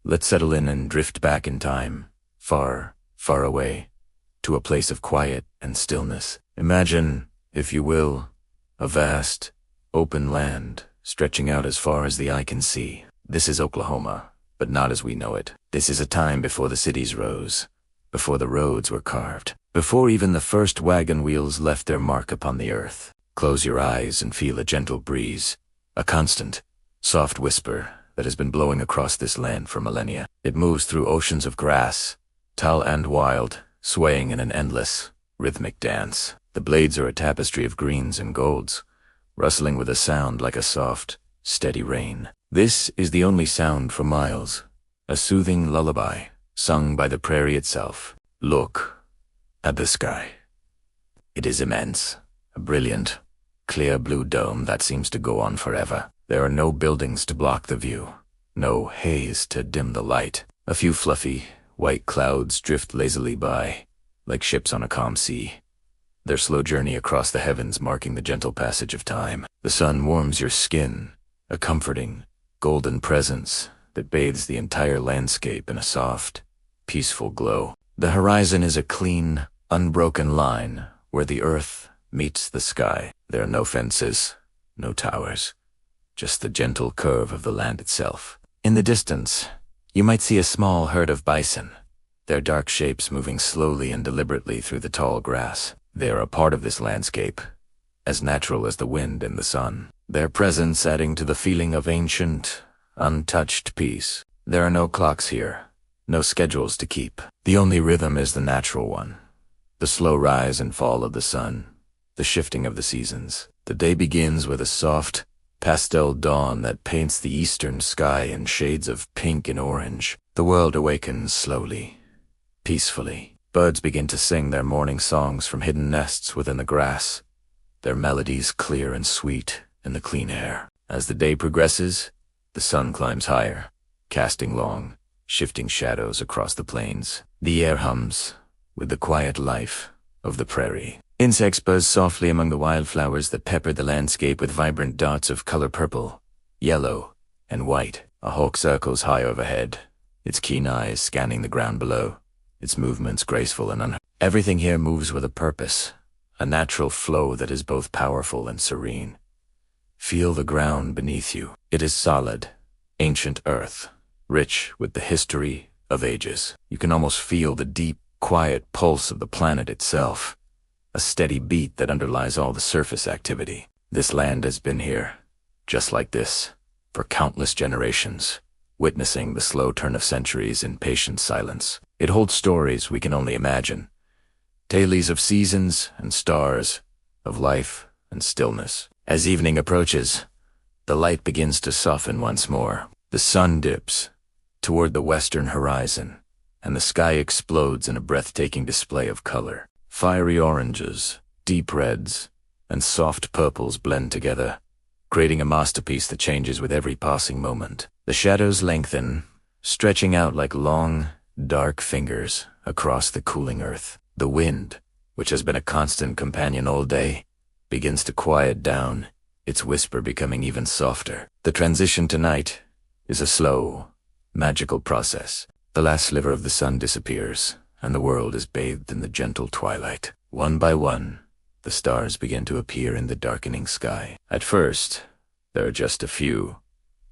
Let's settle in and drift back in time, far, far away, to a place of quiet and stillness. Imagine, if you will, a vast, open land stretching out as far as the eye can see. This is Oklahoma, but not as we know it. This is a time before the cities rose, before the roads were carved, before even the first wagon wheels left their mark upon the earth. Close your eyes and feel a gentle breeze, a constant, soft whisper that has been blowing across this land for millennia. It moves through oceans of grass, tall and wild, swaying in an endless, rhythmic dance. The blades are a tapestry of greens and golds, rustling with a sound like a soft, steady rain. This is the only sound for miles, a soothing lullaby, sung by the prairie itself. Look at the sky. It is immense, a brilliant, clear blue dome that seems to go on forever. There are no buildings to block the view, no haze to dim the light. A few fluffy, white clouds drift lazily by, like ships on a calm sea, their slow journey across the heavens marking the gentle passage of time. The sun warms your skin, a comforting, golden presence that bathes the entire landscape in a soft, peaceful glow. The horizon is a clean, unbroken line where the earth meets the sky. There are no fences, no towers, just the gentle curve of the land itself. In the distance, you might see a small herd of bison, their dark shapes moving slowly and deliberately through the tall grass. They are a part of this landscape, as natural as the wind and the sun, their presence adding to the feeling of ancient, untouched peace. There are no clocks here, no schedules to keep. The only rhythm is the natural one, the slow rise and fall of the sun, the shifting of the seasons. The day begins with a soft, pastel dawn that paints the eastern sky in shades of pink and orange. The world awakens slowly, peacefully. Birds begin to sing their morning songs from hidden nests within the grass, their melodies clear and sweet in the clean air. As the day progresses, the sun climbs higher, casting long, shifting shadows across the plains. The air hums with the quiet life of the prairie. Insects buzz softly among the wildflowers that pepper the landscape with vibrant dots of color: purple, yellow, and white. A hawk circles high overhead, its keen eyes scanning the ground below, its movements graceful and Everything here moves with a purpose, a natural flow that is both powerful and serene. Feel the ground beneath you. It is solid, ancient earth, rich with the history of ages. You can almost feel the deep, quiet pulse of the planet itself, a steady beat that underlies all the surface activity. This land has been here, just like this, for countless generations, witnessing the slow turn of centuries in patient silence. It holds stories we can only imagine, tales of seasons and stars, of life and stillness. As evening approaches, the light begins to soften once more. The sun dips toward the western horizon, and the sky explodes in a breathtaking display of color. Fiery oranges, deep reds, and soft purples blend together, creating a masterpiece that changes with every passing moment. The shadows lengthen, stretching out like long, dark fingers across the cooling earth. The wind, which has been a constant companion all day, begins to quiet down, its whisper becoming even softer. The transition to night is a slow, magical process. The last sliver of the sun disappears, and the world is bathed in the gentle twilight. One by one, the stars begin to appear in the darkening sky. At first, there are just a few,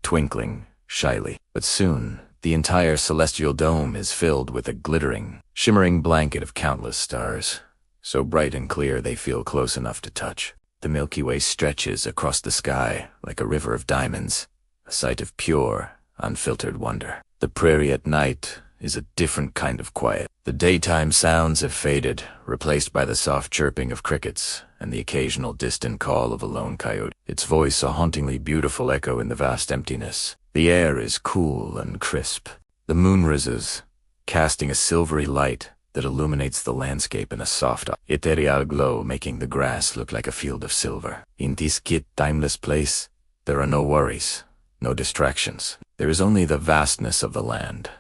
twinkling shyly, but soon the entire celestial dome is filled with a glittering, shimmering blanket of countless stars, so bright and clear they feel close enough to touch. The Milky Way stretches across the sky like a river of diamonds, a sight of pure, unfiltered wonder. The prairie at night is a different kind of quiet. The daytime sounds have faded, replaced by the soft chirping of crickets and the occasional distant call of a lone coyote, its voice a hauntingly beautiful echo in the vast emptiness. The air is cool and crisp. The moon rises, casting a silvery light that illuminates the landscape in a soft, ethereal glow, making the grass look like a field of silver. In this timeless place, there are no worries, no distractions. There is only the vastness of the land,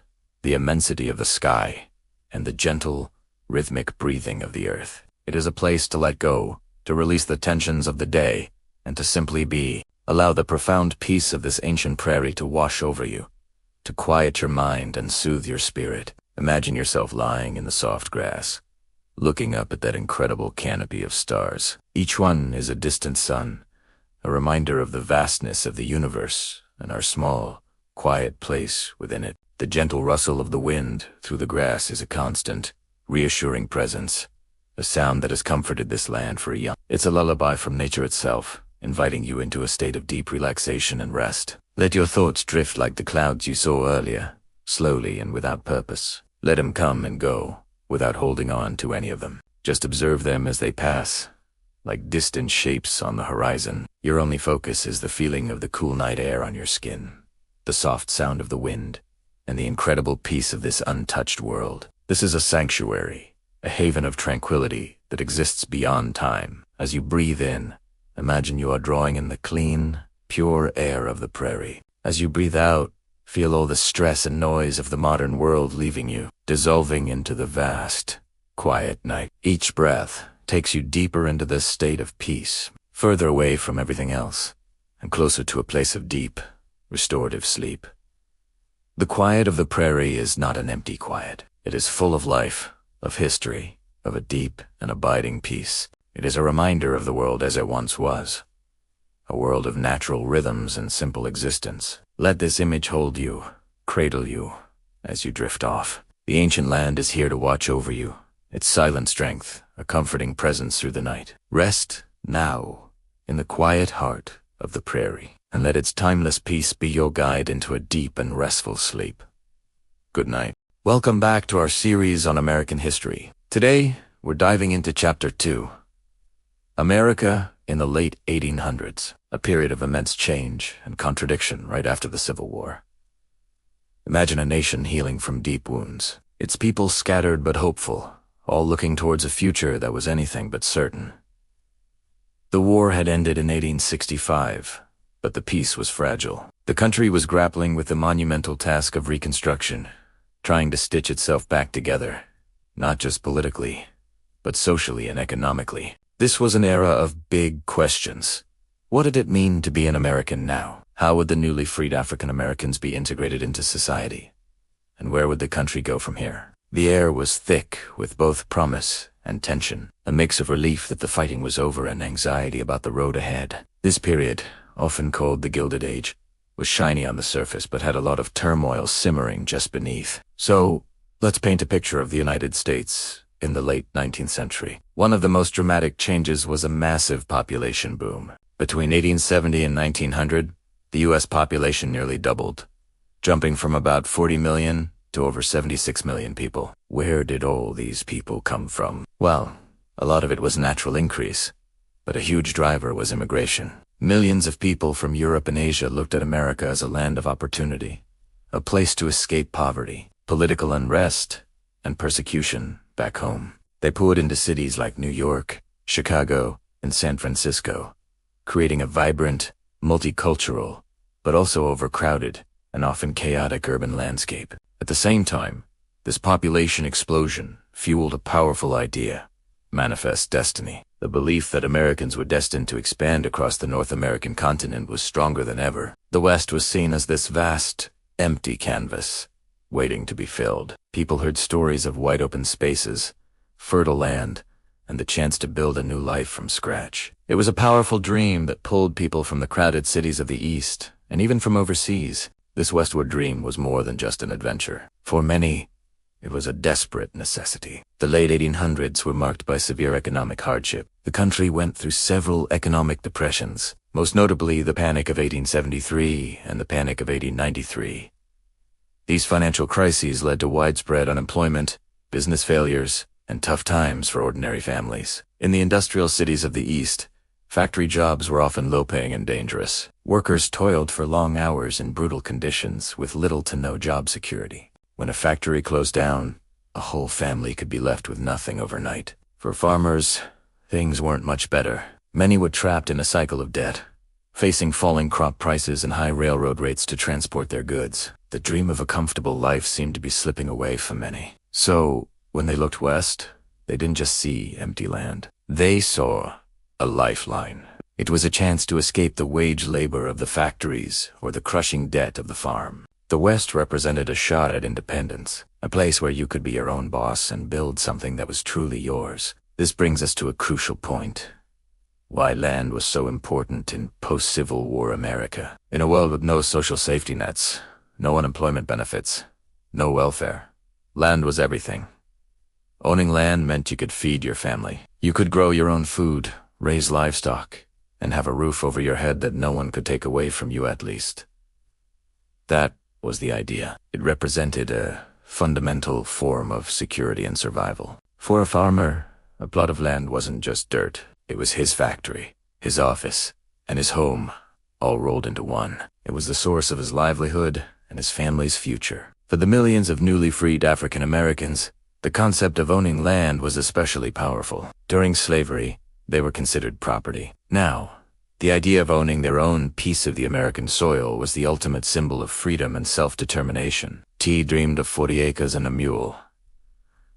the immensity of the sky, and the gentle, rhythmic breathing of the earth. It is a place to let go, to release the tensions of the day, and to simply be. Allow the profound peace of this ancient prairie to wash over you, to quiet your mind and soothe your spirit. Imagine yourself lying in the soft grass, looking up at that incredible canopy of stars. Each one is a distant sun, a reminder of the vastness of the universe and our small, quiet place within it. The gentle rustle of the wind through the grass is a constant, reassuring presence, a sound that has comforted this land for eons. It's a lullaby from nature itself, inviting you into a state of deep relaxation and rest. Let your thoughts drift like the clouds you saw earlier, slowly and without purpose. Let them come and go, without holding on to any of them. Just observe them as they pass, like distant shapes on the horizon. Your only focus is the feeling of the cool night air on your skin, the soft sound of the wind, and the incredible peace of this untouched world. This is a sanctuary, a haven of tranquility that exists beyond time. As you breathe in, imagine you are drawing in the clean, pure air of the prairie. As you breathe out, feel all the stress and noise of the modern world leaving you, dissolving into the vast, quiet night. Each breath takes you deeper into this state of peace, further away from everything else, and closer to a place of deep, restorative sleep. The quiet of the prairie is not an empty quiet. It is full of life, of history, of a deep and abiding peace. It is a reminder of the world as it once was, a world of natural rhythms and simple existence. Let this image hold you, cradle you, as you drift off. The ancient land is here to watch over you, its silent strength, a comforting presence through the night. Rest now in the quiet heart of the prairie, and let its timeless peace be your guide into a deep and restful sleep. Good night. Welcome back to our series on American history. Today, we're diving into Chapter 2, America in the late 1800s, a period of immense change and contradiction right after the Civil War. Imagine a nation healing from deep wounds, its people scattered but hopeful, all looking towards a future that was anything but certain. The war had ended in 1865, but the peace was fragile. The country was grappling with the monumental task of reconstruction, trying to stitch itself back together, not just politically, but socially and economically. This was an era of big questions. What did it mean to be an American now? How would the newly freed African Americans be integrated into society? And where would the country go from here? The air was thick with both promise and tension, a mix of relief that the fighting was over and anxiety about the road ahead. This period, often called the Gilded Age, was shiny on the surface but had a lot of turmoil simmering just beneath. So, let's paint a picture of the United States in the late 19th century. One of the most dramatic changes was a massive population boom. Between 1870 and 1900, the U.S. population nearly doubled, jumping from about 40 million to over 76 million people. Where did all these people come from? Well, a lot of it was natural increase, but a huge driver was immigration. Millions of people from Europe and Asia looked at America as a land of opportunity, a place to escape poverty, political unrest, and persecution back home. They poured into cities like New York, Chicago, and San Francisco, creating a vibrant, multicultural, but also overcrowded and often chaotic urban landscape. At the same time, this population explosion fueled a powerful idea: manifest destiny. The belief that Americans were destined to expand across the North American continent was stronger than ever. The West was seen as this vast, empty canvas, waiting to be filled. People heard stories of wide open spaces, fertile land, and the chance to build a new life from scratch. It was a powerful dream that pulled people from the crowded cities of the East, and even from overseas. This westward dream was more than just an adventure. For many, it was a desperate necessity. The late 1800s were marked by severe economic hardship. The country went through several economic depressions, most notably the Panic of 1873 and the Panic of 1893. These financial crises led to widespread unemployment, business failures, and tough times for ordinary families. In the industrial cities of the East, factory jobs were often low-paying and dangerous. Workers toiled for long hours in brutal conditions with little to no job security. When a factory closed down, a whole family could be left with nothing overnight. For farmers, things weren't much better. Many were trapped in a cycle of debt, facing falling crop prices and high railroad rates to transport their goods. The dream of a comfortable life seemed to be slipping away from many. So, when they looked west, they didn't just see empty land. They saw a lifeline. It was a chance to escape the wage labor of the factories or the crushing debt of the farm. The West represented a shot at independence, a place where you could be your own boss and build something that was truly yours. This brings us to a crucial point. Why land was so important in post-Civil War America. In a world with no social safety nets, no unemployment benefits, no welfare, land was everything. Owning land meant you could feed your family. You could grow your own food, raise livestock, and have a roof over your head that no one could take away from you at least. That was the idea. It represented a fundamental form of security and survival. For a farmer, a plot of land wasn't just dirt. It was his factory, his office, and his home, all rolled into one. It was the source of his livelihood and his family's future. For the millions of newly freed African Americans, the concept of owning land was especially powerful. During slavery, they were considered property. Now, the idea of owning their own piece of the American soil was the ultimate symbol of freedom and self-determination. T dreamed of 40 acres and a mule,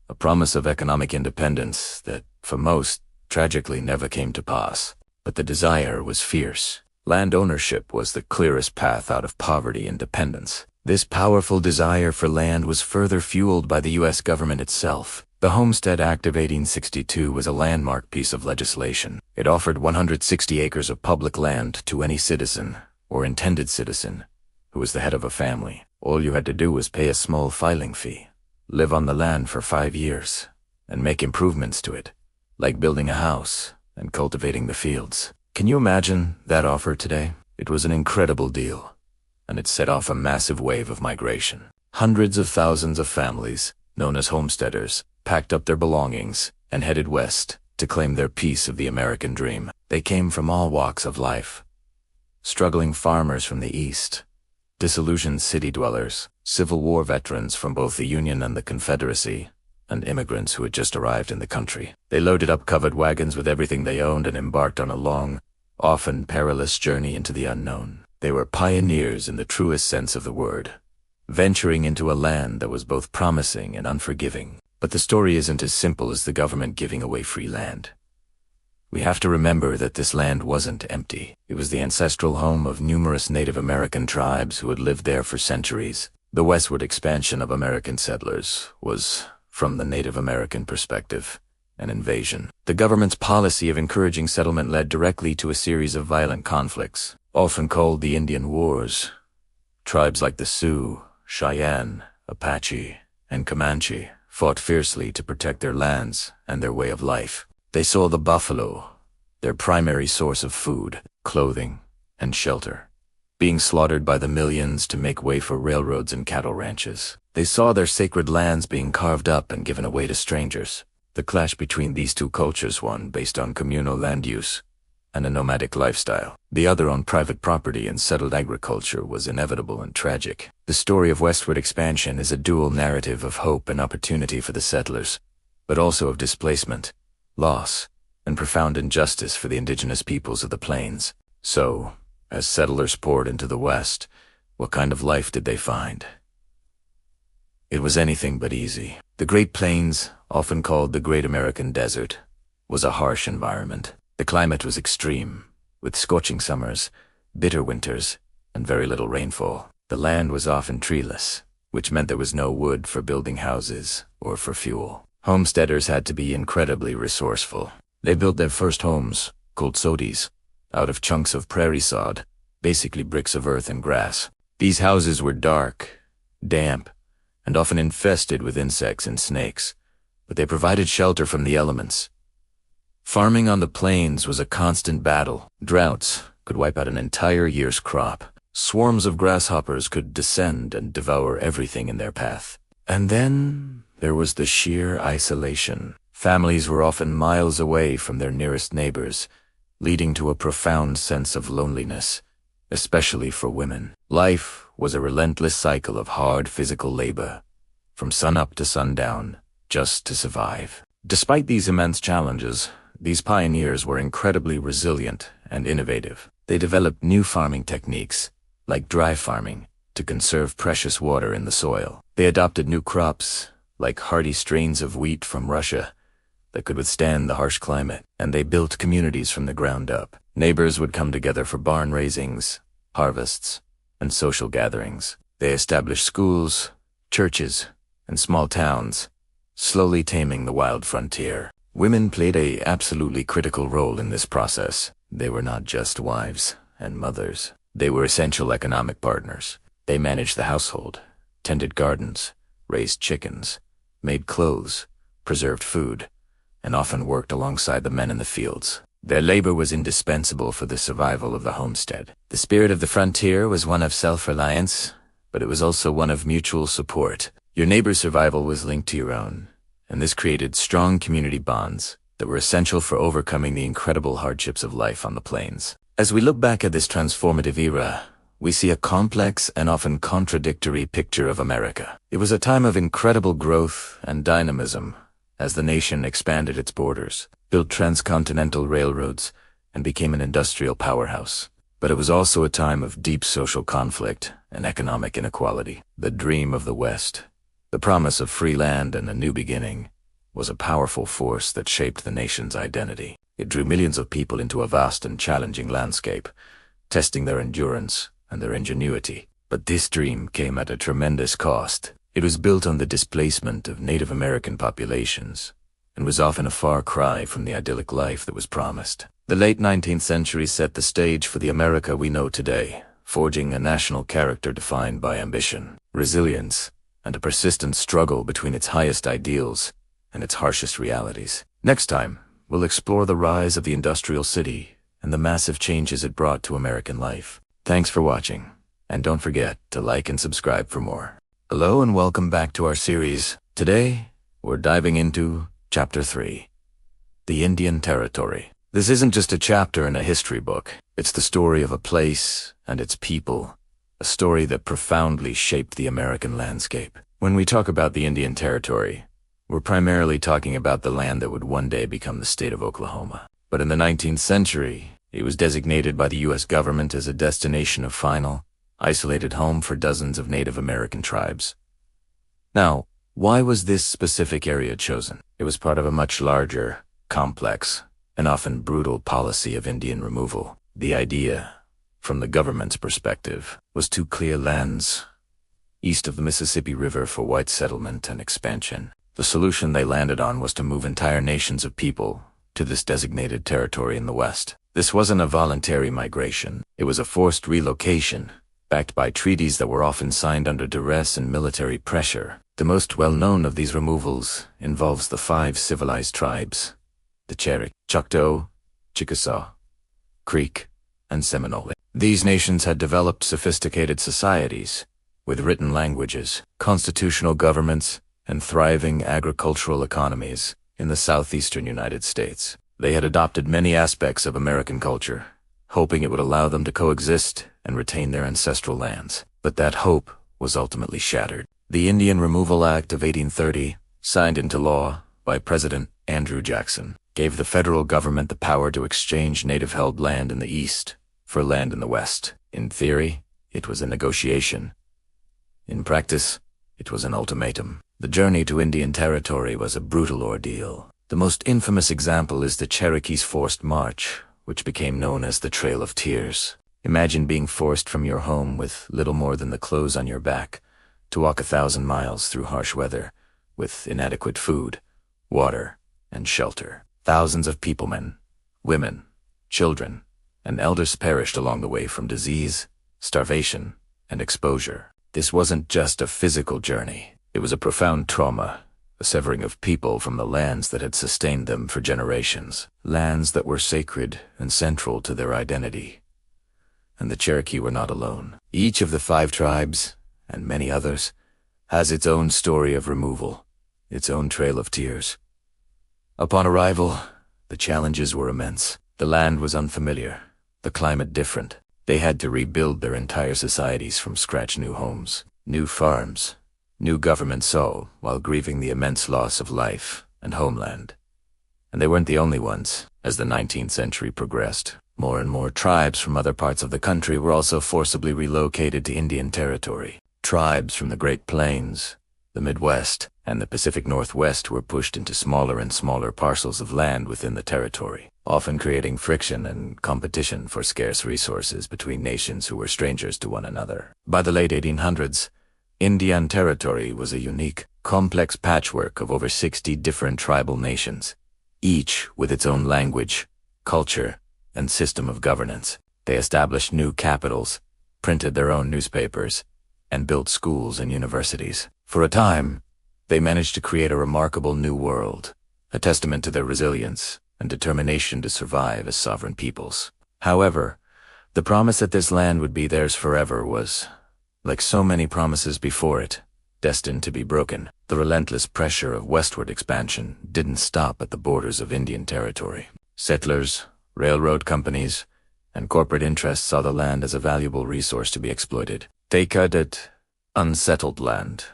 a promise of economic independence that, for most, tragically never came to pass. But the desire was fierce. Land ownership was the clearest path out of poverty and dependence. This powerful desire for land was further fueled by the U.S. government itself. The Homestead Act of 1862 was a landmark piece of legislation. It offered 160 acres of public land to any citizen, or intended citizen, who was the head of a family. All you had to do was pay a small filing fee, live on the land for 5 years, and make improvements to it, like building a house and cultivating the fields. Can you imagine that offer today? It was an incredible deal, and it set off a massive wave of migration. Hundreds of thousands of families, known as homesteaders, packed up their belongings and headed west to claim their piece of the American dream. They came from all walks of life. Struggling farmers from the east, disillusioned city dwellers, Civil War veterans from both the Union and the Confederacy, and immigrants who had just arrived in the country. They loaded up covered wagons with everything they owned and embarked on a long, often perilous journey into the unknown. They were pioneers in the truest sense of the word, venturing into a land that was both promising and unforgiving. But the story isn't as simple as the government giving away free land. We have to remember that this land wasn't empty. It was the ancestral home of numerous Native American tribes who had lived there for centuries. The westward expansion of American settlers was, from the Native American perspective, an invasion. The government's policy of encouraging settlement led directly to a series of violent conflicts, often called the Indian Wars. Tribes like the Sioux, Cheyenne, Apache, and Comanche fought fiercely to protect their lands and their way of life. They saw the buffalo, their primary source of food, clothing, and shelter, being slaughtered by the millions to make way for railroads and cattle ranches. They saw their sacred lands being carved up and given away to strangers. The clash between these two cultures, one based on communal land use and a nomadic lifestyle, the other on private property and settled agriculture, was inevitable and tragic. The story of westward expansion is a dual narrative of hope and opportunity for the settlers, but also of displacement, loss, and profound injustice for the indigenous peoples of the plains. So, as settlers poured into the West, what kind of life did they find? It was anything but easy. The Great Plains, often called the Great American Desert, was a harsh environment. The climate was extreme, with scorching summers, bitter winters, and very little rainfall. The land was often treeless, which meant there was no wood for building houses or for fuel. Homesteaders had to be incredibly resourceful. They built their first homes, called sodis, out of chunks of prairie sod, basically bricks of earth and grass. These houses were dark, damp, and often infested with insects and snakes, but they provided shelter from the elements. Farming on the plains was a constant battle. Droughts could wipe out an entire year's crop. Swarms of grasshoppers could descend and devour everything in their path. And then there was the sheer isolation. Families were often miles away from their nearest neighbors, leading to a profound sense of loneliness, especially for women. Life was a relentless cycle of hard physical labor, from sunup to sundown, just to survive. Despite these immense challenges, these pioneers were incredibly resilient and innovative. They developed new farming techniques, like dry farming, to conserve precious water in the soil. They adopted new crops, like hardy strains of wheat from Russia, that could withstand the harsh climate, and they built communities from the ground up. Neighbors would come together for barn raisings, harvests, and social gatherings. They established schools, churches, and small towns, slowly taming the wild frontier. Women played a absolutely critical role in this process. They were not just wives and mothers. They were essential economic partners. They managed the household, tended gardens, raised chickens, made clothes, preserved food, and often worked alongside the men in the fields. Their labor was indispensable for the survival of the homestead. The spirit of the frontier was one of self-reliance, but it was also one of mutual support. Your neighbor's survival was linked to your own, and this created strong community bonds that were essential for overcoming the incredible hardships of life on the plains. As we look back at this transformative era, we see a complex and often contradictory picture of America. It was a time of incredible growth and dynamism as the nation expanded its borders, built transcontinental railroads, and became an industrial powerhouse. But it was also a time of deep social conflict and economic inequality. The dream of the West, the promise of free land and a new beginning, was a powerful force that shaped the nation's identity. It drew millions of people into a vast and challenging landscape, testing their endurance and their ingenuity. But this dream came at a tremendous cost. It was built on the displacement of Native American populations, and was often a far cry from the idyllic life that was promised. The late 19th century set the stage for the America we know today, forging a national character defined by ambition, resilience, and a persistent struggle between its highest ideals and its harshest realities. Next time, we'll explore the rise of the industrial city and the massive changes it brought to American life. Thanks for watching, and don't forget to like and subscribe for more. Hello and welcome back to our series. Today, we're diving into Chapter 3, the Indian Territory. This isn't just a chapter in a history book. It's the story of a place and its people, a story that profoundly shaped the American landscape. When we talk about the Indian Territory, we're primarily talking about the land that would one day become the state of Oklahoma. But in the 19th century, it was designated by the U.S. government as a destination of final, isolated home for dozens of Native American tribes. Now, why was this specific area chosen? It was part of a much larger, complex, and often brutal policy of Indian removal. The idea, from the government's perspective, was to clear lands east of the Mississippi River for white settlement and expansion. The solution they landed on was to move entire nations of people to this designated territory in the West. This wasn't a voluntary migration. It was a forced relocation, backed by treaties that were often signed under duress and military pressure. The most well-known of these removals involves the 5 civilized tribes: the Cherokee, Choctaw, Chickasaw, Creek, and Seminole. These nations had developed sophisticated societies, with written languages, constitutional governments, and thriving agricultural economies in the southeastern United States. They had adopted many aspects of American culture, hoping it would allow them to coexist and retain their ancestral lands. But that hope was ultimately shattered. The Indian Removal Act of 1830, signed into law by President Andrew Jackson, gave the federal government the power to exchange native-held land in the East for land in the West. In theory, it was a negotiation. In practice, it was an ultimatum. The journey to Indian Territory was a brutal ordeal. The most infamous example is the Cherokees' forced march, which became known as the Trail of Tears. Imagine being forced from your home with little more than the clothes on your back to walk 1,000 miles through harsh weather with inadequate food, water, and shelter. Thousands of peoplemen, women, children, and elders perished along the way from disease, starvation, and exposure. This wasn't just a physical journey. It was a profound trauma, a severing of people from the lands that had sustained them for generations, lands that were sacred and central to their identity. And the Cherokee were not alone. Each of the 5 tribes, and many others, has its own story of removal, its own trail of tears. Upon arrival, the challenges were immense. The land was unfamiliar, the climate different. They had to rebuild their entire societies from scratch: new homes, new farms, new governments, all while grieving the immense loss of life and homeland. And they weren't the only ones. As the 19th century progressed, more and more tribes from other parts of the country were also forcibly relocated to Indian Territory. Tribes from the Great Plains, The Midwest and the Pacific Northwest were pushed into smaller and smaller parcels of land within the territory, often creating friction and competition for scarce resources between nations who were strangers to one another. By the late 1800s, Indian Territory was a unique, complex patchwork of over 60 different tribal nations, each with its own language, culture, and system of governance. They established new capitals, printed their own newspapers, and built schools and universities. For a time, they managed to create a remarkable new world, a testament to their resilience and determination to survive as sovereign peoples. However, the promise that this land would be theirs forever was, like so many promises before it, destined to be broken. The relentless pressure of westward expansion didn't stop at the borders of Indian Territory. Settlers, railroad companies, and corporate interests saw the land as a valuable resource to be exploited. They called it unsettled land,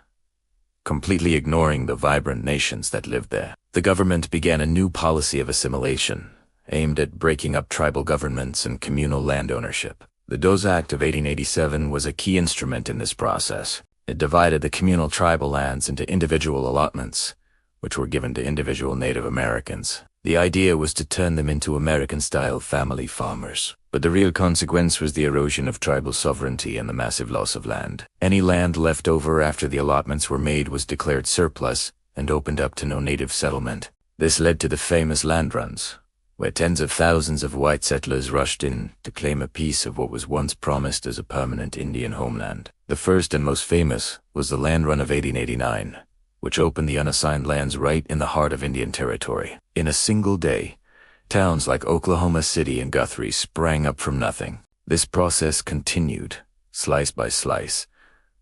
completely ignoring the vibrant nations that lived there. The government began a new policy of assimilation, aimed at breaking up tribal governments and communal land ownership. The Dawes Act of 1887 was a key instrument in this process. It divided the communal tribal lands into individual allotments, which were given to individual Native Americans. The idea was to turn them into American-style family farmers. But the real consequence was the erosion of tribal sovereignty and the massive loss of land. Any land left over after the allotments were made was declared surplus and opened up to no native settlement. This led to the famous land runs, where tens of thousands of white settlers rushed in to claim a piece of what was once promised as a permanent Indian homeland. The first and most famous was the Land Run of 1889, which opened the unassigned lands right in the heart of Indian Territory. In a single day, towns like Oklahoma City and Guthrie sprang up from nothing. This process continued, slice by slice,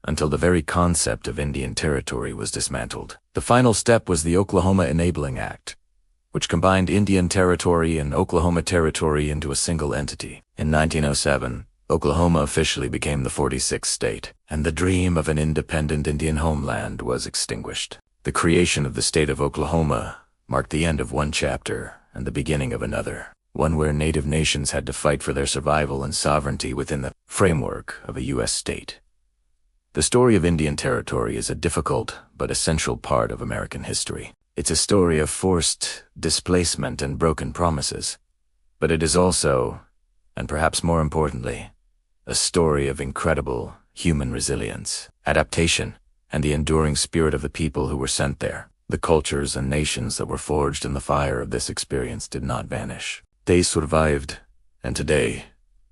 until the very concept of Indian Territory was dismantled. The final step was the Oklahoma Enabling Act, which combined Indian Territory and Oklahoma Territory into a single entity. In 1907, Oklahoma officially became the 46th state, and the dream of an independent Indian homeland was extinguished. The creation of the state of Oklahoma marked the end of one chapter and the beginning of another, one where native nations had to fight for their survival and sovereignty within the framework of a U.S. state. The story of Indian Territory is a difficult but essential part of American history. It's a story of forced displacement and broken promises, but it is also, and perhaps more importantly, a story of incredible human resilience, adaptation, and the enduring spirit of the people who were sent there. The cultures and nations that were forged in the fire of this experience did not vanish. They survived, and today,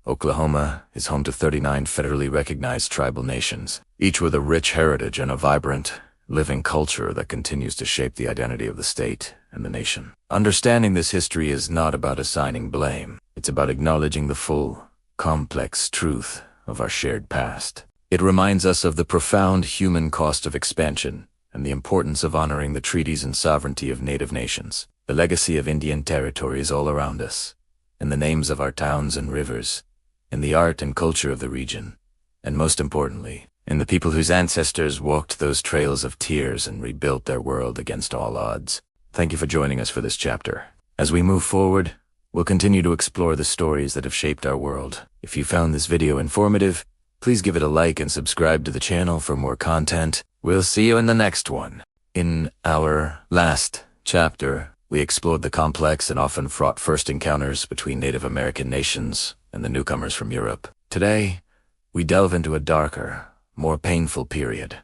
Oklahoma is home to 39 federally recognized tribal nations, each with a rich heritage and a vibrant, living culture that continues to shape the identity of the state and the nation. Understanding this history is not about assigning blame. It's about acknowledging the full, complex truth of our shared past. It reminds us of the profound human cost of expansion and the importance of honoring the treaties and sovereignty of native nations. The legacy of Indian Territory is all around us, in the names of our towns and rivers, in the art and culture of the region, and most importantly, in the people whose ancestors walked those trails of tears and rebuilt their world against all odds. Thank you for joining us for this chapter. As we move forward, we'll continue to explore the stories that have shaped our world. If you found this video informative, please give it a like and subscribe to the channel for more content. We'll see you in the next one. In our last chapter, we explored the complex and often fraught first encounters between Native American nations and the newcomers from Europe. Today, we delve into a darker, more painful period,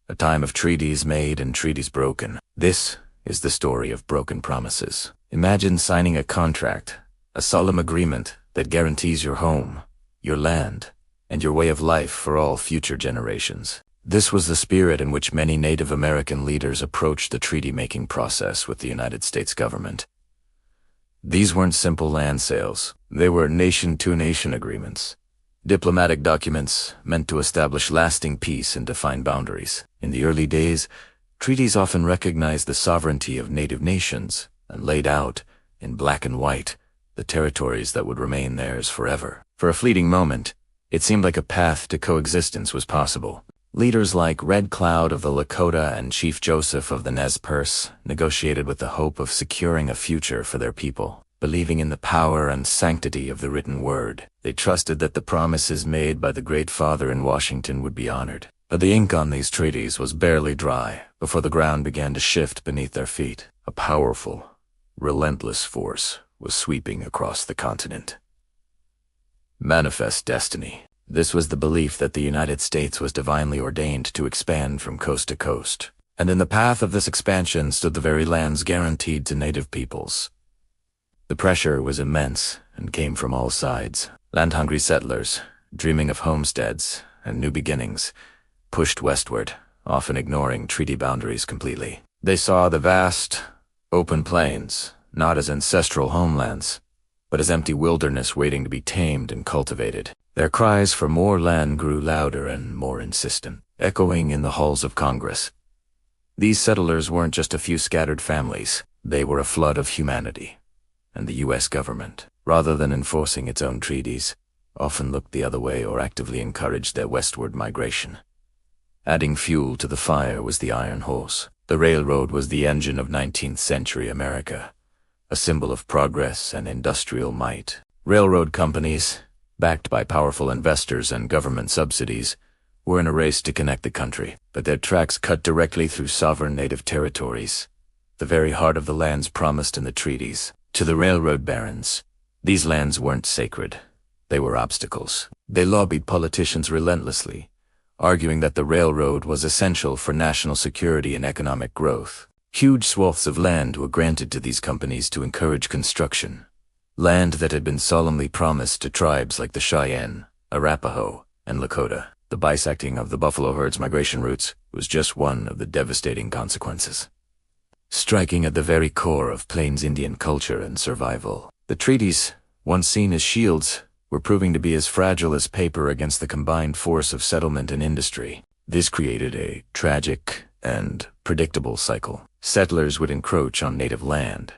a time of treaties made and treaties broken. This is the story of broken promises. Imagine signing a contract, a solemn agreement that guarantees your home, your land, and your way of life for all future generations. This was the spirit in which many Native American leaders approached the treaty-making process with the United States government. These weren't simple land sales. They were nation-to-nation agreements, diplomatic documents meant to establish lasting peace and define boundaries. In the early days, treaties often recognized the sovereignty of native nations and laid out, in black and white, the territories that would remain theirs forever. For a fleeting moment, it seemed like a path to coexistence was possible. Leaders like Red Cloud of the Lakota and Chief Joseph of the Nez Perce negotiated with the hope of securing a future for their people. Believing in the power and sanctity of the written word, they trusted that the promises made by the Great Father in Washington would be honored. But the ink on these treaties was barely dry before the ground began to shift beneath their feet. A powerful, relentless force was sweeping across the continent. Manifest destiny. This was the belief that the United States was divinely ordained to expand from coast to coast, and in the path of this expansion stood the very lands guaranteed to native peoples. The pressure was immense and came from all sides. Land-hungry settlers, dreaming of homesteads and new beginnings, pushed westward, often ignoring treaty boundaries completely. They saw the vast, open plains not as ancestral homelands, but as empty wilderness waiting to be tamed and cultivated. Their cries for more land grew louder and more insistent, echoing in the halls of Congress. These settlers weren't just a few scattered families. They were a flood of humanity, and the U.S. government, rather than enforcing its own treaties, often looked the other way or actively encouraged their westward migration. Adding fuel to the fire was the iron horse. The railroad was the engine of 19th century America, a symbol of progress and industrial might. Railroad companies, backed by powerful investors and government subsidies, were in a race to connect the country, but their tracks cut directly through sovereign native territories, the very heart of the lands promised in the treaties. To the railroad barons, these lands weren't sacred. They were obstacles. They lobbied politicians relentlessly, arguing that the railroad was essential for national security and economic growth. Huge swaths of land were granted to these companies to encourage construction, land that had been solemnly promised to tribes like the Cheyenne, Arapaho, and Lakota. The bisecting of the buffalo herd's migration routes was just one of the devastating consequences, striking at the very core of Plains Indian culture and survival. The treaties, once seen as shields, were proving to be as fragile as paper against the combined force of settlement and industry. This created a tragic and predictable cycle. Settlers would encroach on native land.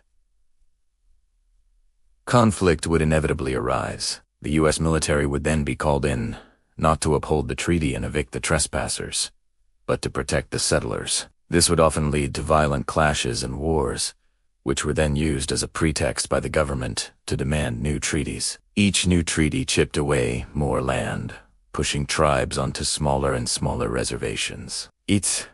Conflict would inevitably arise. The U.S. military would then be called in, not to uphold the treaty and evict the trespassers, but to protect the settlers. This would often lead to violent clashes and wars, which were then used as a pretext by the government to demand new treaties. Each new treaty chipped away more land, pushing tribes onto smaller and smaller reservations. It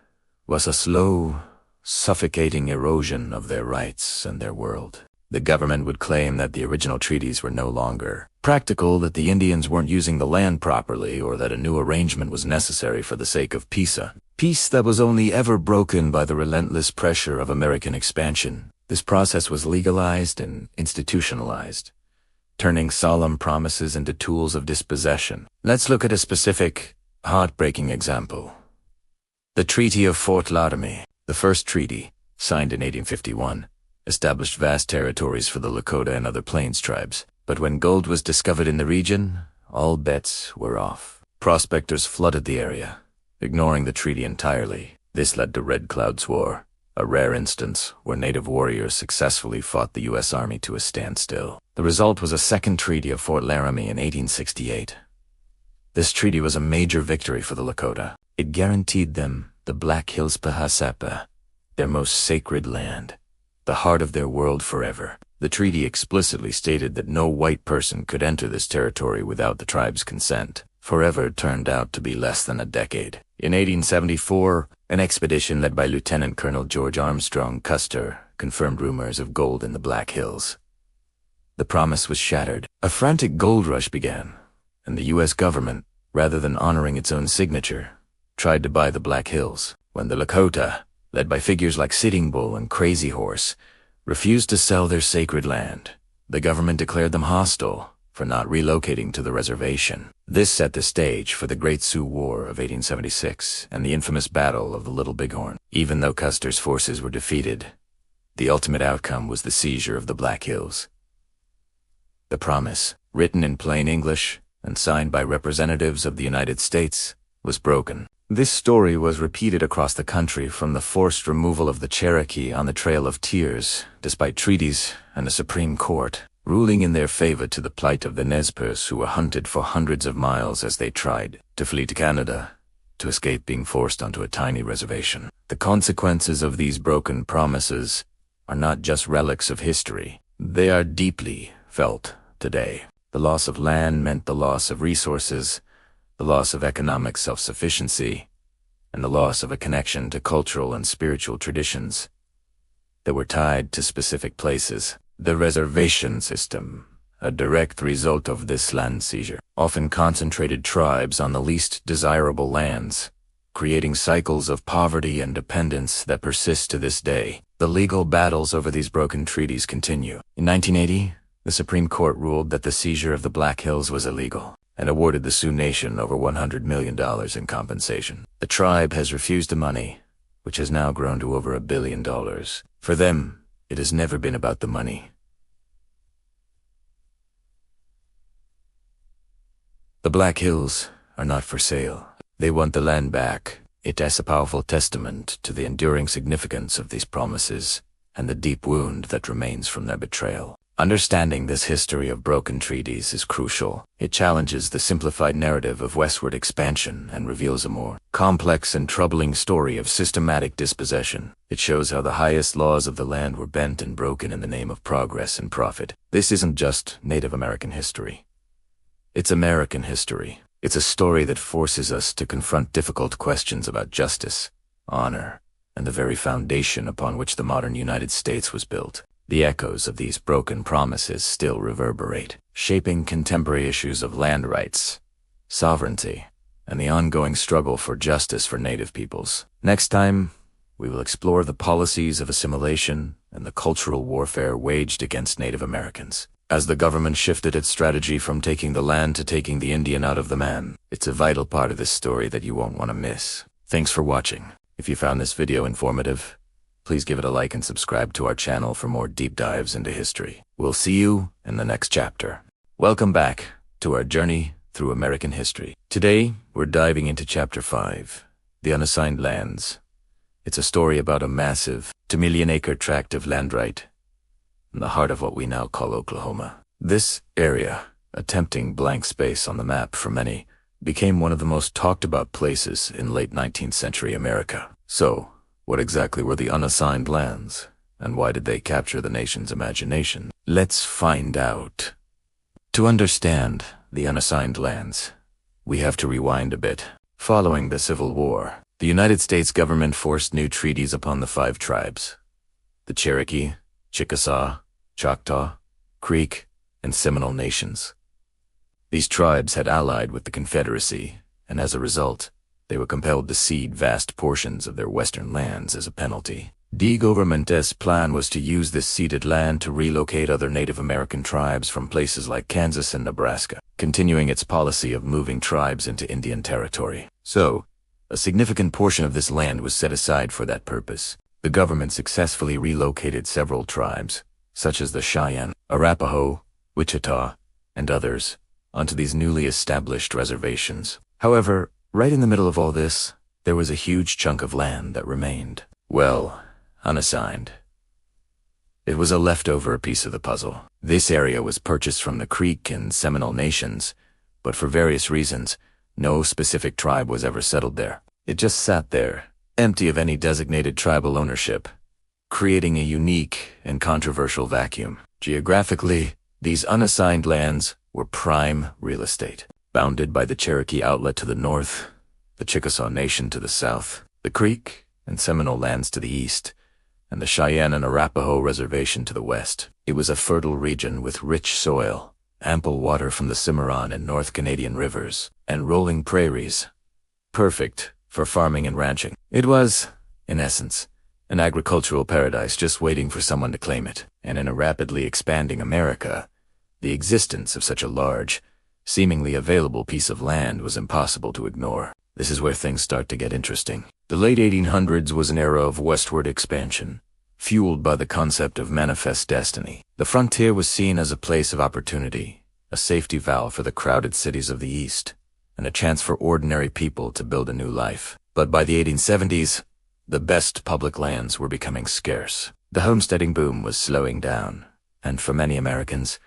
was a slow, suffocating erosion of their rights and their world. The government would claim that the original treaties were no longer practical, that the Indians weren't using the land properly, or that a new arrangement was necessary for the sake of peace. Peace that was only ever broken by the relentless pressure of American expansion. This process was legalized and institutionalized, turning solemn promises into tools of dispossession. Let's look at a specific, heartbreaking example. The Treaty of Fort Laramie, the first treaty, signed in 1851, established vast territories for the Lakota and other Plains tribes. But when gold was discovered in the region, all bets were off. Prospectors flooded the area, ignoring the treaty entirely. This led to Red Cloud's War, a rare instance where native warriors successfully fought the U.S. Army to a standstill. The result was a second Treaty of Fort Laramie in 1868. This treaty was a major victory for the Lakota. It guaranteed them the Black Hills Pahasapa, their most sacred land, the heart of their world forever. The treaty explicitly stated that no white person could enter this territory without the tribe's consent. Forever turned out to be less than a decade. In 1874, an expedition led by Lieutenant Colonel George Armstrong Custer confirmed rumors of gold in the Black Hills. The promise was shattered. A frantic gold rush began, and the U.S. government, rather than honoring its own signature, tried to buy the Black Hills. When the Lakota, led by figures like Sitting Bull and Crazy Horse, refused to sell their sacred land, the government declared them hostile for not relocating to the reservation. This set the stage for the Great Sioux War of 1876 and the infamous Battle of the Little Bighorn. Even though Custer's forces were defeated, the ultimate outcome was the seizure of the Black Hills. The promise, written in plain English and signed by representatives of the United States, was broken. This story was repeated across the country, from the forced removal of the Cherokee on the Trail of Tears, despite treaties and a Supreme Court ruling in their favor, to the plight of the Nez Perce, who were hunted for hundreds of miles as they tried to flee to Canada, to escape being forced onto a tiny reservation. The consequences of these broken promises are not just relics of history. They are deeply felt today. The loss of land meant the loss of resources, the loss of economic self-sufficiency, and the loss of a connection to cultural and spiritual traditions that were tied to specific places. The reservation system, a direct result of this land seizure, often concentrated tribes on the least desirable lands, creating cycles of poverty and dependence that persist to this day. The legal battles over these broken treaties continue. In 1980, the Supreme Court ruled that the seizure of the Black Hills was illegal and awarded the Sioux Nation over $100 million in compensation. The tribe has refused the money, which has now grown to over $1 billion. For them, it has never been about the money. The Black Hills are not for sale. They want the land back. It is a powerful testament to the enduring significance of these promises and the deep wound that remains from their betrayal. Understanding this history of broken treaties is crucial. It challenges the simplified narrative of westward expansion and reveals a more complex and troubling story of systematic dispossession. It shows how the highest laws of the land were bent and broken in the name of progress and profit. This isn't just Native American history. It's American history. It's a story that forces us to confront difficult questions about justice, honor, and the very foundation upon which the modern United States was built. The echoes of these broken promises still reverberate, shaping contemporary issues of land rights, sovereignty, and the ongoing struggle for justice for Native peoples. Next time, we will explore the policies of assimilation and the cultural warfare waged against Native Americans. As the government shifted its strategy from taking the land to taking the Indian out of the man, it's a vital part of this story that you won't want to miss. Thanks for watching. If you found this video informative, please give it a like and subscribe to our channel for more deep dives into history. We'll see you in the next chapter. Welcome back to our journey through American history. Today, we're diving into Chapter 5, The Unassigned Lands. It's a story about a massive, 2-million-acre tract of land right in the heart of what we now call Oklahoma. This area, a tempting blank space on the map for many, became one of the most talked about places in late 19th century America. So, what exactly were the unassigned lands, and why did they capture the nation's imagination? Let's find out. To understand the unassigned lands, we have to rewind a bit. Following the Civil War, the United States government forced new treaties upon the 5 tribes: the Cherokee, Chickasaw, Choctaw, Creek, and Seminole nations. These tribes had allied with the Confederacy, and as a result, they were compelled to cede vast portions of their western lands as a penalty. The government's plan was to use this ceded land to relocate other Native American tribes from places like Kansas and Nebraska, continuing its policy of moving tribes into Indian territory. So, a significant portion of this land was set aside for that purpose. The government successfully relocated several tribes, such as the Cheyenne, Arapaho, Wichita, and others, onto these newly established reservations. However, right in the middle of all this, there was a huge chunk of land that remained, well, unassigned. It was a leftover piece of the puzzle. This area was purchased from the Creek and Seminole nations, but for various reasons, no specific tribe was ever settled there. It just sat there, empty of any designated tribal ownership, creating a unique and controversial vacuum. Geographically, these unassigned lands were prime real estate, bounded by the Cherokee Outlet to the north, the Chickasaw Nation to the south, the Creek and Seminole lands to the east, and the Cheyenne and Arapaho Reservation to the west. It was a fertile region with rich soil, ample water from the Cimarron and North Canadian rivers, and rolling prairies, perfect for farming and ranching. It was, in essence, an agricultural paradise just waiting for someone to claim it. And in a rapidly expanding America, the existence of such a large, seemingly available piece of land was impossible to ignore. This is where things start to get interesting. The late 1800s was an era of westward expansion, fueled by the concept of manifest destiny. The frontier was seen as a place of opportunity, a safety valve for the crowded cities of the East, and a chance for ordinary people to build a new life. But by the 1870s, the best public lands were becoming scarce. The homesteading boom was slowing down, and for many Americans,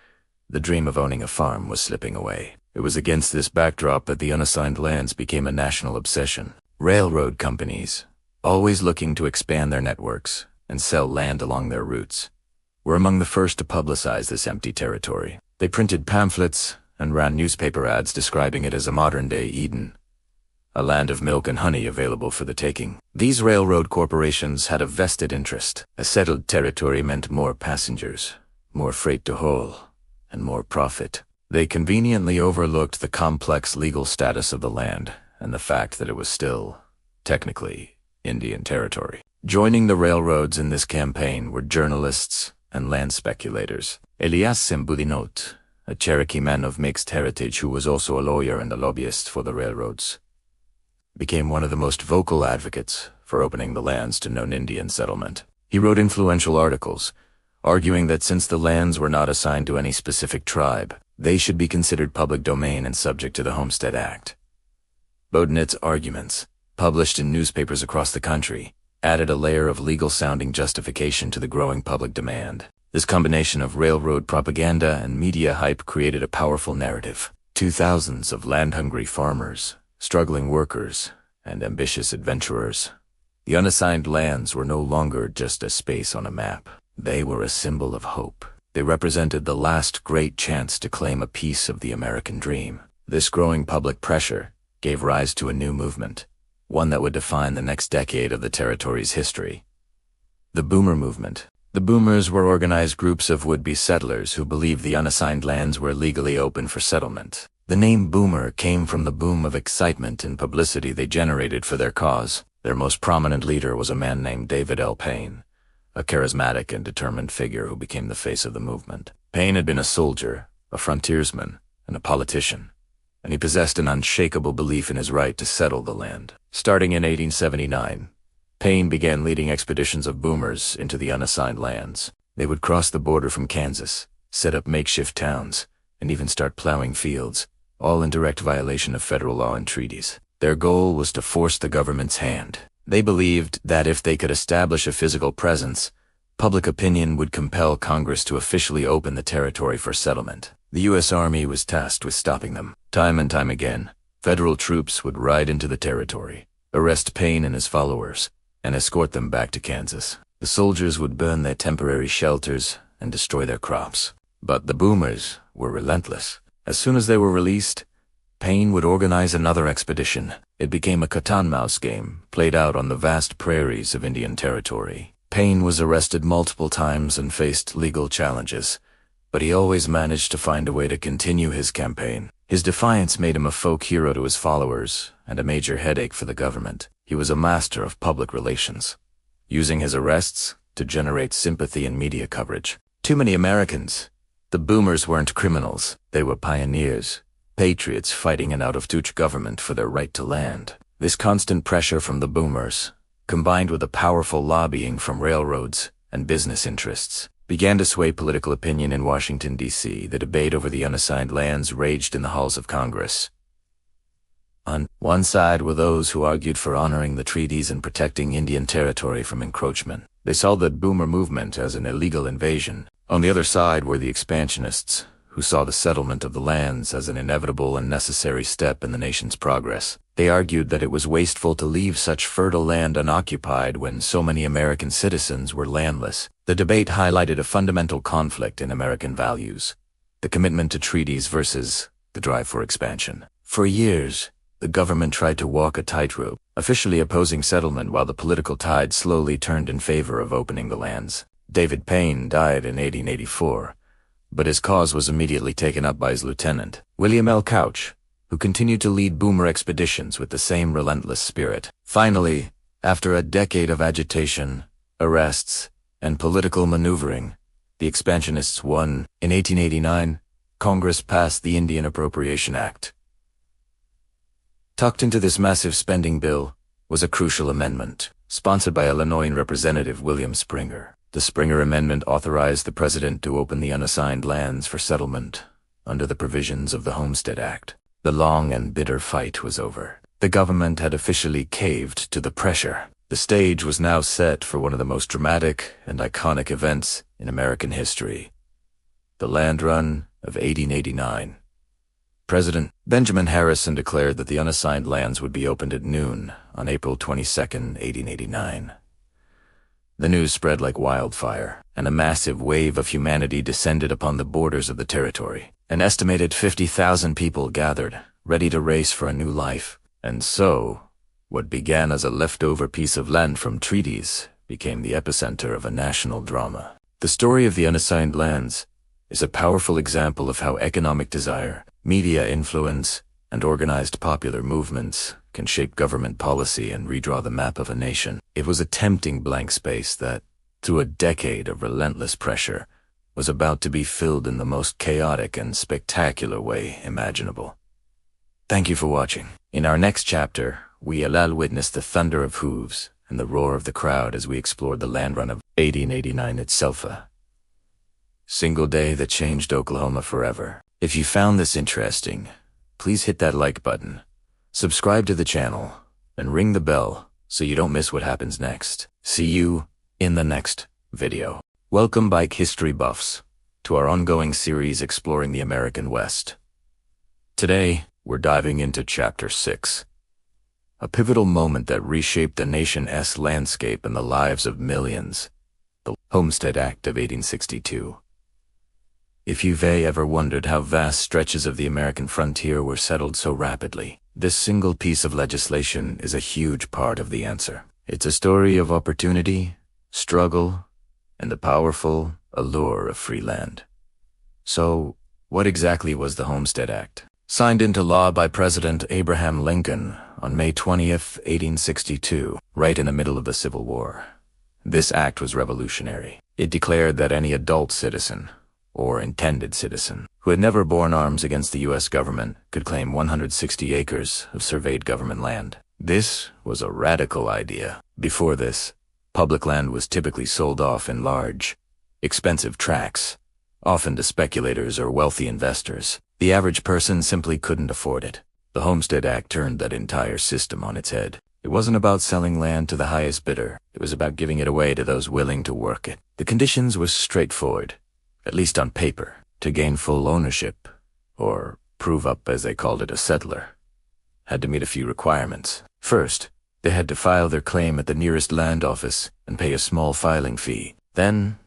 the dream of owning a farm was slipping away. It was against this backdrop that the unassigned lands became a national obsession. Railroad companies, always looking to expand their networks and sell land along their routes, were among the first to publicize this empty territory. They printed pamphlets and ran newspaper ads describing it as a modern-day Eden, a land of milk and honey available for the taking. These railroad corporations had a vested interest. A settled territory meant more passengers, more freight to haul, and more profit. They conveniently overlooked the complex legal status of the land and the fact that it was still, technically, Indian territory. Joining the railroads in this campaign were journalists and land speculators. Elias Sembudinot, a Cherokee man of mixed heritage who was also a lawyer and a lobbyist for the railroads, became one of the most vocal advocates for opening the lands to known Indian settlement. He wrote influential articles, arguing that since the lands were not assigned to any specific tribe, they should be considered public domain and subject to the Homestead Act. Bodinet's arguments, published in newspapers across the country, added a layer of legal-sounding justification to the growing public demand. This combination of railroad propaganda and media hype created a powerful narrative. 2,000s of land-hungry farmers, struggling workers, and ambitious adventurers. The unassigned lands were no longer just a space on a map. They were a symbol of hope. They represented the last great chance to claim a piece of the American dream. This growing public pressure gave rise to a new movement, one that would define the next decade of the territory's history. The Boomer Movement. The Boomers were organized groups of would-be settlers who believed the unassigned lands were legally open for settlement. The name Boomer came from the boom of excitement and publicity they generated for their cause. Their most prominent leader was a man named David L. Payne, a charismatic and determined figure who became the face of the movement. Payne had been a soldier, a frontiersman, and a politician, and he possessed an unshakable belief in his right to settle the land. Starting in 1879, Payne began leading expeditions of boomers into the unassigned lands. They would cross the border from Kansas, set up makeshift towns, and even start plowing fields, all in direct violation of federal law and treaties. Their goal was to force the government's hand. They believed that if they could establish a physical presence, public opinion would compel Congress to officially open the territory for settlement. The U.S. Army was tasked with stopping them. Time and time again, federal troops would ride into the territory, arrest Payne and his followers, and escort them back to Kansas. The soldiers would burn their temporary shelters and destroy their crops. But the boomers were relentless. As soon as they were released, Payne would organize another expedition. It became a cat-and-mouse game, played out on the vast prairies of Indian Territory. Payne was arrested multiple times and faced legal challenges, but he always managed to find a way to continue his campaign. His defiance made him a folk hero to his followers and a major headache for the government. He was a master of public relations, using his arrests to generate sympathy and media coverage. Too many Americans. The boomers weren't criminals. They were pioneers, patriots fighting an out-of-touch government for their right to land. This constant pressure from the boomers, combined with a powerful lobbying from railroads and business interests, began to sway political opinion in Washington, D.C. The debate over the unassigned lands raged in the halls of Congress. On one side were those who argued for honoring the treaties and protecting Indian territory from encroachment. They saw the Boomer movement as an illegal invasion. On the other side were the expansionists, who saw the settlement of the lands as an inevitable and necessary step in the nation's progress. They argued that it was wasteful to leave such fertile land unoccupied when so many American citizens were landless. The debate highlighted a fundamental conflict in American values: the commitment to treaties versus the drive for expansion. For years, the government tried to walk a tightrope, officially opposing settlement while the political tide slowly turned in favor of opening the lands. David Payne died in 1884, but his cause was immediately taken up by his lieutenant, William L. Couch, who continued to lead boomer expeditions with the same relentless spirit. Finally, after a decade of agitation, arrests, and political maneuvering, the expansionists won. In 1889, Congress passed the Indian Appropriation Act. Tucked into this massive spending bill was a crucial amendment, sponsored by Illinois Representative William Springer. The Springer Amendment authorized the president to open the unassigned lands for settlement under the provisions of the Homestead Act. The long and bitter fight was over. The government had officially caved to the pressure. The stage was now set for one of the most dramatic and iconic events in American history: the Land Run of 1889. President Benjamin Harrison declared that the unassigned lands would be opened at noon on April 22, 1889. The news spread like wildfire, and a massive wave of humanity descended upon the borders of the territory. An estimated 50,000 people gathered, ready to race for a new life. And so, what began as a leftover piece of land from treaties became the epicenter of a national drama. The story of the unassigned lands is a powerful example of how economic desire, media influence, and organized popular movements can shape government policy and redraw the map of a nation. It was a tempting blank space that, through a decade of relentless pressure, was about to be filled in the most chaotic and spectacular way imaginable. Thank you for watching. In our next chapter, we all'll witness the thunder of hooves and the roar of the crowd as we explored the land run of 1889 itself. A single day that changed Oklahoma forever. If you found this interesting, please hit that like button, subscribe to the channel, and ring the bell so you don't miss what happens next. See you in the next video. Welcome, bike history buffs, to our ongoing series exploring the American West. Today, we're diving into Chapter 6, a pivotal moment that reshaped the nation's landscape and the lives of millions, the Homestead Act of 1862. If you've ever wondered how vast stretches of the American frontier were settled so rapidly, this single piece of legislation is a huge part of the answer. It's a story of opportunity, struggle, and the powerful allure of free land. So, what exactly was the Homestead Act? Signed into law by President Abraham Lincoln on May 20th, 1862, right in the middle of the Civil War. This act was revolutionary. It declared that any adult citizen, or intended citizen, who had never borne arms against the U.S. government could claim 160 acres of surveyed government land. This was a radical idea. Before this, public land was typically sold off in large, expensive tracts, often to speculators or wealthy investors. The average person simply couldn't afford it. The Homestead Act turned that entire system on its head. It wasn't about selling land to the highest bidder. It was about giving it away to those willing to work it. The conditions were straightforward, at least on paper. To gain full ownership, or prove up as they called it a settler, had to meet a few requirements. First, they had to file their claim at the nearest land office and pay a small filing fee. Then,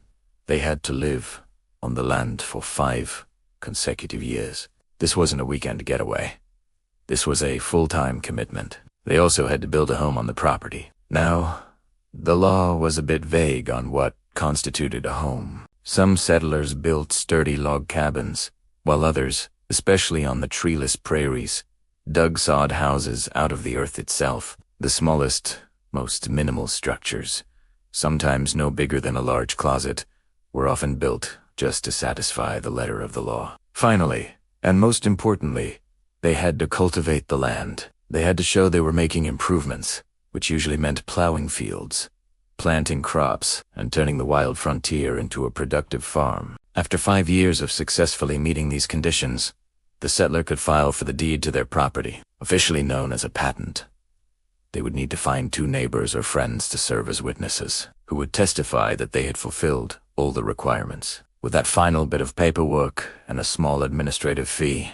they had to live on the land for 5 consecutive years. This wasn't a weekend getaway. This was a full-time commitment. They also had to build a home on the property. Now, the law was a bit vague on what constituted a home. Some settlers built sturdy log cabins, while others, especially on the treeless prairies, dug sod houses out of the earth itself. The smallest, most minimal structures, sometimes no bigger than a large closet, were often built just to satisfy the letter of the law. Finally, and most importantly, they had to cultivate the land. They had to show they were making improvements, which usually meant plowing fields, planting crops, and turning the wild frontier into a productive farm. After 5 years of successfully meeting these conditions, the settler could file for the deed to their property, officially known as a patent. They would need to find 2 neighbors or friends to serve as witnesses, who would testify that they had fulfilled all the requirements. With that final bit of paperwork and a small administrative fee,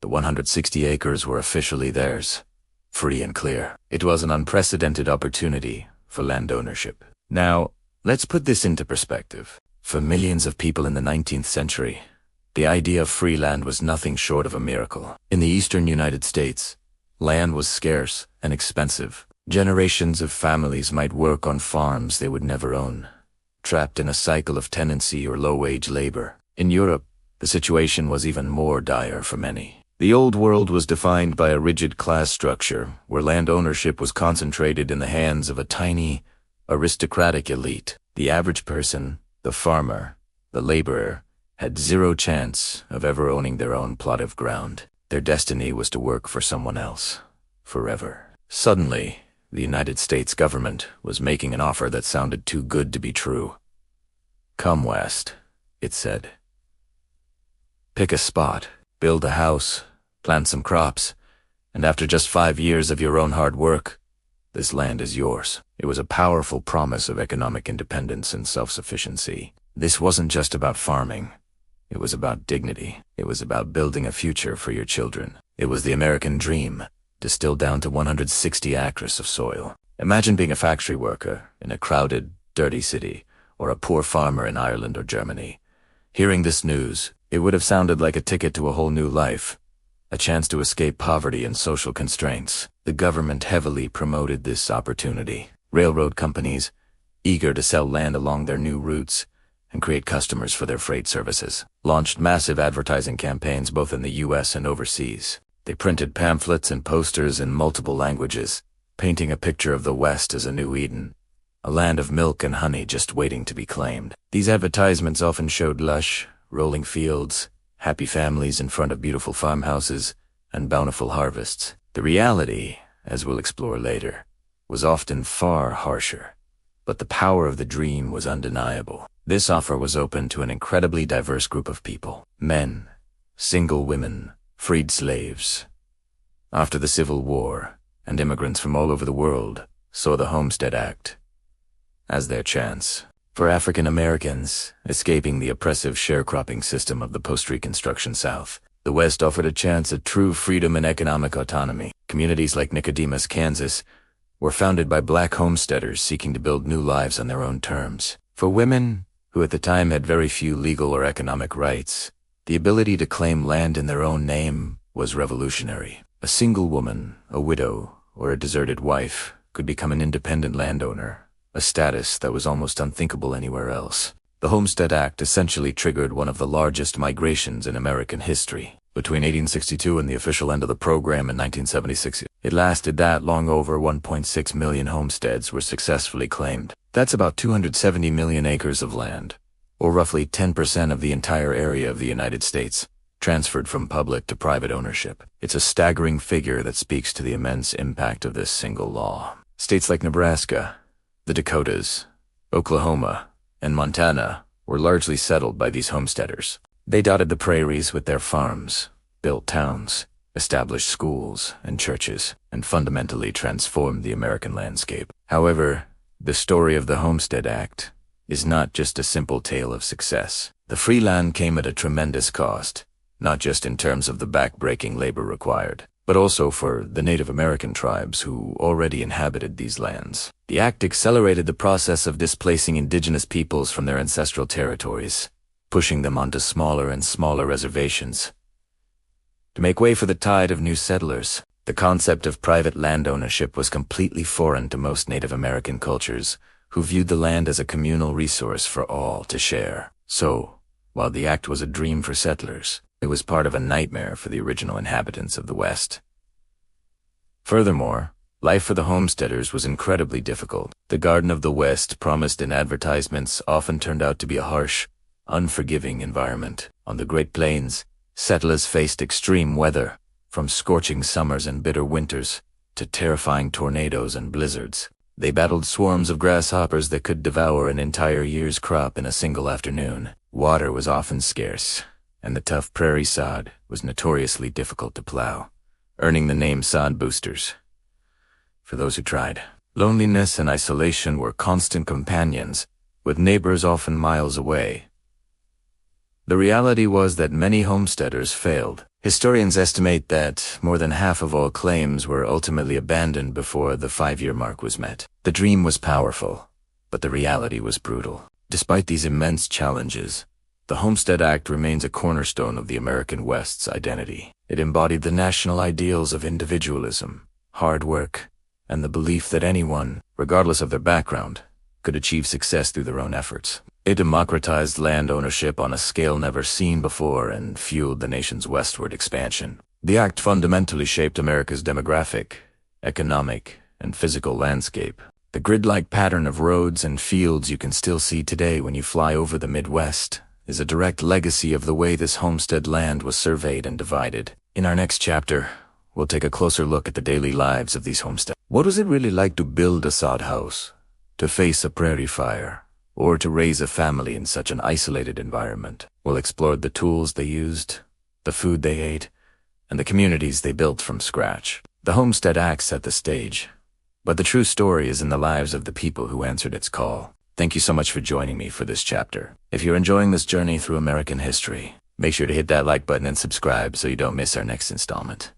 the 160 acres were officially theirs, free and clear. It was an unprecedented opportunity for land ownership. Now, let's put this into perspective. For millions of people in the 19th century, the idea of free land was nothing short of a miracle. In the eastern United States, land was scarce and expensive. Generations of families might work on farms they would never own, trapped in a cycle of tenancy or low-wage labor. In Europe, the situation was even more dire for many. The Old World was defined by a rigid class structure where land ownership was concentrated in the hands of a tiny, aristocratic elite. The average person, the farmer, the laborer, had zero chance of ever owning their own plot of ground. Their destiny was to work for someone else, forever. Suddenly, the United States government was making an offer that sounded too good to be true. "Come west," it said. "Pick a spot, build a house, plant some crops, and after just 5 years of your own hard work, this land is yours." It was a powerful promise of economic independence and self-sufficiency. This wasn't just about farming. It was about dignity. It was about building a future for your children. It was the American dream, distilled down to 160 acres of soil. Imagine being a factory worker in a crowded, dirty city, or a poor farmer in Ireland or Germany. Hearing this news, it would have sounded like a ticket to a whole new life. a chance to escape poverty and social constraints. The government heavily promoted this opportunity. Railroad companies, eager to sell land along their new routes and create customers for their freight services, launched massive advertising campaigns both in the U.S. and overseas. They printed pamphlets and posters in multiple languages, painting a picture of the West as a new Eden, a land of milk and honey just waiting to be claimed. These advertisements often showed lush, rolling fields, happy families in front of beautiful farmhouses, and bountiful harvests. The reality, as we'll explore later, was often far harsher, but the power of the dream was undeniable. This offer was open to an incredibly diverse group of people: men, single women, freed slaves. After the Civil War, and immigrants from all over the world saw the Homestead Act as their chance. For African Americans, escaping the oppressive sharecropping system of the post-Reconstruction South, the West offered a chance at true freedom and economic autonomy. Communities like Nicodemus, Kansas, were founded by black homesteaders seeking to build new lives on their own terms. For women, who at the time had very few legal or economic rights, the ability to claim land in their own name was revolutionary. A single woman, a widow, or a deserted wife could become an independent landowner, a status that was almost unthinkable anywhere else. The Homestead Act essentially triggered one of the largest migrations in American history. Between 1862 and the official end of the program in 1976, it lasted that long. Over 1.6 million homesteads were successfully claimed. That's about 270 million acres of land, or roughly 10% of the entire area of the United States, transferred from public to private ownership. It's a staggering figure that speaks to the immense impact of this single law. States like Nebraska, the Dakotas, Oklahoma, and Montana were largely settled by these homesteaders. They dotted the prairies with their farms, built towns, established schools and churches, and fundamentally transformed the American landscape. However, the story of the Homestead Act is not just a simple tale of success. The free land came at a tremendous cost, not just in terms of the back-breaking labor required, but also for the Native American tribes who already inhabited these lands. The act accelerated the process of displacing indigenous peoples from their ancestral territories, pushing them onto smaller and smaller reservations to make way for the tide of new settlers. The concept of private land ownership was completely foreign to most Native American cultures, who viewed the land as a communal resource for all to share. So, while the act was a dream for settlers, it was part of a nightmare for the original inhabitants of the West. Furthermore, life for the homesteaders was incredibly difficult. The Garden of the West promised in advertisements often turned out to be a harsh, unforgiving environment. On the Great Plains, settlers faced extreme weather, from scorching summers and bitter winters to terrifying tornadoes and blizzards. They battled swarms of grasshoppers that could devour an entire year's crop in a single afternoon. Water was often scarce, and the tough prairie sod was notoriously difficult to plow, earning the name sod boosters for those who tried. Loneliness and isolation were constant companions, with neighbors often miles away. The reality was that many homesteaders failed. Historians estimate that more than half of all claims were ultimately abandoned before the 5-year mark was met. The dream was powerful, but the reality was brutal. Despite these immense challenges, the Homestead Act remains a cornerstone of the American West's identity. It embodied the national ideals of individualism, hard work, and the belief that anyone, regardless of their background, could achieve success through their own efforts. It democratized land ownership on a scale never seen before and fueled the nation's westward expansion. The act fundamentally shaped America's demographic, economic, and physical landscape. The grid-like pattern of roads and fields you can still see today when you fly over the Midwest is a direct legacy of the way this homestead land was surveyed and divided. In our next chapter, we'll take a closer look at the daily lives of these homesteads. What was it really like to build a sod house, to face a prairie fire, or to raise a family in such an isolated environment? We'll explore the tools they used, the food they ate, and the communities they built from scratch. The Homestead Act set the stage, but the true story is in the lives of the people who answered its call. Thank you so much for joining me for this chapter. If you're enjoying this journey through American history, make sure to hit that like button and subscribe so you don't miss our next installment.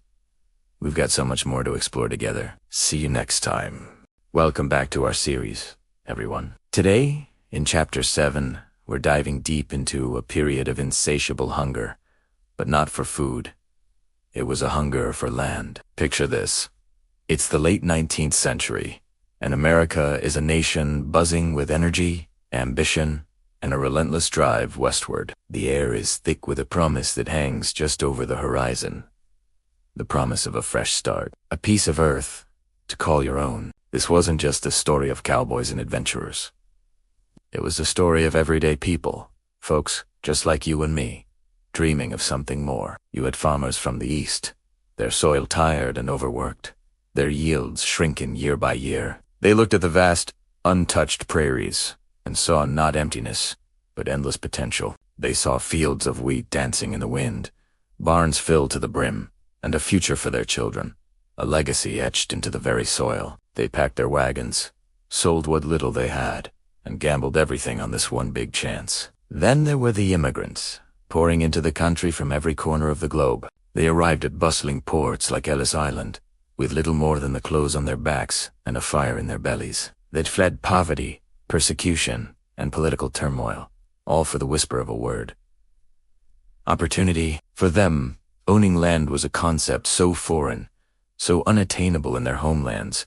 We've got so much more to explore together. See you next time. Welcome back to our series, everyone. Today, in Chapter 7, we're diving deep into a period of insatiable hunger, but not for food, It was a hunger for land. Picture this. It's the late 19th century, and America is a nation buzzing with energy, ambition, and a relentless drive westward. The air is thick with a promise that hangs just over the horizon. The promise of a fresh start, a piece of earth to call your own. This wasn't just a story of cowboys and adventurers. It was a story of everyday people, folks just like you and me, dreaming of something more. You had farmers from the east, their soil tired and overworked, their yields shrinking year by year. They looked at the vast, untouched prairies and saw not emptiness, but endless potential. They saw fields of wheat dancing in the wind, barns filled to the brim, and a future for their children, a legacy etched into the very soil. They packed their wagons, sold what little they had, and gambled everything on this one big chance. Then there were the immigrants, pouring into the country from every corner of the globe. They arrived at bustling ports like Ellis Island, with little more than the clothes on their backs and a fire in their bellies. They'd fled poverty, persecution, and political turmoil, all for the whisper of a word. Opportunity. For them, owning land was a concept so foreign, so unattainable in their homelands,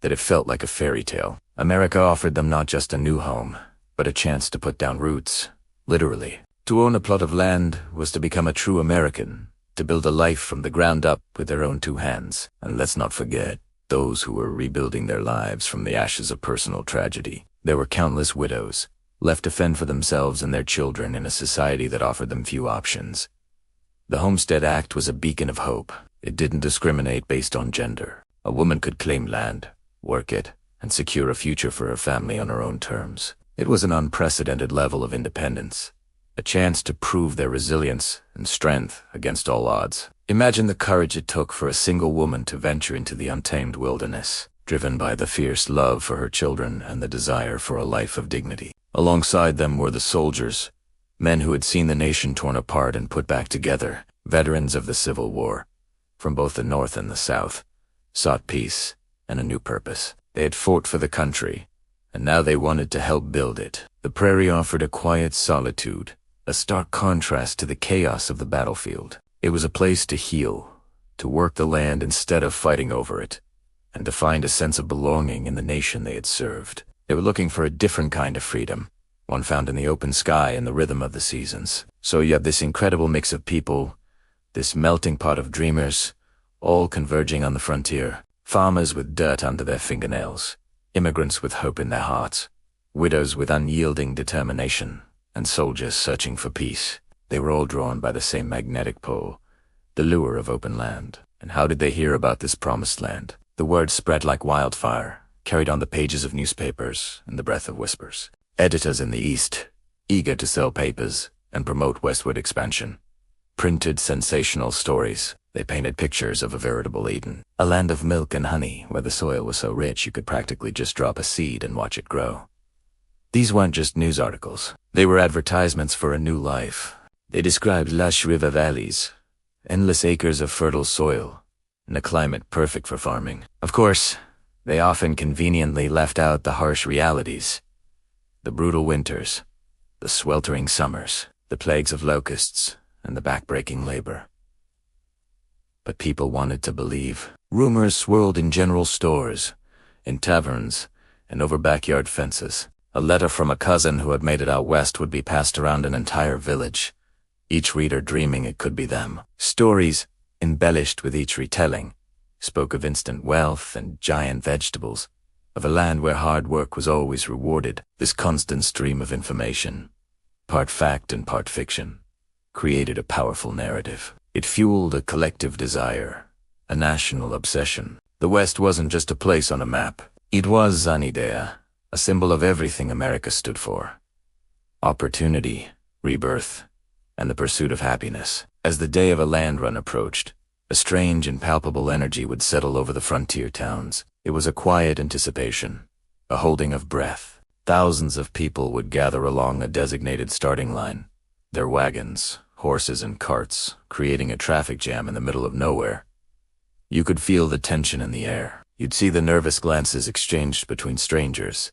that it felt like a fairy tale. America offered them not just a new home, but a chance to put down roots, literally. To own a plot of land was to become a true American, to build a life from the ground up with their own two hands. And let's not forget those who were rebuilding their lives from the ashes of personal tragedy. There were countless widows, left to fend for themselves and their children in a society that offered them few options. The Homestead Act was a beacon of hope. It didn't discriminate based on gender. A woman could claim land, work it, and secure a future for her family on her own terms. It was an unprecedented level of independence, a chance to prove their resilience and strength against all odds. Imagine the courage it took for a single woman to venture into the untamed wilderness, driven by the fierce love for her children and the desire for a life of dignity. Alongside them were the soldiers, men who had seen the nation torn apart and put back together, veterans of the Civil War, from both the North and the South, sought peace and a new purpose. They had fought for the country, and now they wanted to help build it. The prairie offered a quiet solitude, a stark contrast to the chaos of the battlefield. It was a place to heal, to work the land instead of fighting over it, and to find a sense of belonging in the nation they had served. They were looking for a different kind of freedom, one found in the open sky and the rhythm of the seasons. So you have this incredible mix of people, this melting pot of dreamers, all converging on the frontier. Farmers with dirt under their fingernails, immigrants with hope in their hearts, widows with unyielding determination, and soldiers searching for peace. They were all drawn by the same magnetic pull, the lure of open land. And how did they hear about this promised land? The word spread like wildfire, carried on the pages of newspapers and the breath of whispers. Editors in the East, eager to sell papers and promote westward expansion, printed sensational stories. They painted pictures of a veritable Eden, a land of milk and honey where the soil was so rich you could practically just drop a seed and watch it grow. These weren't just news articles. They were advertisements for a new life. They described lush river valleys, endless acres of fertile soil, and a climate perfect for farming. Of course, they often conveniently left out the harsh realities. The brutal winters, the sweltering summers, the plagues of locusts, and the backbreaking labor. But people wanted to believe. Rumors swirled in general stores, in taverns, and over backyard fences. A letter from a cousin who had made it out west would be passed around an entire village, each reader dreaming it could be them. Stories, embellished with each retelling, spoke of instant wealth and giant vegetables, of a land where hard work was always rewarded. This constant stream of information, part fact and part fiction, created a powerful narrative. It fueled a collective desire, a national obsession. The West wasn't just a place on a map. It was an idea, a symbol of everything America stood for. Opportunity, rebirth, and the pursuit of happiness. As the day of a land run approached, a strange and palpable energy would settle over the frontier towns. It was a quiet anticipation, a holding of breath. Thousands of people would gather along a designated starting line, their wagons, horses, and carts, creating a traffic jam in the middle of nowhere. You could feel the tension in the air. You'd see the nervous glances exchanged between strangers,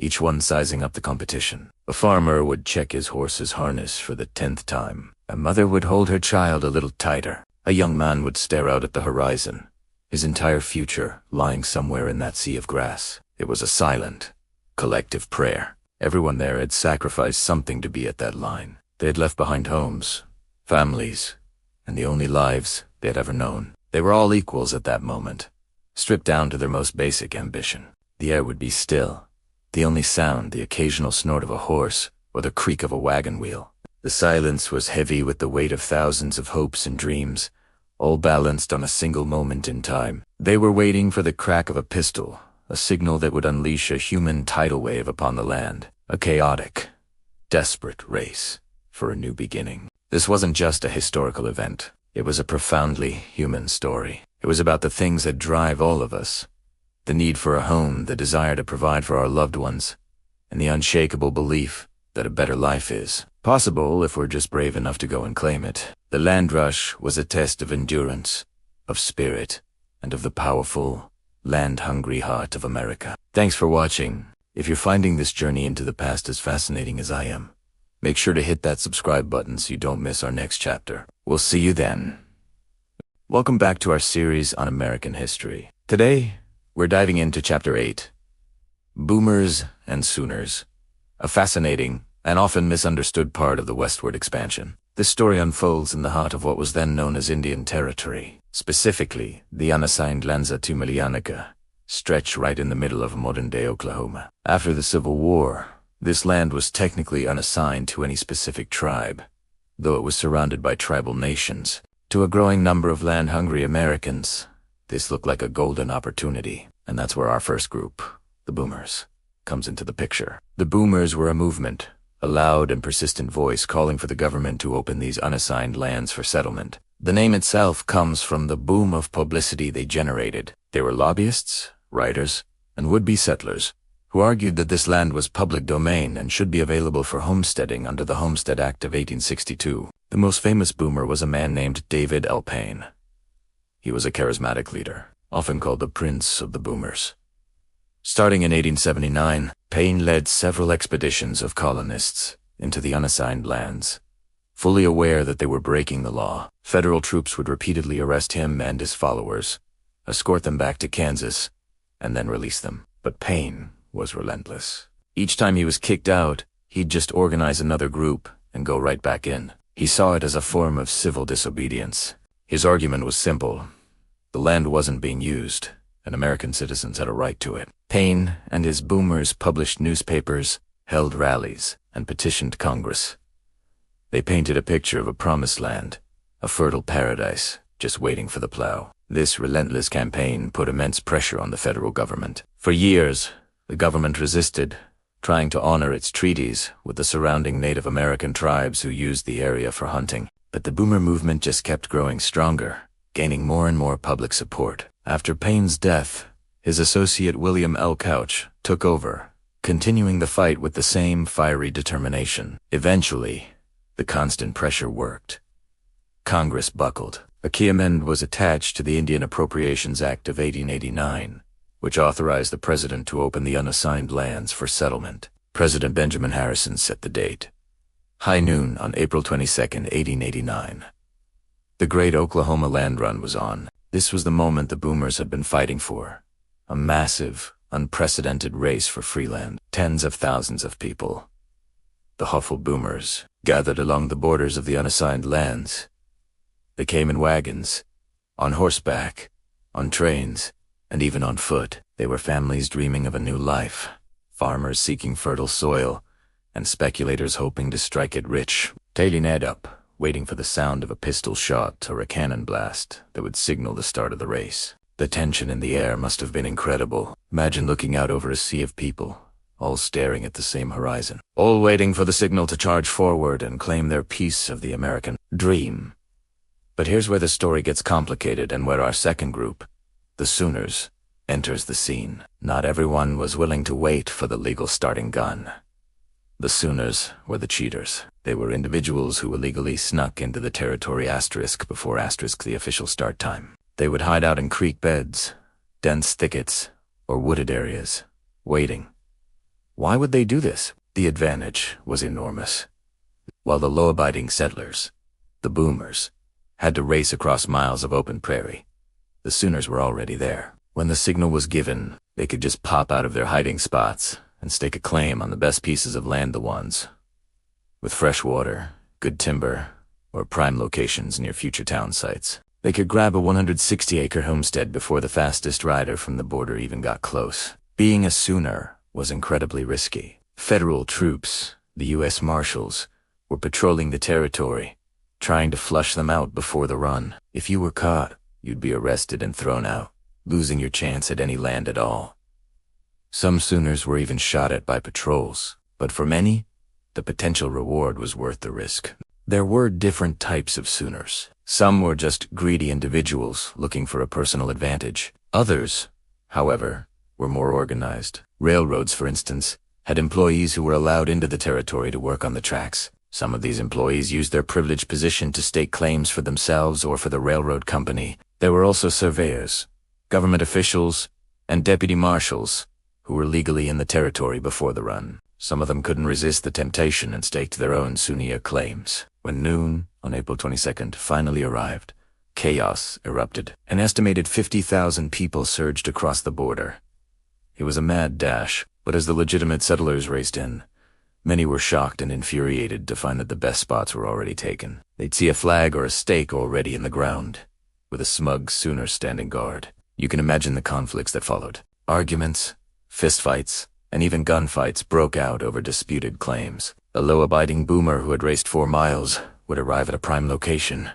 each one sizing up the competition. A farmer would check his horse's harness for the 10th time. A mother would hold her child a little tighter. A young man would stare out at the horizon, his entire future lying somewhere in that sea of grass. It was a silent, collective prayer. Everyone there had sacrificed something to be at that line. They had left behind homes, families, and the only lives they had ever known. They were all equals at that moment, stripped down to their most basic ambition. The air would be still, the only sound the occasional snort of a horse or the creak of a wagon wheel. The silence was heavy with the weight of thousands of hopes and dreams, all balanced on a single moment in time. They were waiting for the crack of a pistol, a signal that would unleash a human tidal wave upon the land. A chaotic, desperate race for a new beginning. This wasn't just a historical event. It was a profoundly human story. It was about the things that drive all of us. The need for a home, the desire to provide for our loved ones, and the unshakable belief that a better life is possible if we're just brave enough to go and claim it. The land rush was a test of endurance, of spirit, and of the powerful, land-hungry heart of America. Thanks for watching. If you're finding this journey into the past as fascinating as I am, make sure to hit that subscribe button so you don't miss our next chapter. We'll see you then. Welcome back to our series on American history. Today, we're diving into Chapter 8, Boomers and Sooners, a fascinating and often misunderstood part of the westward expansion. This story unfolds in the heart of what was then known as Indian Territory, specifically the unassigned lands at Tumilianica, stretched right in the middle of modern-day Oklahoma. After the Civil War, this land was technically unassigned to any specific tribe, though it was surrounded by tribal nations. To a growing number of land-hungry Americans, this looked like a golden opportunity, and that's where our first group, the Boomers, comes into the picture. The Boomers were a movement, a loud and persistent voice calling for the government to open these unassigned lands for settlement. The name itself comes from the boom of publicity they generated. They were lobbyists, writers, and would-be settlers who argued that this land was public domain and should be available for homesteading under the Homestead Act of 1862. The most famous boomer was a man named David L. Payne. He was a charismatic leader, often called the Prince of the Boomers. Starting in 1879, Payne led several expeditions of colonists into the unassigned lands. Fully aware that they were breaking the law, federal troops would repeatedly arrest him and his followers, escort them back to Kansas, and then release them. But Payne was relentless. Each time he was kicked out, he'd just organize another group and go right back in. He saw it as a form of civil disobedience. His argument was simple. The land wasn't being used, and American citizens had a right to it. Payne and his Boomers published newspapers, held rallies, and petitioned Congress. They painted a picture of a promised land, a fertile paradise, just waiting for the plow. This relentless campaign put immense pressure on the federal government. For years, the government resisted, trying to honor its treaties with the surrounding Native American tribes who used the area for hunting. But the Boomer movement just kept growing stronger, gaining more and more public support. After Payne's death, his associate William L. Couch took over, continuing the fight with the same fiery determination. Eventually, the constant pressure worked. Congress buckled. A key amendment was attached to the Indian Appropriations Act of 1889, which authorized the president to open the unassigned lands for settlement. President Benjamin Harrison set the date. High noon on April 22, 1889. The Great Oklahoma Land Run was on. This was the moment the Boomers had been fighting for. A massive, unprecedented race for free land. Tens of thousands of people, the Huffle Boomers, gathered along the borders of the unassigned lands. They came in wagons, on horseback, on trains, and even on foot. They were families dreaming of a new life, farmers seeking fertile soil, and speculators hoping to strike it rich. Tailing Ed up, waiting for the sound of a pistol shot or a cannon blast that would signal the start of the race. The tension in the air must have been incredible. Imagine looking out over a sea of people, all staring at the same horizon, all waiting for the signal to charge forward and claim their piece of the American dream. But here's where the story gets complicated and where our second group, the Sooners, enters the scene. Not everyone was willing to wait for the legal starting gun. The Sooners were the cheaters. They were individuals who illegally snuck into the territory before the official start time. They would hide out in creek beds, dense thickets, or wooded areas, waiting. Why would they do this? The advantage was enormous. While the law-abiding settlers, the Boomers, had to race across miles of open prairie. The Sooners were already there. When the signal was given, they could just pop out of their hiding spots and stake a claim on the best pieces of land, the ones with fresh water, good timber, or prime locations near future town sites. They could grab a 160-acre homestead before the fastest rider from the border even got close. Being a Sooner was incredibly risky. Federal troops, the U.S. Marshals, were patrolling the territory, trying to flush them out before the run. If you were caught, you'd be arrested and thrown out, losing your chance at any land at all. Some Sooners were even shot at by patrols, but for many, the potential reward was worth the risk. There were different types of Sooners. Some were just greedy individuals looking for a personal advantage. Others, however, were more organized. Railroads, for instance, had employees who were allowed into the territory to work on the tracks. Some of these employees used their privileged position to stake claims for themselves or for the railroad company. There were also surveyors, government officials, and deputy marshals who were legally in the territory before the run. Some of them couldn't resist the temptation and staked their own Sooner claims. When noon on April 22nd finally arrived, chaos erupted. An estimated 50,000 people surged across the border. It was a mad dash, but as the legitimate settlers raced in, many were shocked and infuriated to find that the best spots were already taken. They'd see a flag or a stake already in the ground, with a smug Sooner standing guard. You can imagine the conflicts that followed. Arguments, fistfights, and even gunfights broke out over disputed claims. A law-abiding boomer who had raced 4 miles would arrive at a prime location,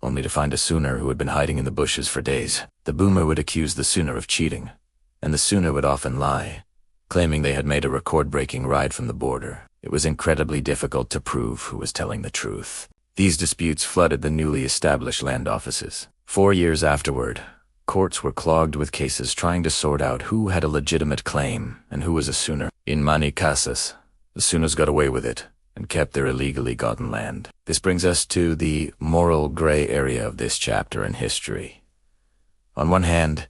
only to find a Sooner who had been hiding in the bushes for days. The boomer would accuse the Sooner of cheating, and the Sooner would often lie, claiming they had made a record-breaking ride from the border. It was incredibly difficult to prove who was telling the truth. These disputes flooded the newly established land offices. 4 years afterward, courts were clogged with cases trying to sort out who had a legitimate claim and who was a Sooner. In many cases, the Sooners got away with it and kept their illegally gotten land. This brings us to the moral gray area of this chapter in history. On one hand,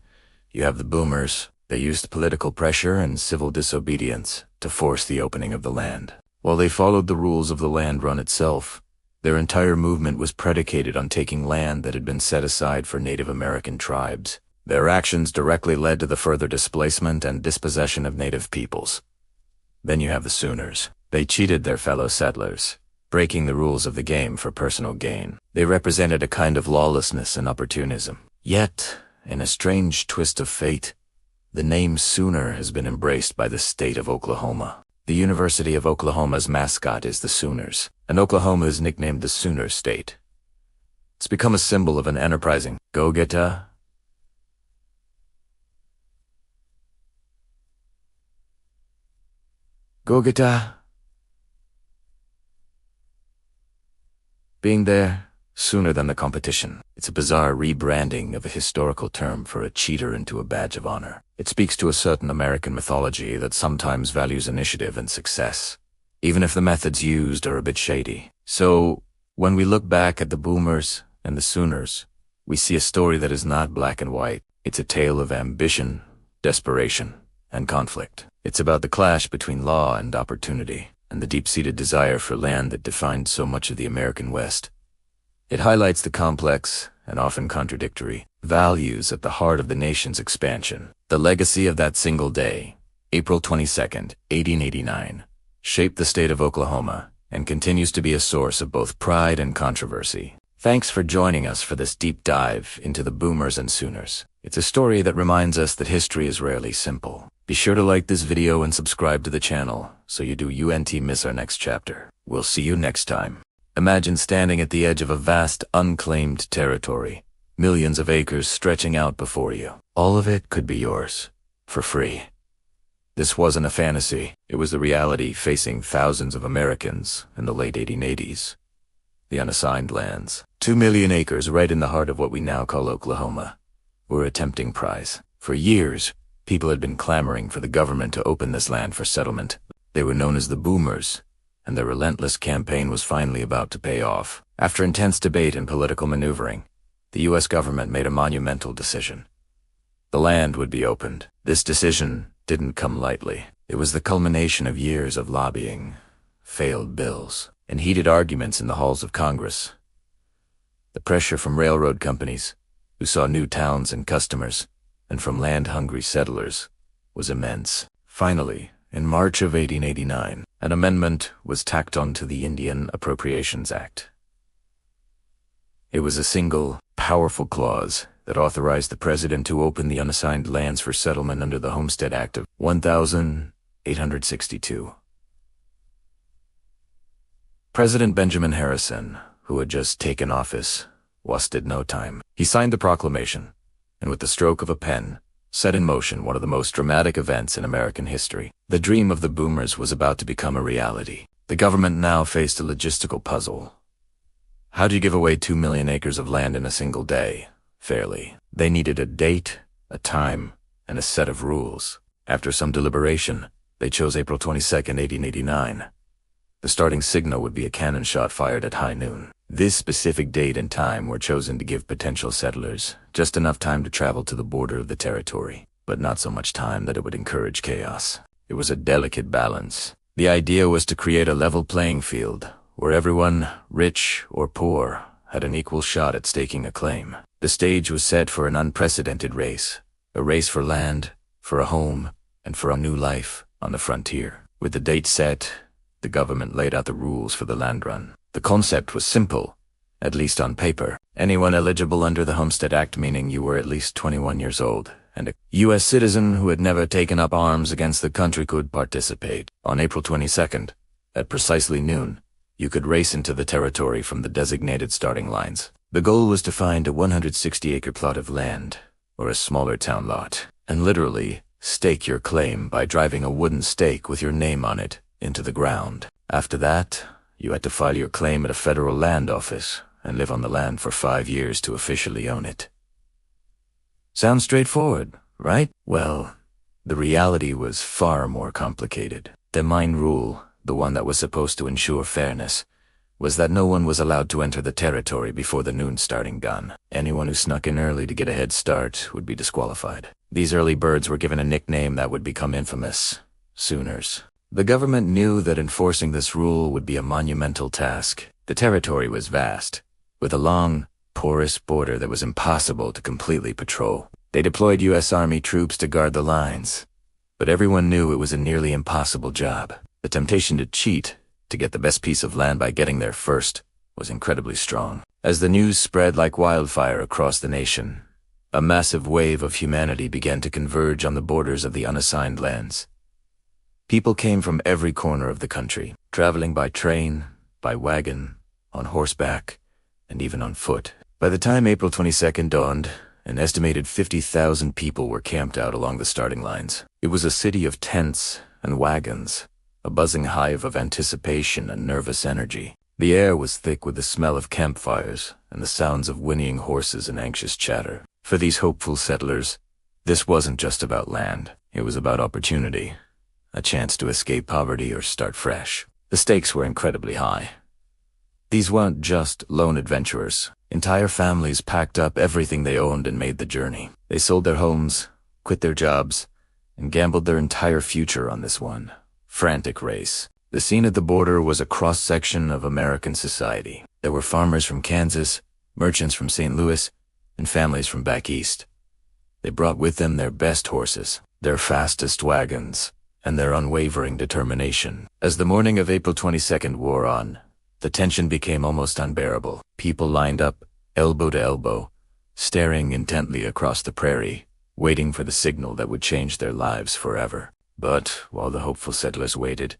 you have the boomers. They used political pressure and civil disobedience to force the opening of the land. While they followed the rules of the land run itself, their entire movement was predicated on taking land that had been set aside for Native American tribes. Their actions directly led to the further displacement and dispossession of Native peoples. Then you have the Sooners. They cheated their fellow settlers, breaking the rules of the game for personal gain. They represented a kind of lawlessness and opportunism. Yet, in a strange twist of fate, the name Sooner has been embraced by the state of Oklahoma. The University of Oklahoma's mascot is the Sooners, and Oklahoma is nicknamed the Sooner State. It's become a symbol of an enterprising go-getter. Go-getter. Being there, sooner than the competition. It's a bizarre rebranding of a historical term for a cheater into a badge of honor. It speaks to a certain American mythology that sometimes values initiative and success, even if the methods used are a bit shady. So, when we look back at the boomers and the Sooners, we see a story that is not black and white. It's a tale of ambition, desperation, and conflict. It's about the clash between law and opportunity, and the deep-seated desire for land that defined so much of the American West. It highlights the complex and often contradictory values at the heart of the nation's expansion. The legacy of that single day, April 22nd, 1889, shaped the state of Oklahoma and continues to be a source of both pride and controversy. Thanks for joining us for this deep dive into the boomers and Sooners. It's a story that reminds us that history is rarely simple. Be sure to like this video and subscribe to the channel so you don't miss our next chapter. We'll see you next time. Imagine standing at the edge of a vast, unclaimed territory, millions of acres stretching out before you. All of it could be yours, for free. This wasn't a fantasy. It was the reality facing thousands of Americans in the late 1880s. The unassigned lands, 2 million acres right in the heart of what we now call Oklahoma, were a tempting prize. For years, people had been clamoring for the government to open this land for settlement. They were known as the Boomers, and their relentless campaign was finally about to pay off. After intense debate and political maneuvering, the U.S. government made a monumental decision. The land would be opened. This decision didn't come lightly. It was the culmination of years of lobbying, failed bills, and heated arguments in the halls of Congress. The pressure from railroad companies, who saw new towns and customers, and from land-hungry settlers, was immense. Finally, in March of 1889, an amendment was tacked on to the Indian Appropriations Act. It was a single, powerful clause that authorized the president to open the unassigned lands for settlement under the Homestead Act of 1862. President Benjamin Harrison, who had just taken office, wasted no time. He signed the proclamation, and with the stroke of a pen, set in motion one of the most dramatic events in American history. The dream of the boomers was about to become a reality. The government now faced a logistical puzzle. How do you give away 2 million acres of land in a single day, fairly? They needed a date, a time, and a set of rules. After some deliberation, they chose April 22, 1889. The starting signal would be a cannon shot fired at high noon. This specific date and time were chosen to give potential settlers just enough time to travel to the border of the territory, but not so much time that it would encourage chaos. It was a delicate balance. The idea was to create a level playing field where everyone, rich or poor, had an equal shot at staking a claim. The stage was set for an unprecedented race, a race for land, for a home, and for a new life on the frontier. With the date set, the government laid out the rules for the land run. The concept was simple, at least on paper. Anyone eligible under the Homestead Act, meaning you were at least 21 years old, and a U.S. citizen who had never taken up arms against the country could participate. On April 22nd, at precisely noon, you could race into the territory from the designated starting lines. The goal was to find a 160-acre plot of land, or a smaller town lot, and literally stake your claim by driving a wooden stake with your name on it into the ground. After that, you had to file your claim at a federal land office and live on the land for 5 years to officially own it. Sounds straightforward, right? Well, the reality was far more complicated. The main rule, the one that was supposed to ensure fairness, was that no one was allowed to enter the territory before the noon starting gun. Anyone who snuck in early to get a head start would be disqualified. These early birds were given a nickname that would become infamous: Sooners. The government knew that enforcing this rule would be a monumental task. The territory was vast, with a long, porous border that was impossible to completely patrol. They deployed U.S. Army troops to guard the lines, but everyone knew it was a nearly impossible job. The temptation to cheat, to get the best piece of land by getting there first, was incredibly strong. As the news spread like wildfire across the nation, a massive wave of humanity began to converge on the borders of the unassigned lands. People came from every corner of the country, traveling by train, by wagon, on horseback, and even on foot. By the time April 22nd dawned, an estimated 50,000 people were camped out along the starting lines. It was a city of tents and wagons, a buzzing hive of anticipation and nervous energy. The air was thick with the smell of campfires and the sounds of whinnying horses and anxious chatter. For these hopeful settlers, this wasn't just about land. It was about opportunity, a chance to escape poverty or start fresh. The stakes were incredibly high. These weren't just lone adventurers. Entire families packed up everything they owned and made the journey. They sold their homes, quit their jobs, and gambled their entire future on this one frantic race. The scene at the border was a cross-section of American society. There were farmers from Kansas, merchants from St. Louis, and families from back east. They brought with them their best horses, their fastest wagons, and their unwavering determination. As the morning of April 22nd wore on, the tension became almost unbearable. People lined up, elbow to elbow, staring intently across the prairie, waiting for the signal that would change their lives forever. But while the hopeful settlers waited,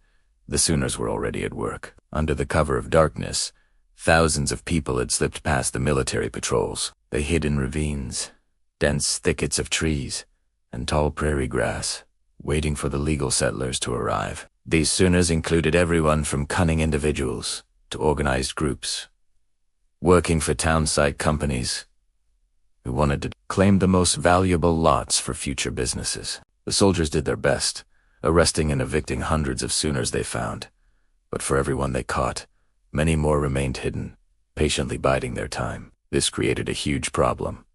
the Sooners were already at work. Under the cover of darkness, thousands of people had slipped past the military patrols. They hid in ravines, dense thickets of trees, and tall prairie grass, waiting for the legal settlers to arrive. These Sooners included everyone from cunning individuals to organized groups, working for town-site companies who wanted to claim the most valuable lots for future businesses. The soldiers did their best, arresting and evicting hundreds of Sooners they found. But for everyone they caught, many more remained hidden, patiently biding their time. This created a huge problem.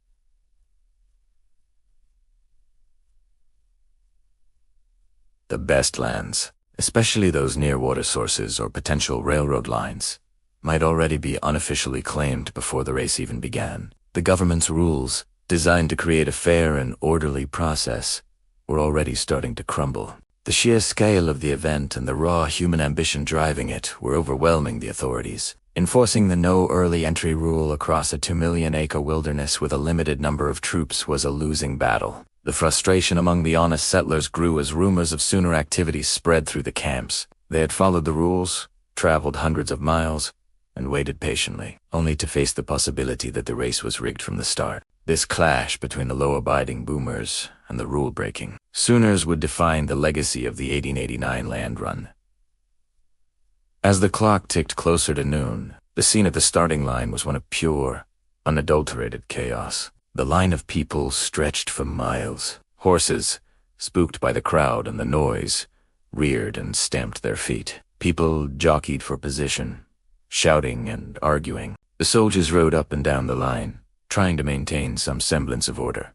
The best lands, especially those near water sources or potential railroad lines, might already be unofficially claimed before the race even began. The government's rules, designed to create a fair and orderly process, were already starting to crumble. The sheer scale of the event and the raw human ambition driving it were overwhelming the authorities. Enforcing the no early entry rule across a 2-million-acre wilderness with a limited number of troops was a losing battle. The frustration among the honest settlers grew as rumors of sooner activities spread through the camps. They had followed the rules, traveled hundreds of miles, and waited patiently, only to face the possibility that the race was rigged from the start. This clash between the law-abiding boomers and the rule-breaking Sooners would define the legacy of the 1889 land run. As the clock ticked closer to noon, the scene at the starting line was one of pure, unadulterated chaos. The line of people stretched for miles. Horses, spooked by the crowd and the noise, reared and stamped their feet. People jockeyed for position, shouting and arguing. The soldiers rode up and down the line, trying to maintain some semblance of order.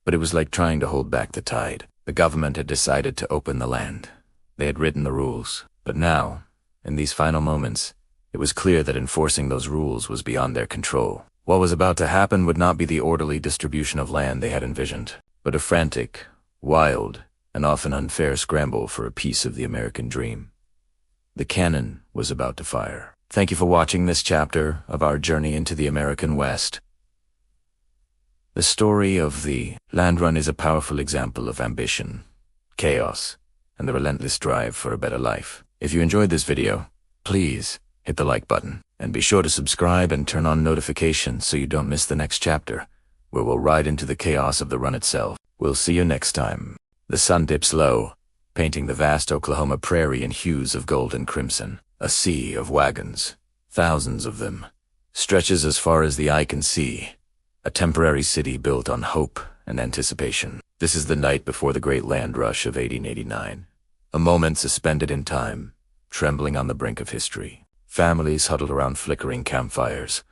But it was like trying to hold back the tide. The government had decided to open the land. They had written the rules. But now, in these final moments, it was clear that enforcing those rules was beyond their control. What was about to happen would not be the orderly distribution of land they had envisioned, but a frantic, wild, and often unfair scramble for a piece of the American dream. The cannon was about to fire. Thank you for watching this chapter of our journey into the American West. The story of the land run is a powerful example of ambition, chaos, and the relentless drive for a better life. If you enjoyed this video, please hit the like button, and be sure to subscribe and turn on notifications so you don't miss the next chapter, where we'll ride into the chaos of the run itself. We'll see you next time. The sun dips low, painting the vast Oklahoma prairie in hues of gold and crimson. A sea of wagons, thousands of them, stretches as far as the eye can see. A temporary city built on hope and anticipation. This is the night before the great land rush of 1889. A moment suspended in time, trembling on the brink of history. Families huddled around flickering campfires,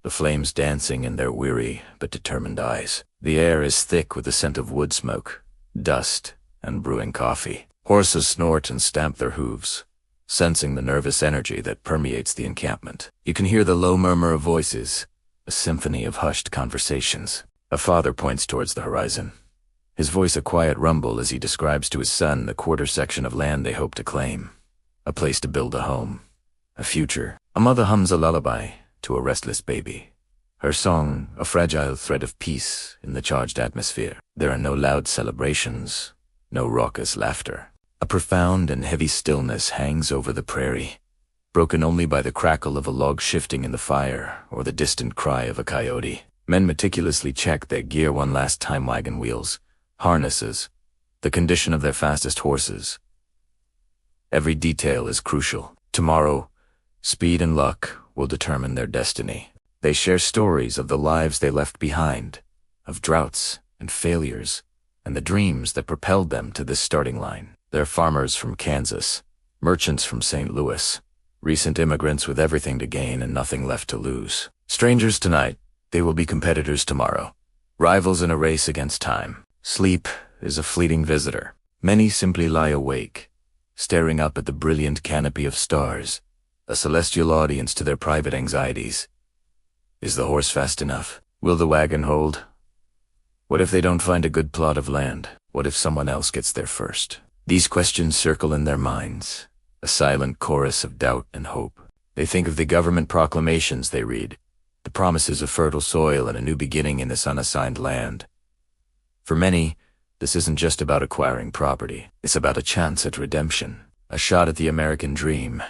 the flames dancing in their weary but determined eyes. The air is thick with the scent of wood smoke, dust, and brewing coffee. Horses snort and stamp their hooves, sensing the nervous energy that permeates the encampment. You can hear the low murmur of voices, a symphony of hushed conversations. A father points towards the horizon, his voice a quiet rumble as he describes to his son the quarter section of land they hope to claim. A place to build a home, a future. A mother hums a lullaby to a restless baby, her song a fragile thread of peace in the charged atmosphere. There are no loud celebrations, no raucous laughter. A profound and heavy stillness hangs over the prairie, broken only by the crackle of a log shifting in the fire or the distant cry of a coyote. Men meticulously check their gear one last time: wagon wheels, harnesses, the condition of their fastest horses. Every detail is crucial. Tomorrow, speed and luck will determine their destiny. They share stories of the lives they left behind, of droughts and failures, and the dreams that propelled them to this starting line. They're farmers from Kansas, merchants from St. Louis, recent immigrants with everything to gain and nothing left to lose. Strangers tonight, they will be competitors tomorrow, rivals in a race against time. Sleep is a fleeting visitor. Many simply lie awake, staring up at the brilliant canopy of stars, a celestial audience to their private anxieties. Is the horse fast enough? Will the wagon hold? What if they don't find a good plot of land? What if someone else gets there first? These questions circle in their minds, a silent chorus of doubt and hope. They think of the government proclamations they read, the promises of fertile soil and a new beginning in this unassigned land. For many, this isn't just about acquiring property. It's about a chance at redemption, a shot at the American dream.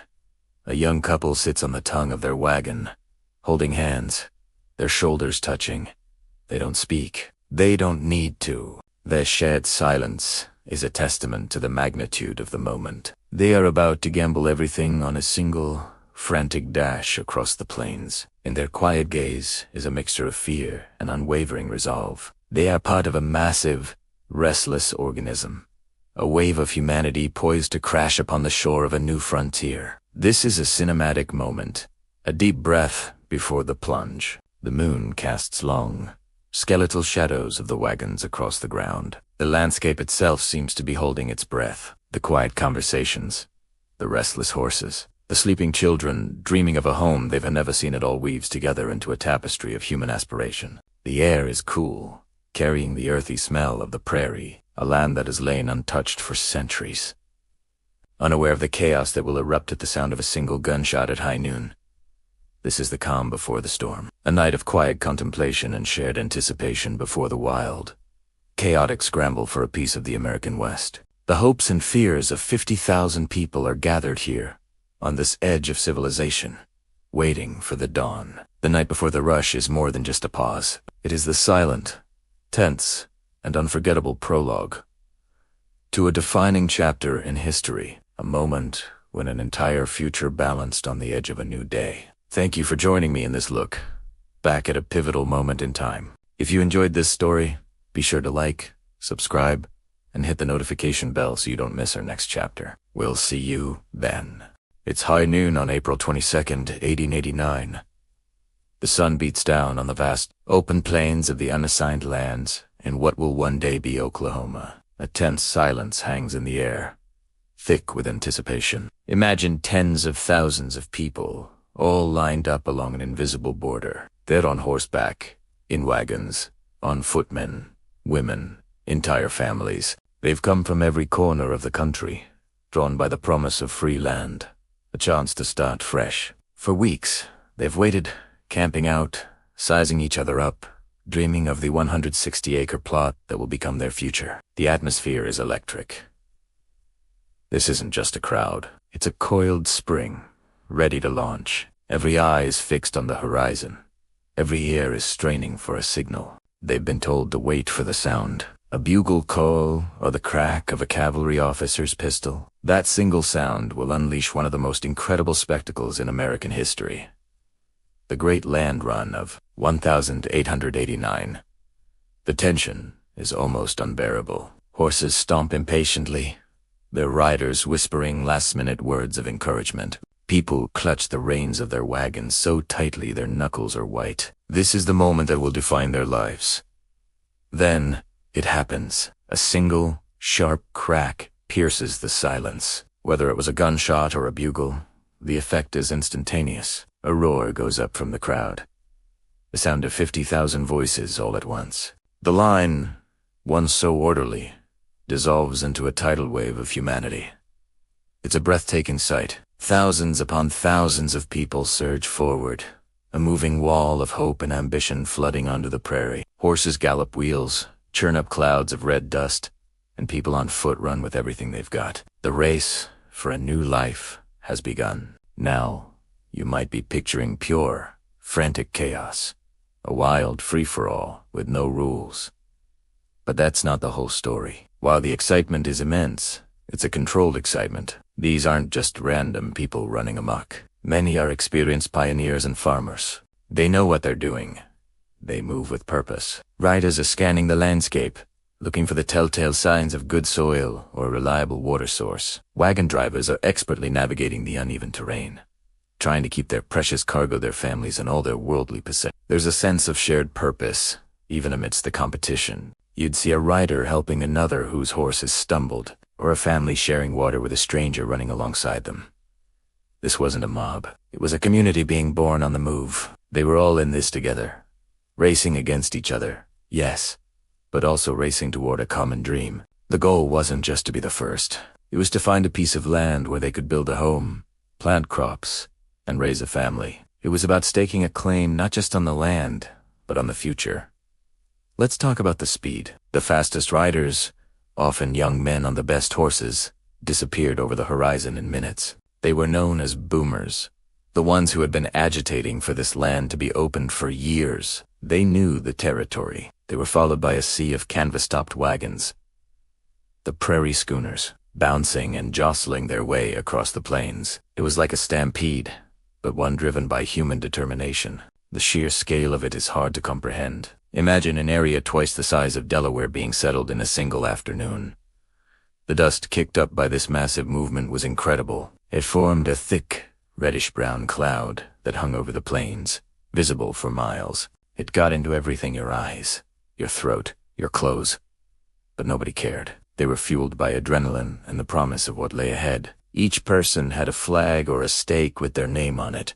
A young couple sits on the tongue of their wagon, holding hands, their shoulders touching. They don't speak. They don't need to. Their shared silence is a testament to the magnitude of the moment. They are about to gamble everything on a single, frantic dash across the plains. In their quiet gaze is a mixture of fear and unwavering resolve. They are part of a massive, restless organism, a wave of humanity poised to crash upon the shore of a new frontier. This is a cinematic moment, a deep breath before the plunge. The moon casts long, skeletal shadows of the wagons across the ground. The landscape itself seems to be holding its breath. The quiet conversations, the restless horses, The sleeping children, dreaming of a home they've never seen, it all weaves together into a tapestry of human aspiration. The air is cool, carrying the earthy smell of the prairie, a land that has lain untouched for centuries. Unaware of the chaos that will erupt at the sound of a single gunshot at high noon. This is the calm before the storm, a night of quiet contemplation and shared anticipation before the wild, chaotic scramble for a piece of the American West. The hopes and fears of 50,000 people are gathered here, on this edge of civilization, waiting for the dawn. The night before the rush is more than just a pause. It is the silent, tense, and unforgettable prologue to a defining chapter in history, a moment when an entire future balanced on the edge of a new day. Thank you for joining me in this look back at a pivotal moment in time. If you enjoyed this story, be sure to like, subscribe, and hit the notification bell so you don't miss our next chapter. We'll see you then. It's high noon on April 22nd, 1889. The sun beats down on the vast, open plains of the unassigned lands in what will one day be Oklahoma. A tense silence hangs in the air, thick with anticipation. Imagine tens of thousands of people, all lined up along an invisible border. They're on horseback, in wagons, on footmen, women, entire families. They've come from every corner of the country, drawn by the promise of free land, a chance to start fresh. For weeks, they've waited, camping out, sizing each other up, dreaming of the 160-acre plot that will become their future. The atmosphere is electric. This isn't just a crowd. It's a coiled spring, ready to launch. Every eye is fixed on the horizon. Every ear is straining for a signal. They've been told to wait for the sound. A bugle call or the crack of a cavalry officer's pistol. That single sound will unleash one of the most incredible spectacles in American history. The Great Land Run of 1889. The tension is almost unbearable. Horses stomp impatiently, their riders whispering last-minute words of encouragement. People clutch the reins of their wagons so tightly their knuckles are white. This is the moment that will define their lives. Then, it happens. A single, sharp crack pierces the silence. Whether it was a gunshot or a bugle, the effect is instantaneous. A roar goes up from the crowd. The sound of 50,000 voices all at once. The line, once so orderly, dissolves into a tidal wave of humanity. It's a breathtaking sight. Thousands upon thousands of people surge forward, a moving wall of hope and ambition flooding onto the prairie. Horses gallop wheels, churn up clouds of red dust, and people on foot run with everything they've got. The race for a new life has begun. Now, you might be picturing pure, frantic chaos, a wild free-for-all with no rules. But that's not the whole story. While the excitement is immense, it's a controlled excitement. These aren't just random people running amok. Many are experienced pioneers and farmers. They know what they're doing. They move with purpose. Riders are scanning the landscape, looking for the telltale signs of good soil or a reliable water source. Wagon drivers are expertly navigating the uneven terrain, trying to keep their precious cargo, their families, and all their worldly possessions. There's a sense of shared purpose, even amidst the competition. You'd see a rider helping another whose horse has stumbled, or a family sharing water with a stranger running alongside them. This wasn't a mob. It was a community being born on the move. They were all in this together, racing against each other, yes, but also racing toward a common dream. The goal wasn't just to be the first. It was to find a piece of land where they could build a home, plant crops, and raise a family. It was about staking a claim not just on the land, but on the future. Let's talk about the speed. The fastest riders, often young men on the best horses, disappeared over the horizon in minutes. They were known as boomers, the ones who had been agitating for this land to be opened for years. They knew the territory. They were followed by a sea of canvas-topped wagons, the prairie schooners, bouncing and jostling their way across the plains. It was like a stampede, but one driven by human determination. The sheer scale of it is hard to comprehend. Imagine an area twice the size of Delaware being settled in a single afternoon. The dust kicked up by this massive movement was incredible. It formed a thick, reddish-brown cloud that hung over the plains, visible for miles. It got into everything: your eyes, your throat, your clothes. But nobody cared. They were fueled by adrenaline and the promise of what lay ahead. Each person had a flag or a stake with their name on it,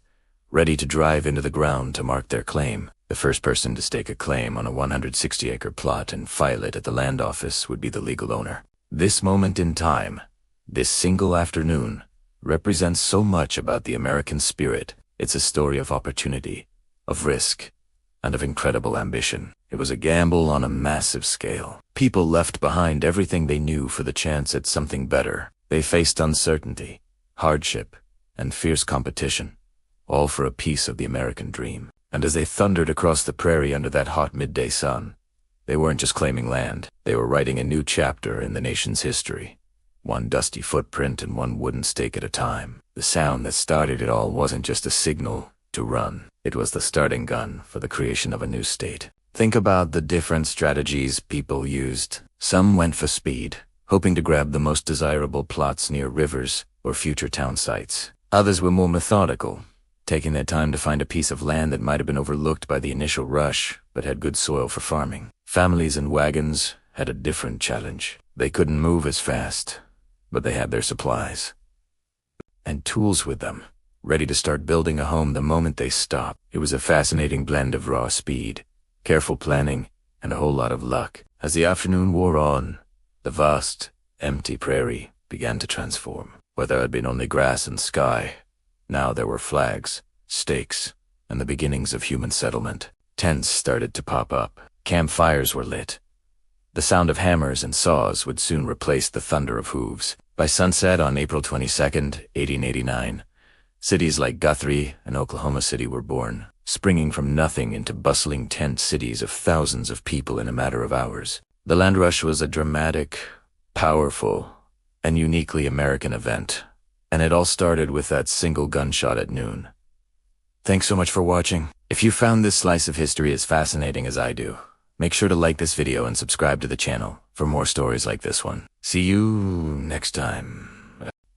ready to drive into the ground to mark their claim. The first person to stake a claim on a 160-acre plot and file it at the land office would be the legal owner. This moment in time, this single afternoon, represents so much about the American spirit. It's a story of opportunity, of risk, and of incredible ambition. It was a gamble on a massive scale. People left behind everything they knew for the chance at something better. They faced uncertainty, hardship, and fierce competition, all for a piece of the American dream. And as they thundered across the prairie under that hot midday sun, they weren't just claiming land. They were writing a new chapter in the nation's history, one dusty footprint and one wooden stake at a time. The sound that started it all wasn't just a signal to run. It was the starting gun for the creation of a new state. Think about the different strategies people used. Some went for speed, hoping to grab the most desirable plots near rivers or future town sites. Others were more methodical, taking their time to find a piece of land that might have been overlooked by the initial rush, but had good soil for farming. Families and wagons had a different challenge. They couldn't move as fast, but they had their supplies and tools with them, ready to start building a home the moment they stopped. It was a fascinating blend of raw speed, careful planning, and a whole lot of luck. As the afternoon wore on, the vast, empty prairie began to transform. Where there had been only grass and sky, now there were flags, stakes, and the beginnings of human settlement. Tents started to pop up. Campfires were lit. The sound of hammers and saws would soon replace the thunder of hooves. By sunset on April 22nd, 1889, cities like Guthrie and Oklahoma City were born, springing from nothing into bustling tent cities of thousands of people in a matter of hours. The land rush was a dramatic, powerful, and uniquely American event, and it all started with that single gunshot at noon. Thanks so much for watching. If you found this slice of history as fascinating as I do, make sure to like this video and subscribe to the channel for more stories like this one. See you next time.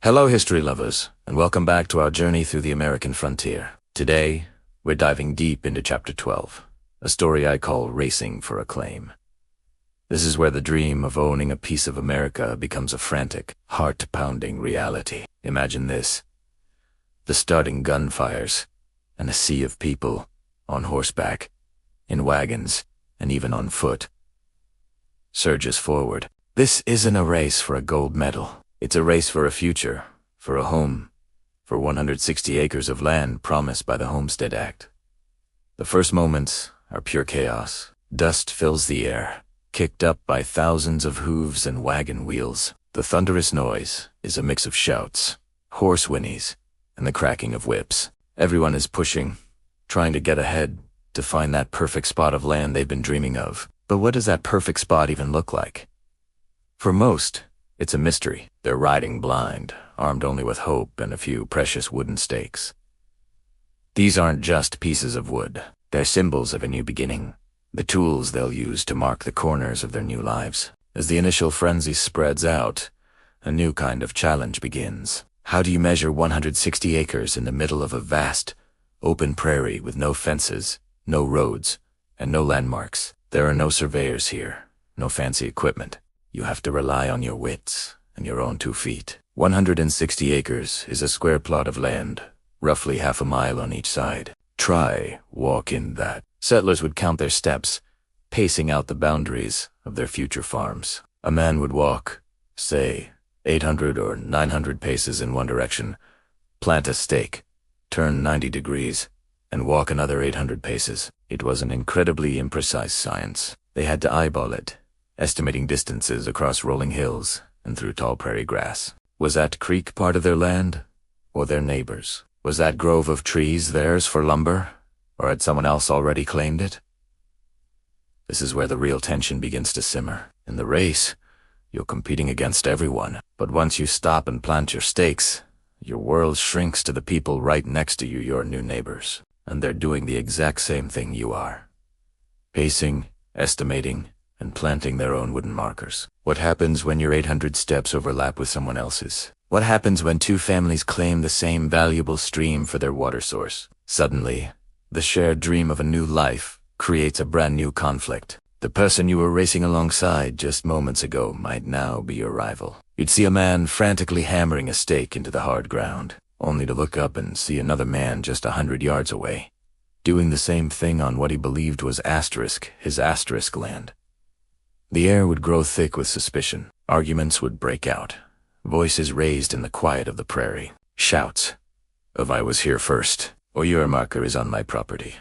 Hello history lovers, and welcome back to our journey through the American frontier. Today, we're diving deep into Chapter 12, a story I call Racing for a Claim. This is where the dream of owning a piece of America becomes a frantic, heart-pounding reality. Imagine this: the starting gunfires, and a sea of people, on horseback, in wagons, and even on foot, surges forward. This isn't a race for a gold medal. It's a race for a future, for a home, for 160 acres of land promised by the Homestead Act. The first moments are pure chaos. Dust fills the air, kicked up by thousands of hooves and wagon wheels. The thunderous noise is a mix of shouts, hoarse whinnies, and the cracking of whips. Everyone is pushing, trying to get ahead, to find that perfect spot of land they've been dreaming of. But what does that perfect spot even look like? For most, it's a mystery. They're riding blind, armed only with hope and a few precious wooden stakes. These aren't just pieces of wood. They're symbols of a new beginning, the tools they'll use to mark the corners of their new lives. As the initial frenzy spreads out, a new kind of challenge begins. How do you measure 160 acres in the middle of a vast, open prairie with no fences, no roads, and no landmarks? There are no surveyors here, no fancy equipment. You have to rely on your wits and your own 2 feet. 160 acres is a square plot of land, roughly half a mile on each side. Try walk in that. Settlers would count their steps, pacing out the boundaries of their future farms. A man would walk, say, 800 or 900 paces in one direction, plant a stake, turn 90 degrees, and walk another 800 paces. It was an incredibly imprecise science. They had to eyeball it, estimating distances across rolling hills and through tall prairie grass. Was that creek part of their land, or their neighbors? Was that grove of trees theirs for lumber, or had someone else already claimed it? This is where the real tension begins to simmer. In the race, you're competing against everyone, but once you stop and plant your stakes, your world shrinks to the people right next to you, your new neighbors, and they're doing the exact same thing you are. Pacing, estimating, and planting their own wooden markers. What happens when your 800 steps overlap with someone else's? What happens when 2 families claim the same valuable stream for their water source? Suddenly, the shared dream of a new life creates a brand new conflict. The person you were racing alongside just moments ago might now be your rival. You'd see a man frantically hammering a stake into the hard ground, only to look up and see another man just 100 yards away, doing the same thing on what he believed was his asterisk land. The air would grow thick with suspicion. Arguments would break out, voices raised in the quiet of the prairie. Shouts of "I was here first," or "Your marker is on my property,"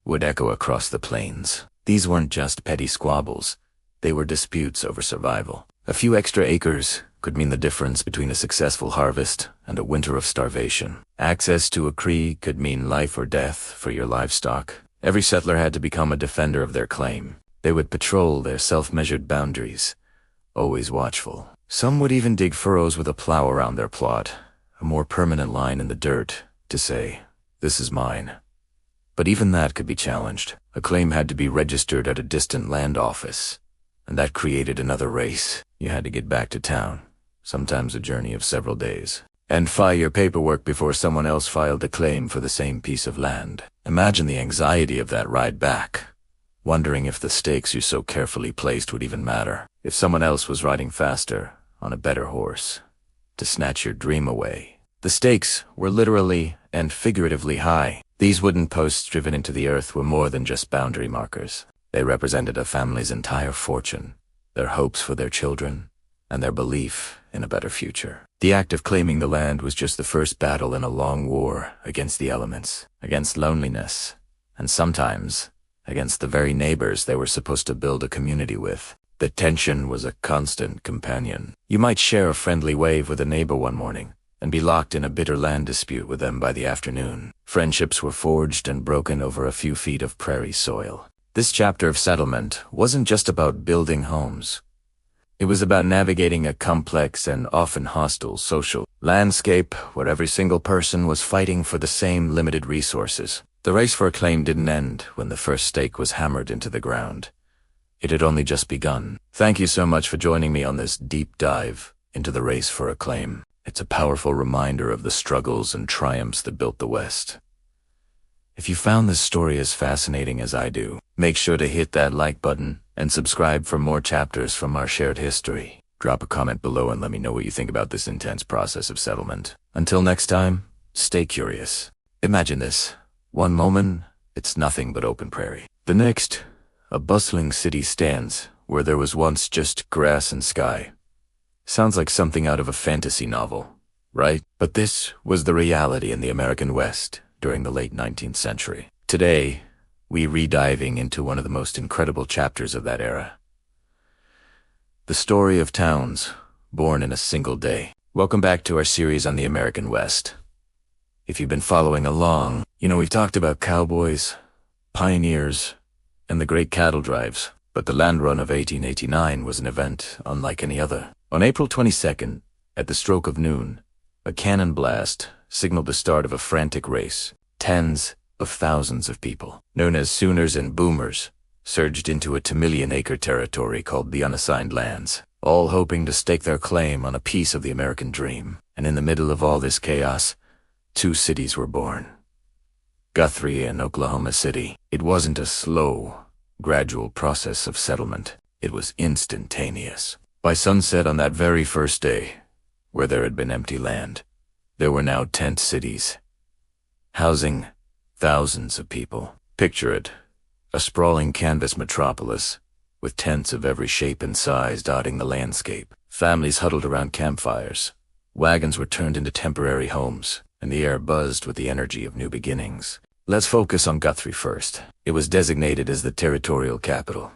would echo across the plains. These weren't just petty squabbles. They were disputes over survival. A few extra acres could mean the difference between a successful harvest and a winter of starvation. Access to a creek could mean life or death for your livestock. Every settler had to become a defender of their claim. They would patrol their self-measured boundaries, always watchful. Some would even dig furrows with a plow around their plot, a more permanent line in the dirt to say, "This is mine." But even that could be challenged. A claim had to be registered at a distant land office, and that created another race. You had to get back to town, sometimes a journey of several days, and file your paperwork before someone else filed a claim for the same piece of land. Imagine the anxiety of that ride back, wondering if the stakes you so carefully placed would even matter, if someone else was riding faster, on a better horse, to snatch your dream away. The stakes were literally and figuratively high. These wooden posts driven into the earth were more than just boundary markers. They represented a family's entire fortune, their hopes for their children, and their belief in a better future. The act of claiming the land was just the first battle in a long war against the elements, against loneliness, and sometimes against the very neighbors they were supposed to build a community with. The tension was a constant companion. You might share a friendly wave with a neighbor one morning, and be locked in a bitter land dispute with them by the afternoon. Friendships were forged and broken over a few feet of prairie soil. This chapter of settlement wasn't just about building homes. It was about navigating a complex and often hostile social landscape where every single person was fighting for the same limited resources. The race for acclaim didn't end when the first stake was hammered into the ground. It had only just begun. Thank you so much for joining me on this deep dive into the race for acclaim. It's a powerful reminder of the struggles and triumphs that built the West. If you found this story as fascinating as I do, make sure to hit that like button and subscribe for more chapters from our shared history. Drop a comment below and let me know what you think about this intense process of settlement. Until next time, stay curious. Imagine this. One moment, it's nothing but open prairie. The next, a bustling city stands where there was once just grass and sky. Sounds like something out of a fantasy novel, right? But this was the reality in the American West during the late 19th century. Today, we're rediving into one of the most incredible chapters of that era. The story of towns born in a single day. Welcome back to our series on the American West. If you've been following along, you know we've talked about cowboys, pioneers, and the great cattle drives. But the land run of 1889 was an event unlike any other. On April 22nd, at the stroke of noon, a cannon blast signaled the start of a frantic race. Tens of thousands of people, known as Sooners and Boomers, surged into a 2-million-acre territory called the Unassigned Lands, all hoping to stake their claim on a piece of the American dream. And in the middle of all this chaos, 2 cities were born. Guthrie and Oklahoma City. It wasn't a slow, gradual process of settlement. It was instantaneous. By sunset on that very first day, where there had been empty land, there were now tent cities, housing thousands of people. Picture it, a sprawling canvas metropolis, with tents of every shape and size dotting the landscape. Families huddled around campfires. Wagons were turned into temporary homes, and the air buzzed with the energy of new beginnings. Let's focus on Guthrie first. It was designated as the territorial capital,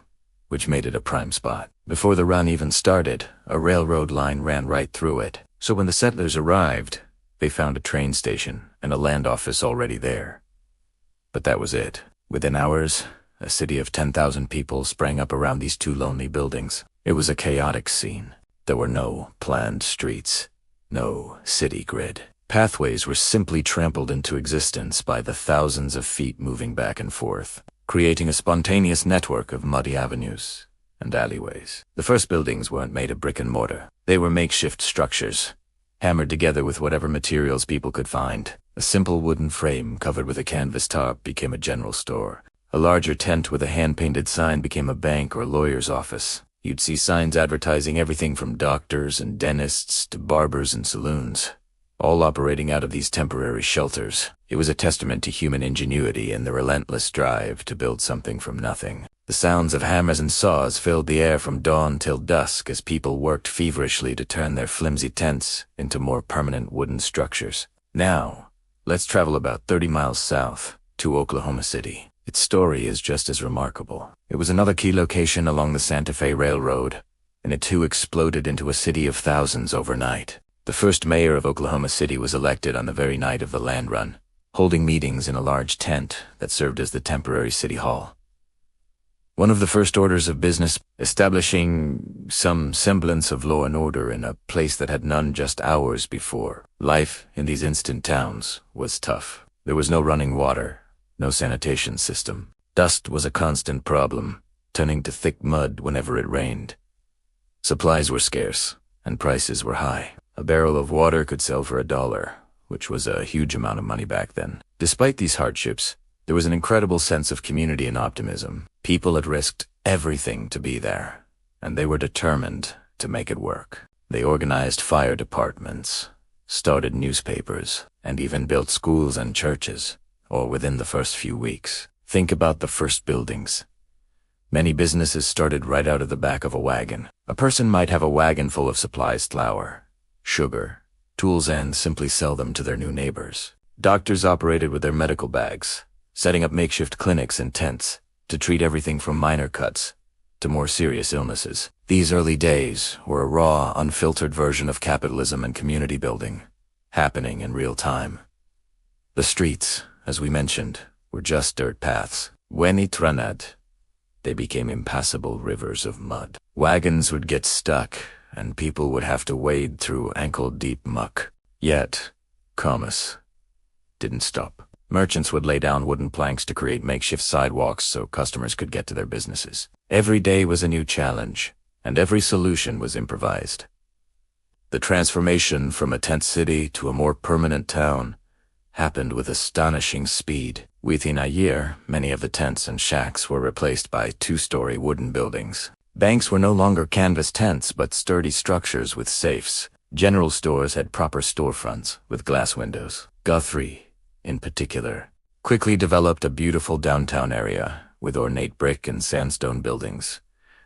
which made it a prime spot. Before the run even started, a railroad line ran right through it. So when the settlers arrived, they found a train station and a land office already there. But that was it. Within hours, a city of 10,000 people sprang up around these 2 lonely buildings. It was a chaotic scene. There were no planned streets, no city grid. Pathways were simply trampled into existence by the thousands of feet moving back and forth, creating a spontaneous network of muddy avenues and alleyways. The first buildings weren't made of brick and mortar. They were makeshift structures, hammered together with whatever materials people could find. A simple wooden frame covered with a canvas tarp became a general store. A larger tent with a hand-painted sign became a bank or lawyer's office. You'd see signs advertising everything from doctors and dentists to barbers and saloons, all operating out of these temporary shelters. It was a testament to human ingenuity and the relentless drive to build something from nothing. The sounds of hammers and saws filled the air from dawn till dusk as people worked feverishly to turn their flimsy tents into more permanent wooden structures. Now, let's travel about 30 miles south to Oklahoma City. Its story is just as remarkable. It was another key location along the Santa Fe Railroad, and it too exploded into a city of thousands overnight. The first mayor of Oklahoma City was elected on the very night of the land run, holding meetings in a large tent that served as the temporary city hall. One of the first orders of business, establishing some semblance of law and order in a place that had none just hours before. Life in these instant towns was tough. There was no running water, no sanitation system. Dust was a constant problem, turning to thick mud whenever it rained. Supplies were scarce, and prices were high. A barrel of water could sell for $1, which was a huge amount of money back then. Despite these hardships, there was an incredible sense of community and optimism. People had risked everything to be there, and they were determined to make it work. They organized fire departments, started newspapers, and even built schools and churches, all within the first few weeks. Think about the first buildings. Many businesses started right out of the back of a wagon. A person might have a wagon full of supplies, flour, sugar, tools, and simply sell them to their new neighbors. Doctors operated with their medical bags, setting up makeshift clinics and tents to treat everything from minor cuts to more serious illnesses. These early days were a raw, unfiltered version of capitalism and community building, happening in real time. The streets, as we mentioned, were just dirt paths. When it rained, they became impassable rivers of mud. Wagons would get stuck, and people would have to wade through ankle-deep muck. Yet, commerce didn't stop. Merchants would lay down wooden planks to create makeshift sidewalks so customers could get to their businesses. Every day was a new challenge, and every solution was improvised. The transformation from a tent city to a more permanent town happened with astonishing speed. Within a year, many of the tents and shacks were replaced by two-story wooden buildings. Banks were no longer canvas tents but sturdy structures with safes. General stores had proper storefronts with glass windows. Guthrie, in particular, quickly developed a beautiful downtown area with ornate brick and sandstone buildings,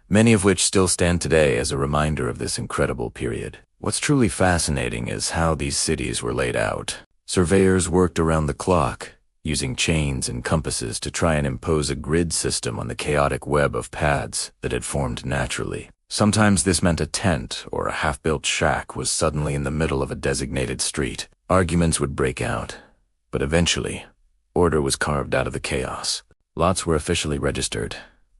many of which still stand today as a reminder of this incredible period. What's truly fascinating is how these cities were laid out. Surveyors worked around the clock, using chains and compasses to try and impose a grid system on the chaotic web of paths that had formed naturally. Sometimes this meant a tent or a half-built shack was suddenly in the middle of a designated street. Arguments would break out, but eventually, order was carved out of the chaos. Lots were officially registered,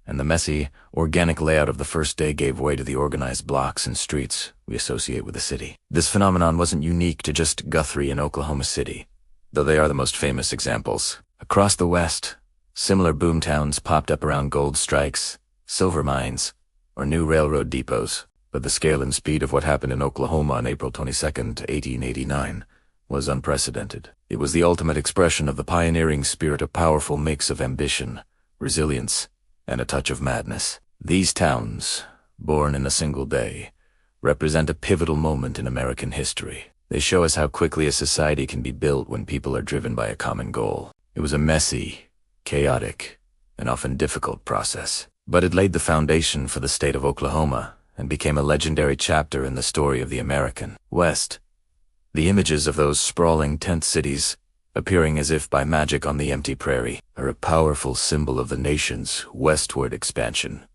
and the messy, organic layout of the first day gave way to the organized blocks and streets we associate with the city. This phenomenon wasn't unique to just Guthrie and Oklahoma City, though they are the most famous examples. Across the West, similar boomtowns popped up around gold strikes, silver mines, or new railroad depots, but the scale and speed of what happened in Oklahoma on April 22, 1889, was unprecedented. It was the ultimate expression of the pioneering spirit, a powerful mix of ambition, resilience, and a touch of madness. These towns, born in a single day, represent a pivotal moment in American history. They show us how quickly a society can be built when people are driven by a common goal. It was a messy, chaotic, and often difficult process, but it laid the foundation for the state of Oklahoma and became a legendary chapter in the story of the American West. The images of those sprawling tent cities, appearing as if by magic on the empty prairie, are a powerful symbol of the nation's westward expansion.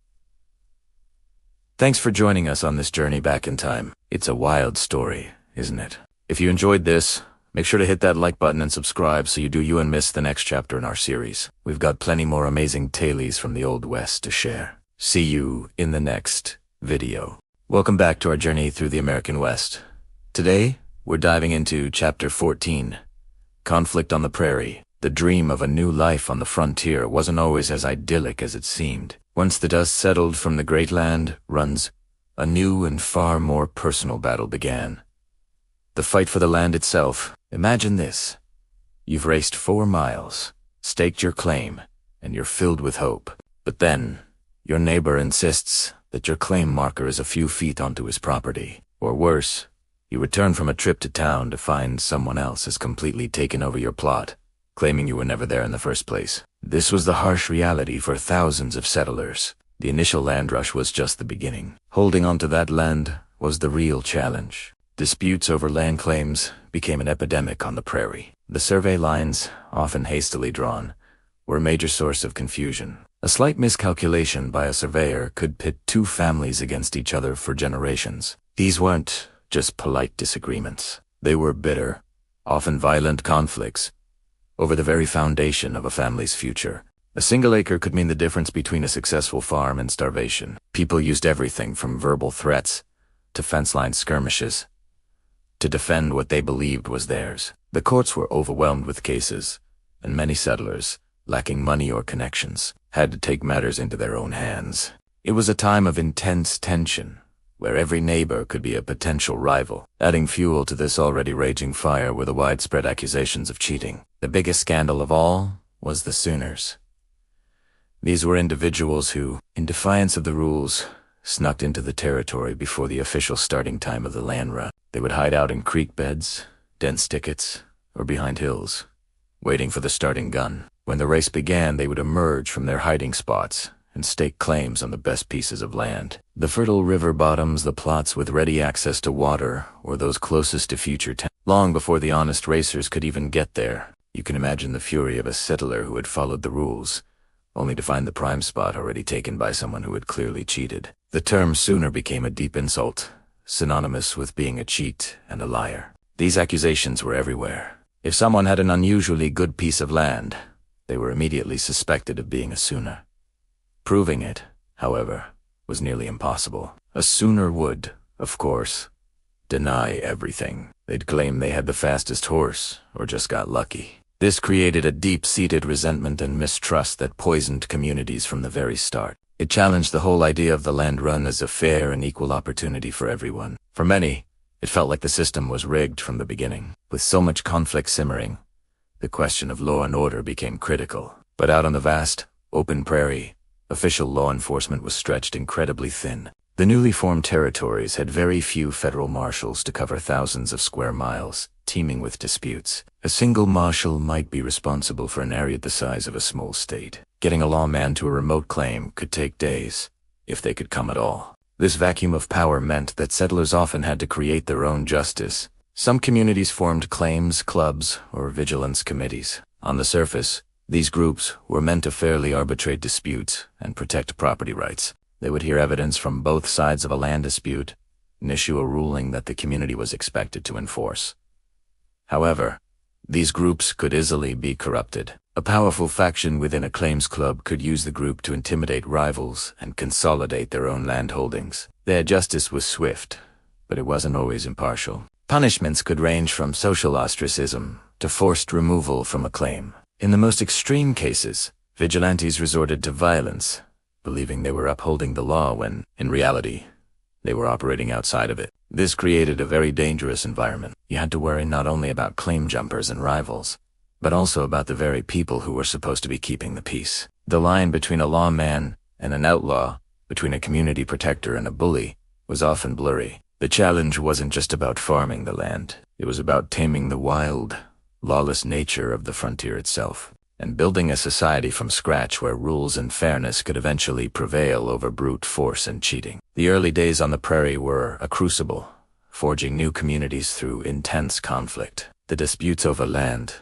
Thanks for joining us on this journey back in time. It's a wild story, isn't it? If you enjoyed this, make sure to hit that like button and subscribe so you and miss the next chapter in our series. We've got plenty more amazing tales from the Old West to share. See you in the next video. Welcome back to our journey through the American West. Today, we're diving into Chapter 14, Conflict on the Prairie. The dream of a new life on the frontier wasn't always as idyllic as it seemed. Once the dust settled from the great land runs, a new and far more personal battle began. The fight for the land itself. Imagine this. You've raced 4 miles, staked your claim, and you're filled with hope. But then, your neighbor insists that your claim marker is a few feet onto his property. Or worse, you return from a trip to town to find someone else has completely taken over your plot, claiming you were never there in the first place. This was the harsh reality for thousands of settlers. The initial land rush was just the beginning. Holding onto that land was the real challenge. Disputes over land claims became an epidemic on the prairie. The survey lines, often hastily drawn, were a major source of confusion. A slight miscalculation by a surveyor could pit two families against each other for generations. These weren't just polite disagreements. They were bitter, often violent conflicts over the very foundation of a family's future. A single acre could mean the difference between a successful farm and starvation. People used everything from verbal threats to fence-line skirmishes to defend what they believed was theirs. The courts were overwhelmed with cases, and many settlers, lacking money or connections, had to take matters into their own hands. It was a time of intense tension, where every neighbor could be a potential rival. Adding fuel to this already raging fire were the widespread accusations of cheating. The biggest scandal of all was the Sooners. These were individuals who, in defiance of the rules, snuck into the territory before the official starting time of the land run. They would hide out in creek beds, dense thickets, or behind hills, waiting for the starting gun. When the race began, they would emerge from their hiding spots and stake claims on the best pieces of land. The fertile river bottoms, the plots with ready access to water, or those closest to future towns. Long before the honest racers could even get there, you can imagine the fury of a settler who had followed the rules, only to find the prime spot already taken by someone who had clearly cheated. The term Sooner became a deep insult, synonymous with being a cheat and a liar. These accusations were everywhere. If someone had an unusually good piece of land, they were immediately suspected of being a Sooner. Proving it, however, was nearly impossible. A Sooner would, of course, deny everything. They'd claim they had the fastest horse, or just got lucky. This created a deep-seated resentment and mistrust that poisoned communities from the very start. It challenged the whole idea of the land run as a fair and equal opportunity for everyone. For many, it felt like the system was rigged from the beginning. With so much conflict simmering, the question of law and order became critical. But out on the vast, open prairie, official law enforcement was stretched incredibly thin. The newly formed territories had very few federal marshals to cover thousands of square miles, teeming with disputes. A single marshal might be responsible for an area the size of a small state. Getting a lawman to a remote claim could take days, if they could come at all. This vacuum of power meant that settlers often had to create their own justice. Some communities formed claims clubs or vigilance committees. On the surface, these groups were meant to fairly arbitrate disputes and protect property rights. They would hear evidence from both sides of a land dispute and issue a ruling that the community was expected to enforce. However, these groups could easily be corrupted. A powerful faction within a claims club could use the group to intimidate rivals and consolidate their own land holdings. Their justice was swift, but it wasn't always impartial. Punishments could range from social ostracism to forced removal from a claim. In the most extreme cases, vigilantes resorted to violence, believing they were upholding the law when, in reality, they were operating outside of it. This created a very dangerous environment. You had to worry not only about claim jumpers and rivals, but also about the very people who were supposed to be keeping the peace. The line between a lawman and an outlaw, between a community protector and a bully, was often blurry. The challenge wasn't just about farming the land. It was about taming the wild, lawless nature of the frontier itself, and building a society from scratch where rules and fairness could eventually prevail over brute force and cheating. The early days on the prairie were a crucible, forging new communities through intense conflict. The disputes over land,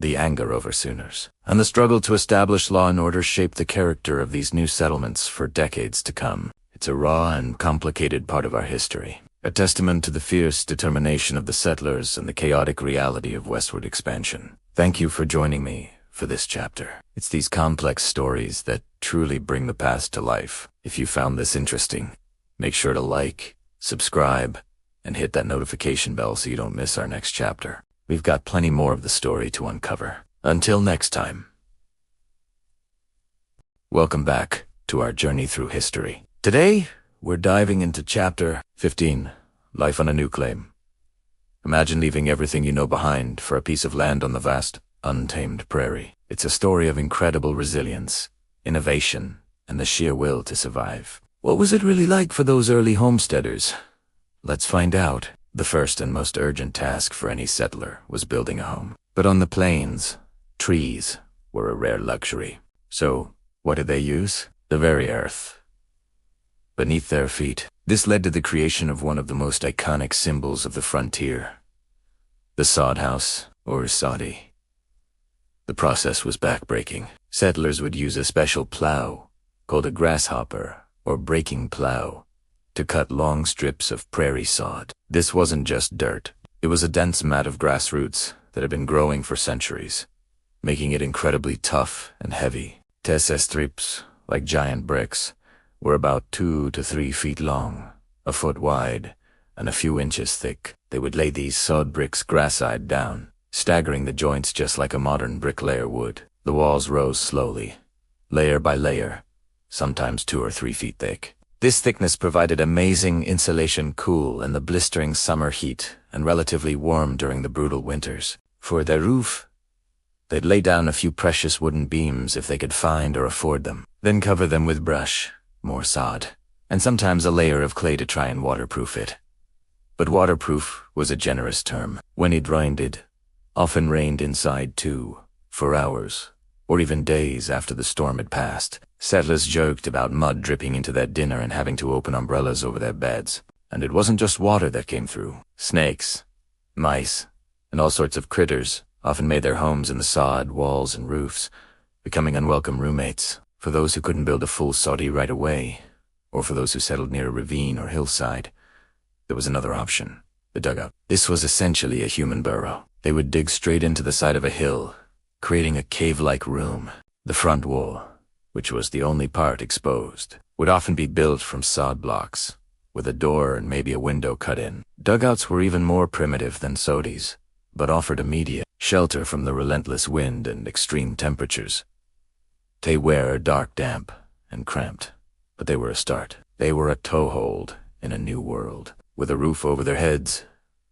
the anger over Sooners, and the struggle to establish law and order shaped the character of these new settlements for decades to come. It's a raw and complicated part of our history, a testament to the fierce determination of the settlers and the chaotic reality of westward expansion. Thank you for joining me for this chapter. It's these complex stories that truly bring the past to life. If you found this interesting, make sure to like, subscribe, and hit that notification bell so you don't miss our next chapter. We've got plenty more of the story to uncover. Until next time. Welcome back to our journey through history. Today, we're diving into Chapter 15, Life on a New Claim. Imagine leaving everything you know behind for a piece of land on the vast, untamed prairie. It's a story of incredible resilience, innovation, and the sheer will to survive. What was it really like for those early homesteaders? Let's find out. The first and most urgent task for any settler was building a home. But on the plains, trees were a rare luxury. So, what did they use? The very earth beneath their feet. This led to the creation of one of the most iconic symbols of the frontier, the sod house, or soddy. The process was backbreaking. Settlers would use a special plow, called a grasshopper, or breaking plow, to cut long strips of prairie sod. This wasn't just dirt. It was a dense mat of grass roots that had been growing for centuries, making it incredibly tough and heavy. These strips, like giant bricks, were about 2 to 3 feet long, a foot wide, and a few inches thick. They would lay these sod bricks grass-side down, staggering the joints just like a modern bricklayer would. The walls rose slowly, layer by layer, sometimes 2 or 3 feet thick. This thickness provided amazing insulation, cool in the blistering summer heat and relatively warm during the brutal winters. For their roof, they'd lay down a few precious wooden beams if they could find or afford them, then cover them with brush, more sod, and sometimes a layer of clay to try and waterproof it. But waterproof was a generous term. When it rained, it often rained inside too, for hours, or even days after the storm had passed. Settlers joked about mud dripping into their dinner and having to open umbrellas over their beds. And it wasn't just water that came through. Snakes, mice, and all sorts of critters often made their homes in the sod, walls, and roofs, becoming unwelcome roommates. For those who couldn't build a full soddy right away, or for those who settled near a ravine or hillside, there was another option, the dugout. This was essentially a human burrow. They would dig straight into the side of a hill, creating a cave-like room. The front wall, which was the only part exposed, would often be built from sod blocks, with a door and maybe a window cut in. Dugouts were even more primitive than soddies, but offered immediate shelter from the relentless wind and extreme temperatures. They were dark, damp, and cramped, but they were a start. They were a toehold in a new world. With a roof over their heads,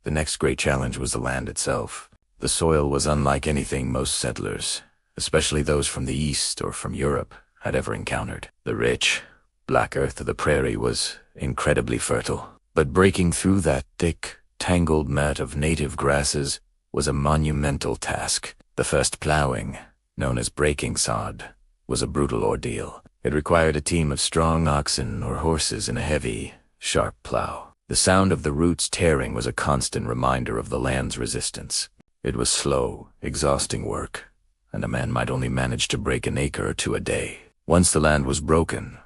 the next great challenge was the land itself. The soil was unlike anything most settlers, especially those from the East or from Europe, had ever encountered. The rich, black earth of the prairie was incredibly fertile, but breaking through that thick, tangled mat of native grasses was a monumental task. The first plowing, known as breaking sod, was a brutal ordeal. It required a team of strong oxen or horses in a heavy, sharp plow. The sound of the roots tearing was a constant reminder of the land's resistance. It was slow, exhausting work, and a man might only manage to break an acre or two a day. Once the land was broken,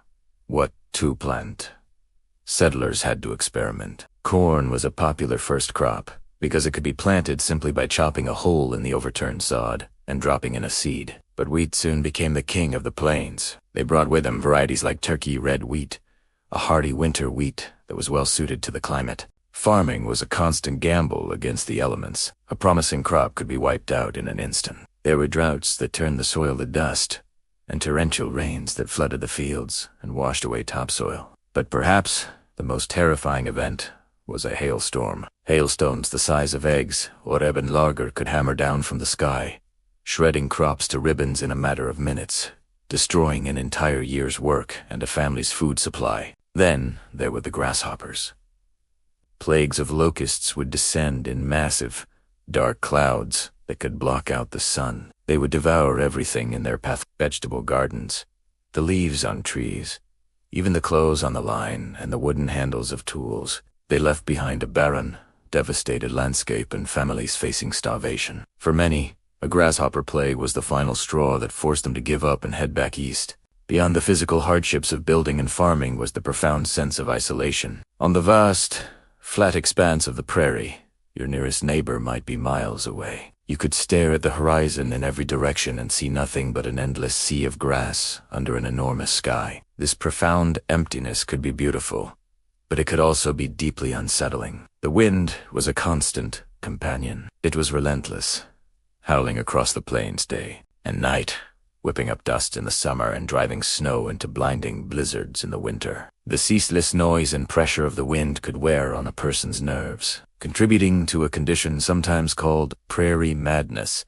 what to plant? Settlers had to experiment. Corn was a popular first crop, because it could be planted simply by chopping a hole in the overturned sod and dropping in a seed. But wheat soon became the king of the plains. They brought with them varieties like turkey red wheat, a hardy winter wheat that was well suited to the climate. Farming was a constant gamble against the elements. A promising crop could be wiped out in an instant. There were droughts that turned the soil to dust, and torrential rains that flooded the fields and washed away topsoil. But perhaps the most terrifying event was a hailstorm. Hailstones the size of eggs or ebon lager could hammer down from the sky, shredding crops to ribbons in a matter of minutes, destroying an entire year's work and a family's food supply. Then there were the grasshoppers. Plagues of locusts would descend in massive, dark clouds that could block out the sun. They would devour everything in their path: vegetable gardens, the leaves on trees, even the clothes on the line and the wooden handles of tools. They left behind a barren, devastated landscape and families facing starvation. For many, a grasshopper plague was the final straw that forced them to give up and head back east. Beyond the physical hardships of building and farming was the profound sense of isolation. On the vast, flat expanse of the prairie, your nearest neighbor might be miles away. You could stare at the horizon in every direction and see nothing but an endless sea of grass under an enormous sky. This profound emptiness could be beautiful, but it could also be deeply unsettling. The wind was a constant companion. It was relentless, howling across the plains day and night, whipping up dust in the summer and driving snow into blinding blizzards in the winter. The ceaseless noise and pressure of the wind could wear on a person's nerves, contributing to a condition sometimes called prairie madness,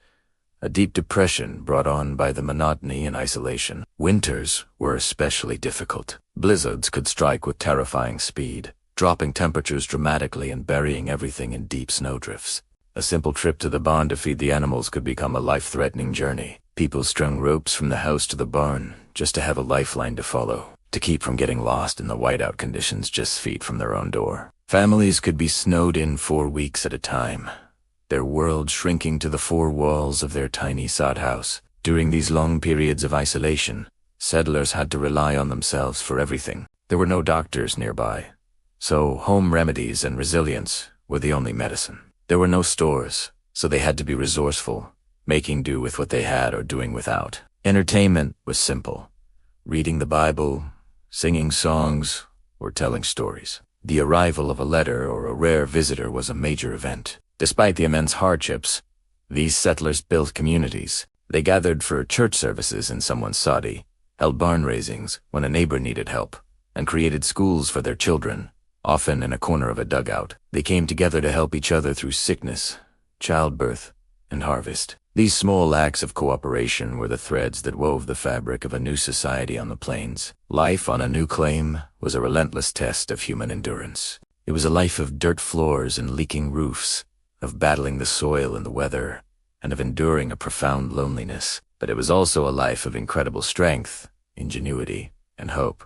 a deep depression brought on by the monotony and isolation. Winters were especially difficult. Blizzards could strike with terrifying speed, dropping temperatures dramatically and burying everything in deep snowdrifts. A simple trip to the barn to feed the animals could become a life-threatening journey. People strung ropes from the house to the barn just to have a lifeline to follow, to keep from getting lost in the whiteout conditions just feet from their own door. Families could be snowed in 4 weeks at a time, their world shrinking to the 4 walls of their tiny sod house. During these long periods of isolation, settlers had to rely on themselves for everything. There were no doctors nearby, so home remedies and resilience were the only medicine. There were no stores, so they had to be resourceful, making do with what they had or doing without. Entertainment was simple: reading the Bible, singing songs, or telling stories. The arrival of a letter or a rare visitor was a major event. Despite the immense hardships, these settlers built communities. They gathered for church services in someone's soddy, held barn raisings when a neighbor needed help, and created schools for their children, often in a corner of a dugout. They came together to help each other through sickness, childbirth, and harvest. These small acts of cooperation were the threads that wove the fabric of a new society on the plains. Life on a new claim was a relentless test of human endurance. It was a life of dirt floors and leaking roofs, of battling the soil and the weather, and of enduring a profound loneliness. But it was also a life of incredible strength, ingenuity, and hope.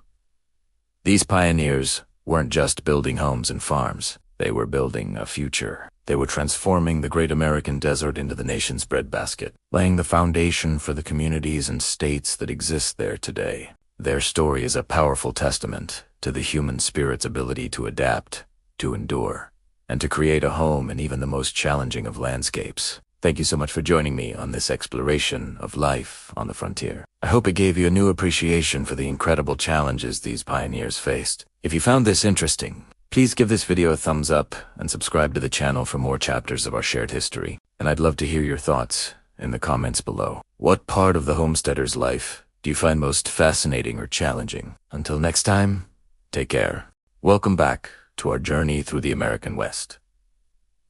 These pioneers weren't just building homes and farms. They were building a future. They were transforming the great American desert into the nation's breadbasket, laying the foundation for the communities and states that exist there today. Their story is a powerful testament to the human spirit's ability to adapt, to endure, and to create a home in even the most challenging of landscapes. Thank you so much for joining me on this exploration of life on the frontier. I hope it gave you a new appreciation for the incredible challenges these pioneers faced. If you found this interesting, please give this video a thumbs up and subscribe to the channel for more chapters of our shared history. And I'd love to hear your thoughts in the comments below. What part of the homesteader's life do you find most fascinating or challenging? Until next time, take care. Welcome back to our journey through the American West.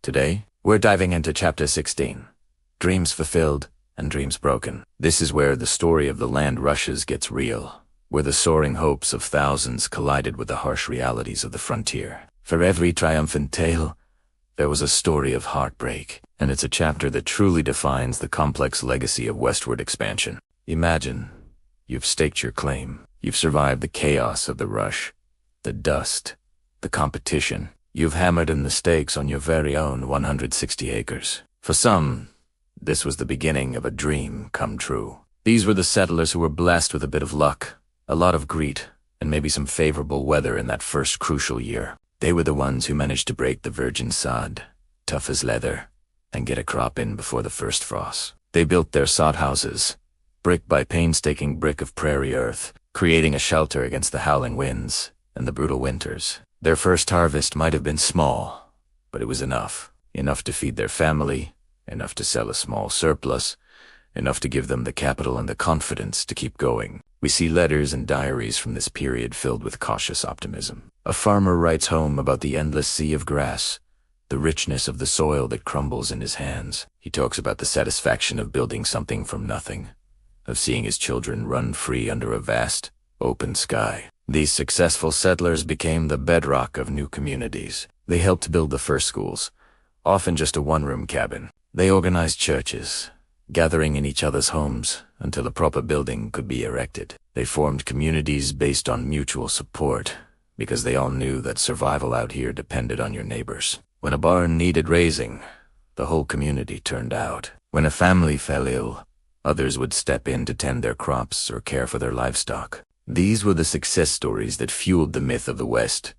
Today, we're diving into Chapter 16, Dreams Fulfilled and Dreams Broken. This is where the story of the land rushes gets real, where the soaring hopes of thousands collided with the harsh realities of the frontier. For every triumphant tale, there was a story of heartbreak, and it's a chapter that truly defines the complex legacy of westward expansion. Imagine, you've staked your claim. You've survived the chaos of the rush, the dust, the competition. You've hammered in the stakes on your very own 160 acres. For some, this was the beginning of a dream come true. These were the settlers who were blessed with a bit of luck, a lot of greed, and maybe some favorable weather in that first crucial year. They were the ones who managed to break the virgin sod, tough as leather, and get a crop in before the first frost. They built their sod houses, brick by painstaking brick of prairie earth, creating a shelter against the howling winds and the brutal winters. Their first harvest might have been small, but it was enough. Enough to feed their family, enough to sell a small surplus, enough to give them the capital and the confidence to keep going. We see letters and diaries from this period filled with cautious optimism. A farmer writes home about the endless sea of grass, the richness of the soil that crumbles in his hands. He talks about the satisfaction of building something from nothing, of seeing his children run free under a vast, open sky. These successful settlers became the bedrock of new communities. They helped build the first schools, often just a one-room cabin. They organized churches, gathering in each other's homes until a proper building could be erected. They formed communities based on mutual support, because they all knew that survival out here depended on your neighbors. When a barn needed raising, the whole community turned out. When a family fell ill, others would step in to tend their crops or care for their livestock. These were the success stories that fueled the myth of the West.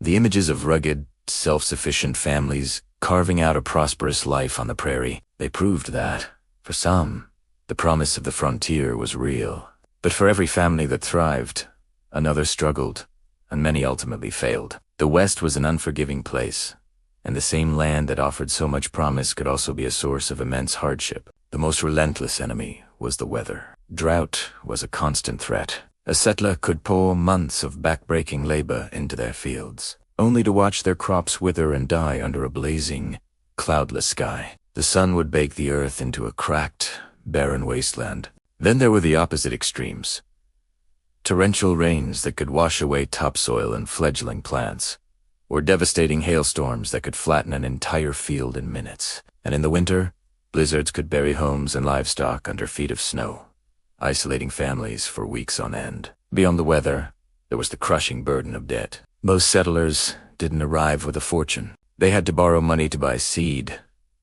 The images of rugged, self-sufficient families carving out a prosperous life on the prairie. They proved that, for some, the promise of the frontier was real. But for every family that thrived, another struggled, and many ultimately failed. The West was an unforgiving place, and the same land that offered so much promise could also be a source of immense hardship. The most relentless enemy was the weather. Drought was a constant threat. A settler could pour months of back-breaking labor into their fields, only to watch their crops wither and die under a blazing, cloudless sky. The sun would bake the earth into a cracked, barren wasteland. Then there were the opposite extremes. Torrential rains that could wash away topsoil and fledgling plants, or devastating hailstorms that could flatten an entire field in minutes. And in the winter, blizzards could bury homes and livestock under feet of snow, isolating families for weeks on end. Beyond the weather, there was the crushing burden of debt. Most settlers didn't arrive with a fortune. They had to borrow money to buy seed,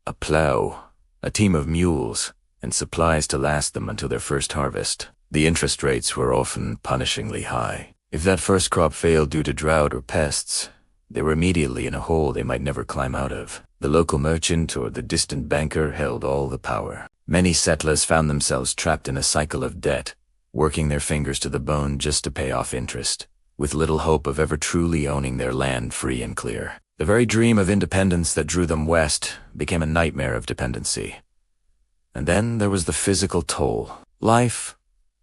a plow, a team of mules, and supplies to last them until their first harvest. The interest rates were often punishingly high. If that first crop failed due to drought or pests, they were immediately in a hole they might never climb out of. The local merchant or the distant banker held all the power. Many settlers found themselves trapped in a cycle of debt, working their fingers to the bone just to pay off interest, with little hope of ever truly owning their land free and clear. The very dream of independence that drew them west became a nightmare of dependency. And then there was the physical toll. Life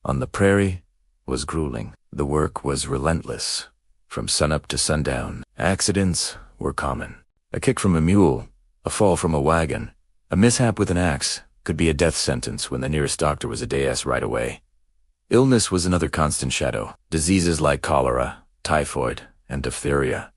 on the prairie was grueling. The work was relentless. From sunup to sundown, accidents were common. A kick from a mule, a fall from a wagon, a mishap with an axe could be a death sentence when the nearest doctor was a day's ride away. Illness was another constant shadow. Diseases like cholera, typhoid, and diphtheria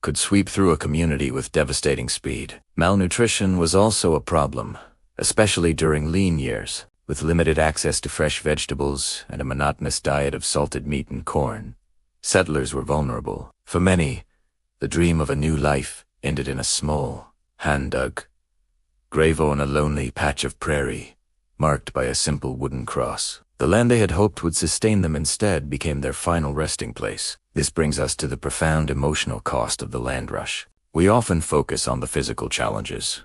could sweep through a community with devastating speed. Malnutrition was also a problem, especially during lean years. With limited access to fresh vegetables and a monotonous diet of salted meat and corn, settlers were vulnerable. For many, the dream of a new life ended in a small, hand-dug grave on a lonely patch of prairie, marked by a simple wooden cross. The land they had hoped would sustain them instead became their final resting place. This brings us to the profound emotional cost of the land rush. We often focus on the physical challenges,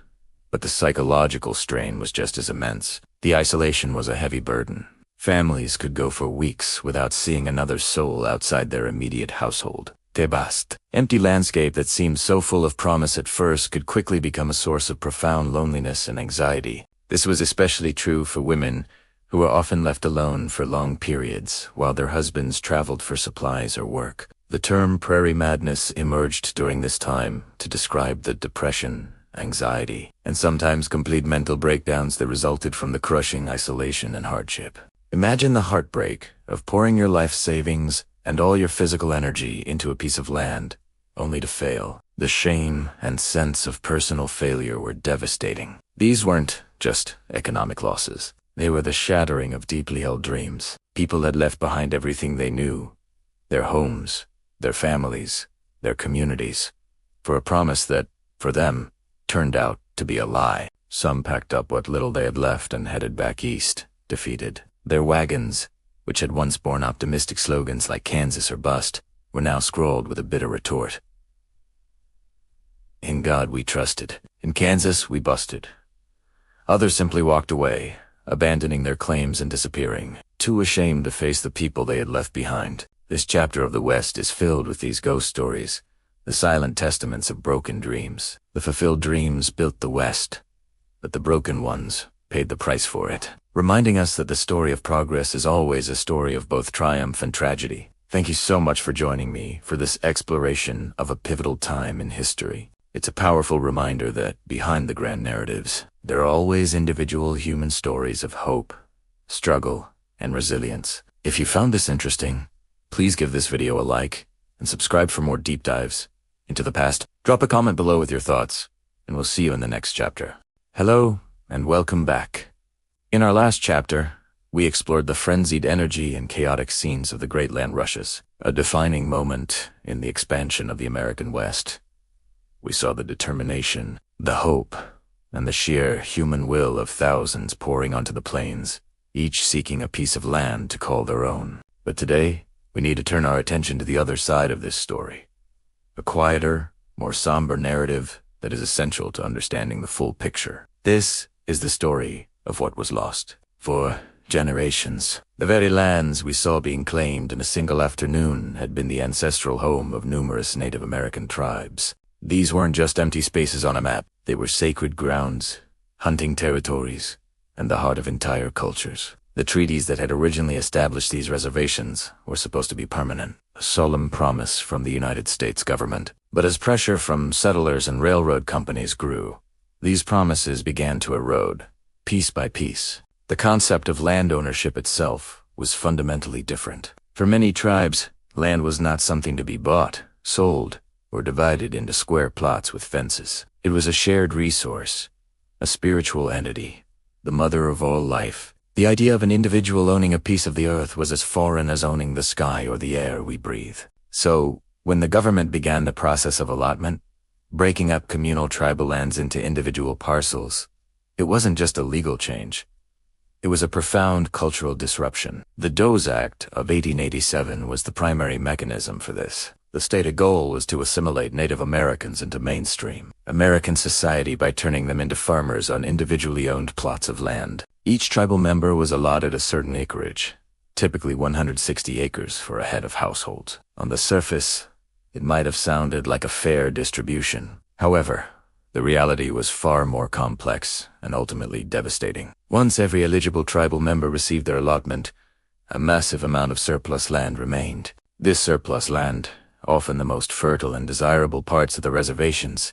but the psychological strain was just as immense. The isolation was a heavy burden. Families could go for weeks without seeing another soul outside their immediate household. Tebast, empty landscape that seemed so full of promise at first could quickly become a source of profound loneliness and anxiety. This was especially true for women, who were often left alone for long periods while their husbands traveled for supplies or work. The term prairie madness emerged during this time to describe the depression, anxiety, and sometimes complete mental breakdowns that resulted from the crushing isolation and hardship. Imagine the heartbreak of pouring your life savings and all your physical energy into a piece of land, only to fail. The shame and sense of personal failure were devastating. These weren't just economic losses. They were the shattering of deeply held dreams. People had left behind everything they knew, their homes, their families, their communities, for a promise that, for them, turned out to be a lie. Some packed up what little they had left and headed back east, defeated. Their wagons, which had once borne optimistic slogans like Kansas or bust, were now scrawled with a bitter retort. In God we trusted. In Kansas we busted. Others simply walked away, abandoning their claims and disappearing, too ashamed to face the people they had left behind. This chapter of the West is filled with these ghost stories, the silent testaments of broken dreams. The fulfilled dreams built the West, but the broken ones paid the price for it, reminding us that the story of progress is always a story of both triumph and tragedy. Thank you so much for joining me for this exploration of a pivotal time in history. It's a powerful reminder that behind the grand narratives, there are always individual human stories of hope, struggle, and resilience. If you found this interesting, please give this video a like and subscribe for more deep dives into the past. Drop a comment below with your thoughts, and we'll see you in the next chapter. Hello, and welcome back. In our last chapter, we explored the frenzied energy and chaotic scenes of the Great Land Rushes, a defining moment in the expansion of the American West. We saw the determination, the hope, and the sheer human will of thousands pouring onto the plains, each seeking a piece of land to call their own. But today, we need to turn our attention to the other side of this story, a quieter, more somber narrative that is essential to understanding the full picture. This is the story of what was lost. For generations, the very lands we saw being claimed in a single afternoon had been the ancestral home of numerous Native American tribes. These weren't just empty spaces on a map. They were sacred grounds, hunting territories, and the heart of entire cultures. The treaties that had originally established these reservations were supposed to be permanent, a solemn promise from the United States government. But as pressure from settlers and railroad companies grew, these promises began to erode, piece by piece. The concept of land ownership itself was fundamentally different. For many tribes, land was not something to be bought, sold, or divided into square plots with fences. It was a shared resource, a spiritual entity, the mother of all life. The idea of an individual owning a piece of the earth was as foreign as owning the sky or the air we breathe. So, when the government began the process of allotment, breaking up communal tribal lands into individual parcels, it wasn't just a legal change. It was a profound cultural disruption. The Doe's Act of 1887 was the primary mechanism for this. The stated goal was to assimilate Native Americans into mainstream American society by turning them into farmers on individually owned plots of land. Each tribal member was allotted a certain acreage, typically 160 acres for a head of households. On the surface, it might have sounded like a fair distribution. However, the reality was far more complex and ultimately devastating. Once every eligible tribal member received their allotment, a massive amount of surplus land remained. This surplus land, often the most fertile and desirable parts of the reservations,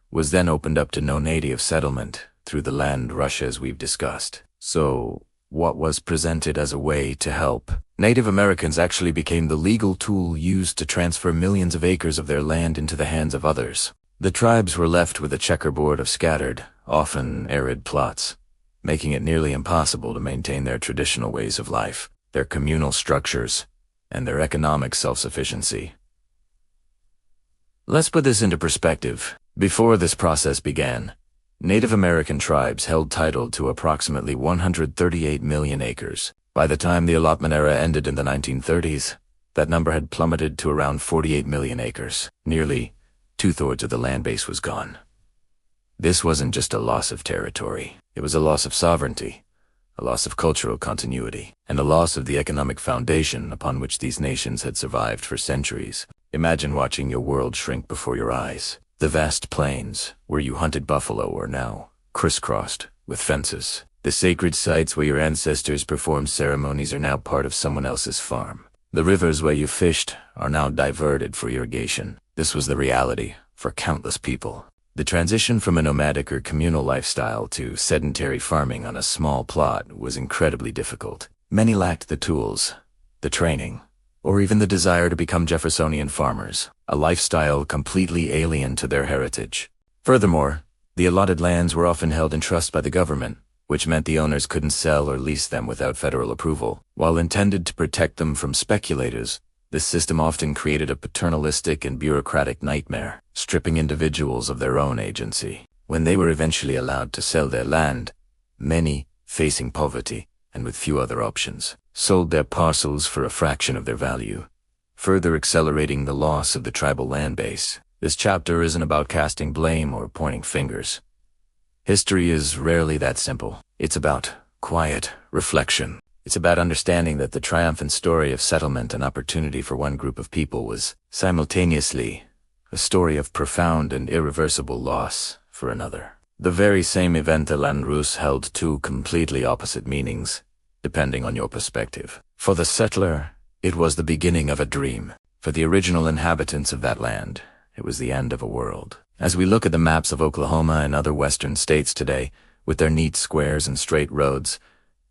was then opened up to no-native settlement through the land rushes we've discussed. So, what was presented as a way to help? Native Americans actually became the legal tool used to transfer millions of acres of their land into the hands of others. The tribes were left with a checkerboard of scattered, often arid plots, making it nearly impossible to maintain their traditional ways of life, their communal structures, and their economic self-sufficiency. Let's put this into perspective. Before this process began, Native American tribes held title to approximately 138 million acres. By the time the allotment era ended in the 1930s, that number had plummeted to around 48 million acres. Nearly two-thirds of the land base was gone. This wasn't just a loss of territory. It was a loss of sovereignty, a loss of cultural continuity, and a loss of the economic foundation upon which these nations had survived for centuries. Imagine watching your world shrink before your eyes. The vast plains where you hunted buffalo are now crisscrossed with fences. The sacred sites where your ancestors performed ceremonies are now part of someone else's farm. The rivers where you fished are now diverted for irrigation. This was the reality for countless people. The transition from a nomadic or communal lifestyle to sedentary farming on a small plot was incredibly difficult. Many lacked the tools, the training, or even the desire to become Jeffersonian farmers, a lifestyle completely alien to their heritage. Furthermore, the allotted lands were often held in trust by the government, which meant the owners couldn't sell or lease them without federal approval. While intended to protect them from speculators, this system often created a paternalistic and bureaucratic nightmare, stripping individuals of their own agency. When they were eventually allowed to sell their land, many, facing poverty and with few other options, sold their parcels for a fraction of their value, further accelerating the loss of the tribal land base. This chapter isn't about casting blame or pointing fingers. History is rarely that simple. It's about quiet reflection. It's about understanding that the triumphant story of settlement and opportunity for one group of people was simultaneously a story of profound and irreversible loss for another. The very same event at Land Rus held two completely opposite meanings, depending on your perspective. For the settler, it was the beginning of a dream. For the original inhabitants of that land, it was the end of a world. As we look at the maps of Oklahoma and other western states today, with their neat squares and straight roads,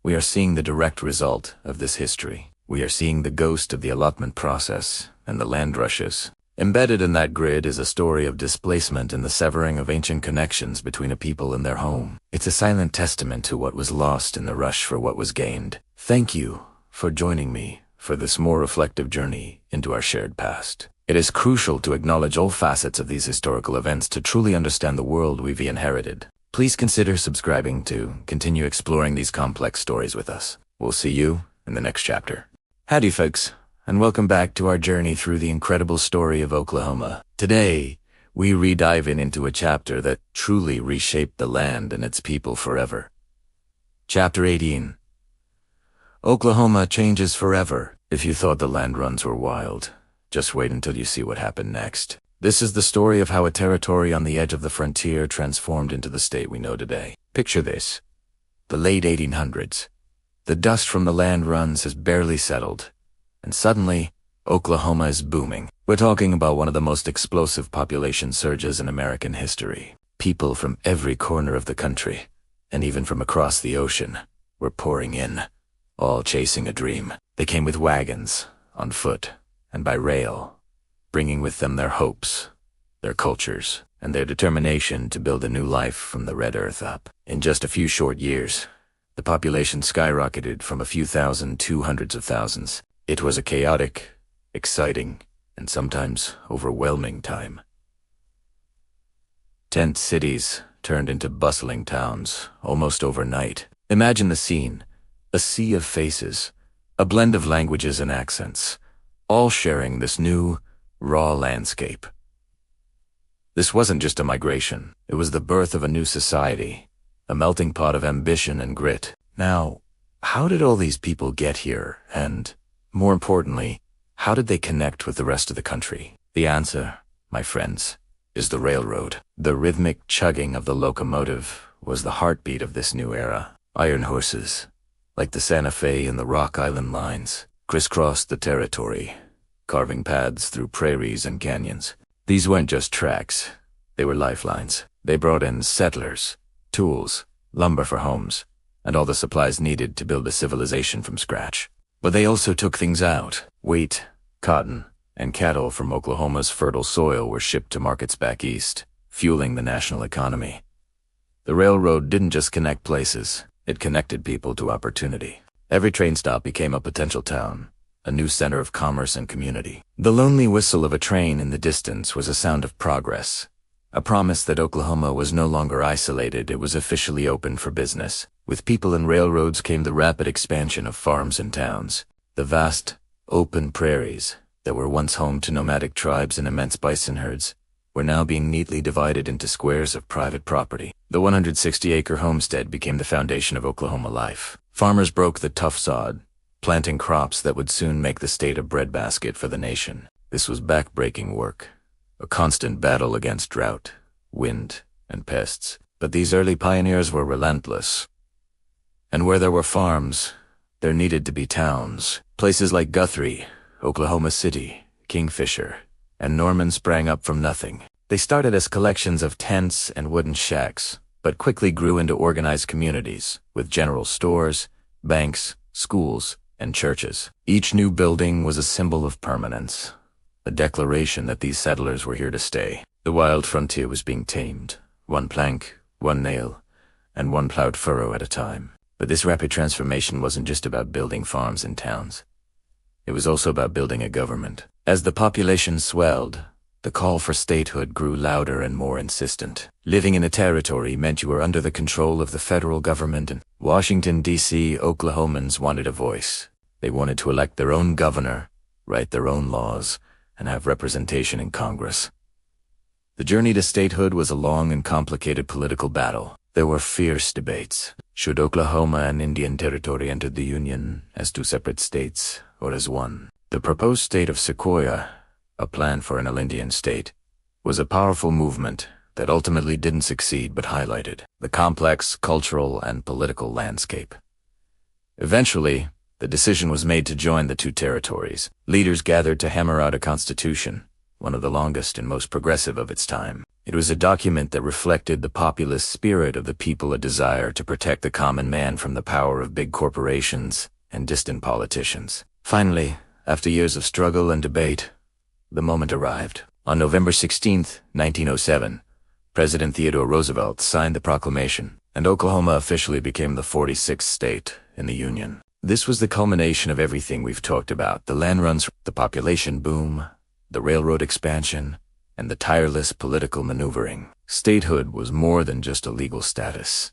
we are seeing the direct result of this history. We are seeing the ghost of the allotment process and the land rushes. Embedded in that grid is a story of displacement and the severing of ancient connections between a people and their home. It's a silent testament to what was lost in the rush for what was gained. Thank you for joining me for this more reflective journey into our shared past. It is crucial to acknowledge all facets of these historical events to truly understand the world we've inherited. Please consider subscribing to continue exploring these complex stories with us. We'll see you in the next chapter. Howdy folks, and welcome back to our journey through the incredible story of Oklahoma. Today, we re-dive into a chapter that truly reshaped the land and its people forever. Chapter 18. Oklahoma changes forever. If you thought the land runs were wild, just wait until you see what happened next. This is the story of how a territory on the edge of the frontier transformed into the state we know today. Picture this. The late 1800s. The dust from the land runs has barely settled, and suddenly, Oklahoma is booming. We're talking about one of the most explosive population surges in American history. People from every corner of the country, and even from across the ocean, were pouring in, all chasing a dream. They came with wagons, on foot, and by rail, bringing with them their hopes, their cultures, and their determination to build a new life from the red earth up. In just a few short years, the population skyrocketed from a few thousand to hundreds of thousands. It was a chaotic, exciting, and sometimes overwhelming time. Tent cities turned into bustling towns almost overnight. Imagine the scene: a sea of faces, a blend of languages and accents, all sharing this new, raw landscape. This wasn't just a migration, it was the birth of a new society, a melting pot of ambition and grit. Now, how did all these people get here, and, more importantly, how did they connect with the rest of the country? The answer, my friends, is the railroad. The rhythmic chugging of the locomotive was the heartbeat of this new era. Iron horses, like the Santa Fe and the Rock Island lines, crisscrossed the territory, carving paths through prairies and canyons. These weren't just tracks, they were lifelines. They brought in settlers, tools, lumber for homes, and all the supplies needed to build a civilization from scratch. But they also took things out. Wheat, cotton, and cattle from Oklahoma's fertile soil were shipped to markets back east, fueling the national economy. The railroad didn't just connect places, it connected people to opportunity. Every train stop became a potential town, a new center of commerce and community. The lonely whistle of a train in the distance was a sound of progress, a promise that Oklahoma was no longer isolated, it was officially open for business. With people and railroads came the rapid expansion of farms and towns. The vast, open prairies that were once home to nomadic tribes and immense bison herds were now being neatly divided into squares of private property. The 160-acre homestead became the foundation of Oklahoma life. Farmers broke the tough sod, planting crops that would soon make the state a breadbasket for the nation. This was back-breaking work, a constant battle against drought, wind, and pests. But these early pioneers were relentless. And where there were farms, there needed to be towns. Places like Guthrie, Oklahoma City, Kingfisher, and Norman sprang up from nothing. They started as collections of tents and wooden shacks, but quickly grew into organized communities, with general stores, banks, schools, and churches. Each new building was a symbol of permanence, a declaration that these settlers were here to stay. The wild frontier was being tamed, one plank, one nail, and one plowed furrow at a time. But this rapid transformation wasn't just about building farms and towns. It was also about building a government. As the population swelled, the call for statehood grew louder and more insistent. Living in a territory meant you were under the control of the federal government. In Washington, D.C., Oklahomans wanted a voice. They wanted to elect their own governor, write their own laws, and have representation in Congress. The journey to statehood was a long and complicated political battle. There were fierce debates. Should Oklahoma and Indian Territory enter the Union as two separate states or as one? The proposed state of Sequoia, a plan for an all-Indian state, was a powerful movement that ultimately didn't succeed but highlighted the complex cultural and political landscape. Eventually, the decision was made to join the two territories. Leaders gathered to hammer out a constitution, one of the longest and most progressive of its time. It was a document that reflected the populist spirit of the people, a desire to protect the common man from the power of big corporations and distant politicians. Finally, after years of struggle and debate, the moment arrived. On November 16, 1907, President Theodore Roosevelt signed the proclamation, and Oklahoma officially became the 46th state in the Union. This was the culmination of everything we've talked about: the land runs, the population boom, the railroad expansion, and the tireless political maneuvering. Statehood was more than just a legal status.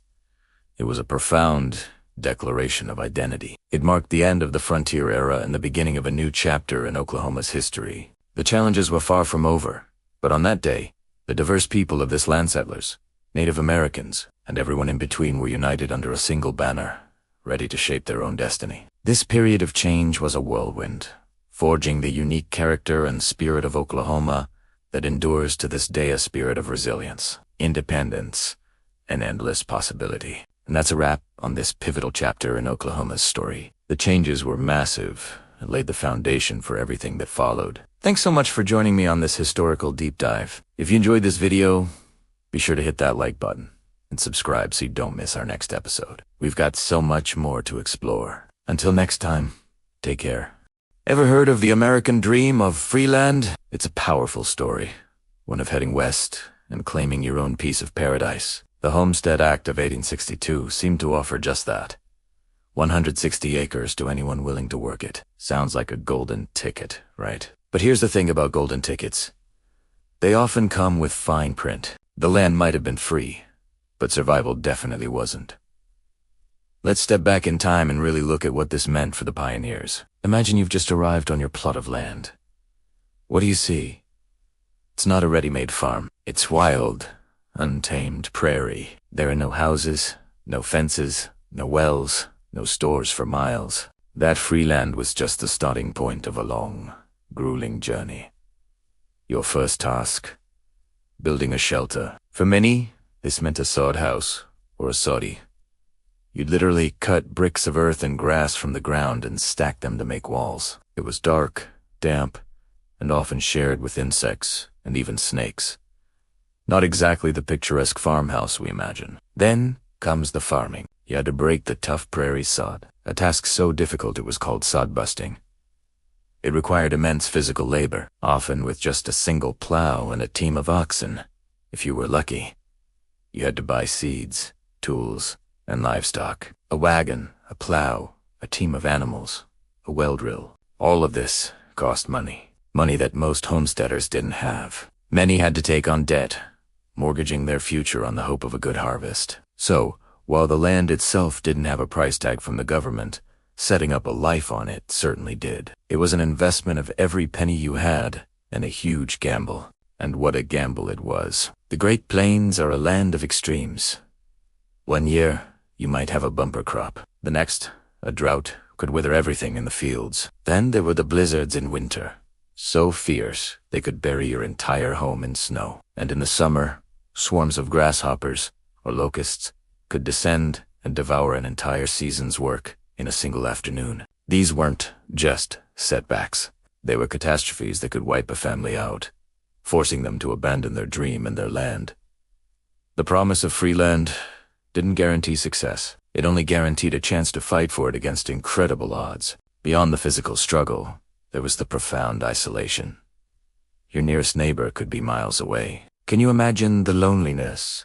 It was a profound declaration of identity. It marked the end of the frontier era and the beginning of a new chapter in Oklahoma's history. The challenges were far from over, but on that day, the diverse people of this land, settlers, Native Americans, and everyone in between, were united under a single banner, ready to shape their own destiny. This period of change was a whirlwind, forging the unique character and spirit of Oklahoma that endures to this day, a spirit of resilience, independence, and endless possibility. And that's a wrap on this pivotal chapter in Oklahoma's story. The changes were massive and laid the foundation for everything that followed. Thanks so much for joining me on this historical deep dive. If you enjoyed this video, be sure to hit that like button and subscribe so you don't miss our next episode. We've got so much more to explore. Until next time, take care. Ever heard of the American dream of free land? It's a powerful story, one of heading west and claiming your own piece of paradise. The Homestead Act of 1862 seemed to offer just that. 160 acres to anyone willing to work it. Sounds like a golden ticket, right? But here's the thing about golden tickets. They often come with fine print. The land might have been free, but survival definitely wasn't. Let's step back in time and really look at what this meant for the pioneers. Imagine you've just arrived on your plot of land. What do you see? It's not a ready-made farm. It's wild, untamed prairie. There are no houses, no fences, no wells, no stores for miles. That free land was just the starting point of a long, grueling journey. Your first task, building a shelter. For many, this meant a sod house or a soddy. You'd literally cut bricks of earth and grass from the ground and stack them to make walls. It was dark, damp, and often shared with insects and even snakes. Not exactly the picturesque farmhouse we imagine. Then comes the farming. You had to break the tough prairie sod, a task so difficult it was called sod busting. It required immense physical labor, often with just a single plow and a team of oxen, if you were lucky. You had to buy seeds, tools, and livestock. A wagon, a plow, a team of animals, a well drill. All of this cost money. Money that most homesteaders didn't have. Many had to take on debt, mortgaging their future on the hope of a good harvest. So, while the land itself didn't have a price tag from the government, setting up a life on it certainly did. It was an investment of every penny you had, and a huge gamble. And what a gamble it was. The Great Plains are a land of extremes. One year, you might have a bumper crop. The next, a drought could wither everything in the fields. Then there were the blizzards in winter, so fierce they could bury your entire home in snow. And in the summer, swarms of grasshoppers, or locusts, could descend and devour an entire season's work in a single afternoon. These weren't just setbacks. They were catastrophes that could wipe a family out, forcing them to abandon their dream and their land. The promise of free land didn't guarantee success. It only guaranteed a chance to fight for it against incredible odds. Beyond the physical struggle, there was the profound isolation. Your nearest neighbor could be miles away. Can you imagine the loneliness?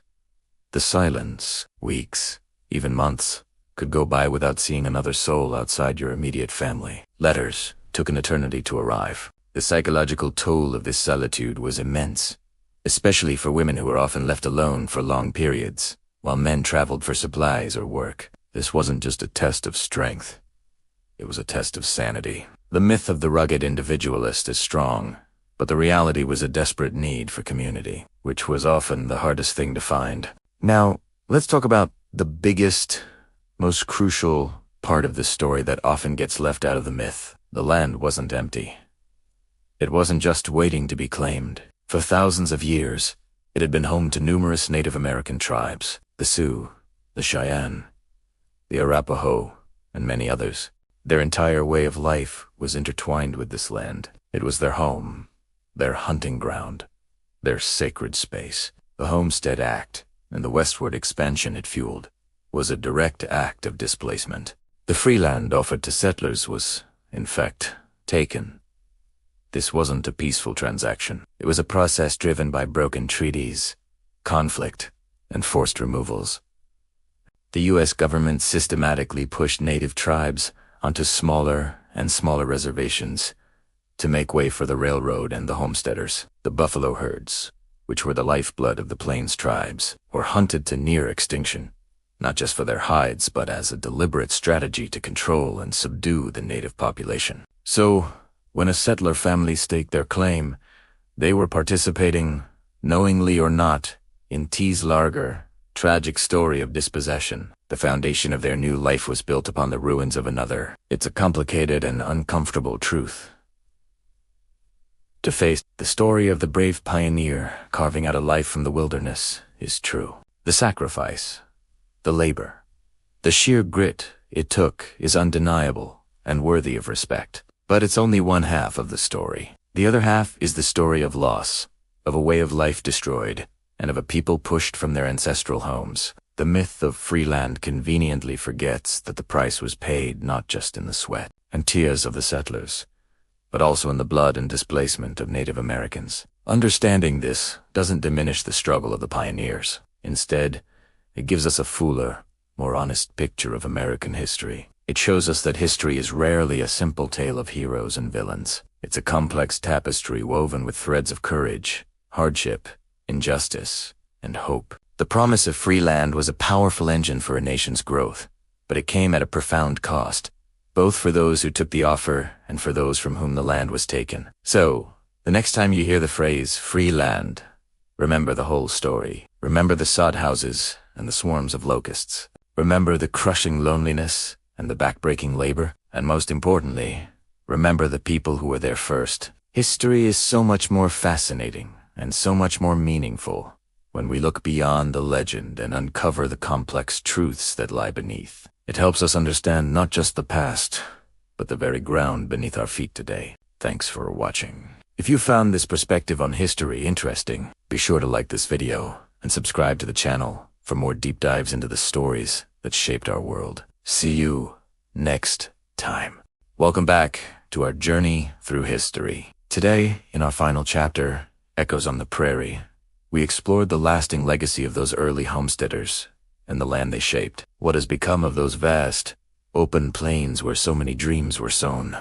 The silence? Weeks, even months, could go by without seeing another soul outside your immediate family. Letters took an eternity to arrive. The psychological toll of this solitude was immense, especially for women who were often left alone for long periods, while men traveled for supplies or work. This wasn't just a test of strength. It was a test of sanity. The myth of the rugged individualist is strong, but the reality was a desperate need for community, which was often the hardest thing to find. Now, let's talk about the biggest, most crucial part of this story that often gets left out of the myth. The land wasn't empty. It wasn't just waiting to be claimed. For thousands of years, it had been home to numerous Native American tribes, the Sioux, the Cheyenne, the Arapaho, and many others. Their entire way of life was intertwined with this land. It was their home, their hunting ground, their sacred space. The Homestead Act, and the westward expansion it fueled, was a direct act of displacement. The free land offered to settlers was, in fact, taken. This wasn't a peaceful transaction. It was a process driven by broken treaties, conflict, and forced removals. The U.S. government systematically pushed native tribes onto smaller and smaller reservations to make way for the railroad and the homesteaders. The buffalo herds, which were the lifeblood of the Plains tribes, were hunted to near extinction, not just for their hides, but as a deliberate strategy to control and subdue the native population. So, when a settler family staked their claim, they were participating, knowingly or not, in T's larger, tragic story of dispossession. The foundation of their new life was built upon the ruins of another. It's a complicated and uncomfortable truth to face. The story of the brave pioneer carving out a life from the wilderness is true. The sacrifice, the labor, the sheer grit it took is undeniable and worthy of respect. But it's only one half of the story. The other half is the story of loss, of a way of life destroyed, and of a people pushed from their ancestral homes. The The myth of free land conveniently forgets that the price was paid not just in the sweat and tears of the settlers, but also in the blood and displacement of Native Americans. Understanding this doesn't diminish the struggle of the pioneers. Instead, it gives us a fuller, more honest picture of American history. It shows us that history is rarely a simple tale of heroes and villains. It's a complex tapestry woven with threads of courage, hardship, injustice, and hope. The promise of free land was a powerful engine for a nation's growth, but it came at a profound cost, both for those who took the offer and for those from whom the land was taken. So, the next time you hear the phrase free land, remember the whole story. Remember the sod houses and the swarms of locusts. Remember the crushing loneliness and the backbreaking labor. And most importantly, remember the people who were there first. History is so much more fascinating and so much more meaningful when we look beyond the legend and uncover the complex truths that lie beneath. It helps us understand not just the past, but the very ground beneath our feet today. Thanks for watching. If you found this perspective on history interesting, be sure to like this video and subscribe to the channel for more deep dives into the stories that shaped our world. See you next time. Welcome back to our journey through history. Today, in our final chapter, Echoes on the Prairie, we explored the lasting legacy of those early homesteaders and the land they shaped. What has become of those vast, open plains where so many dreams were sown?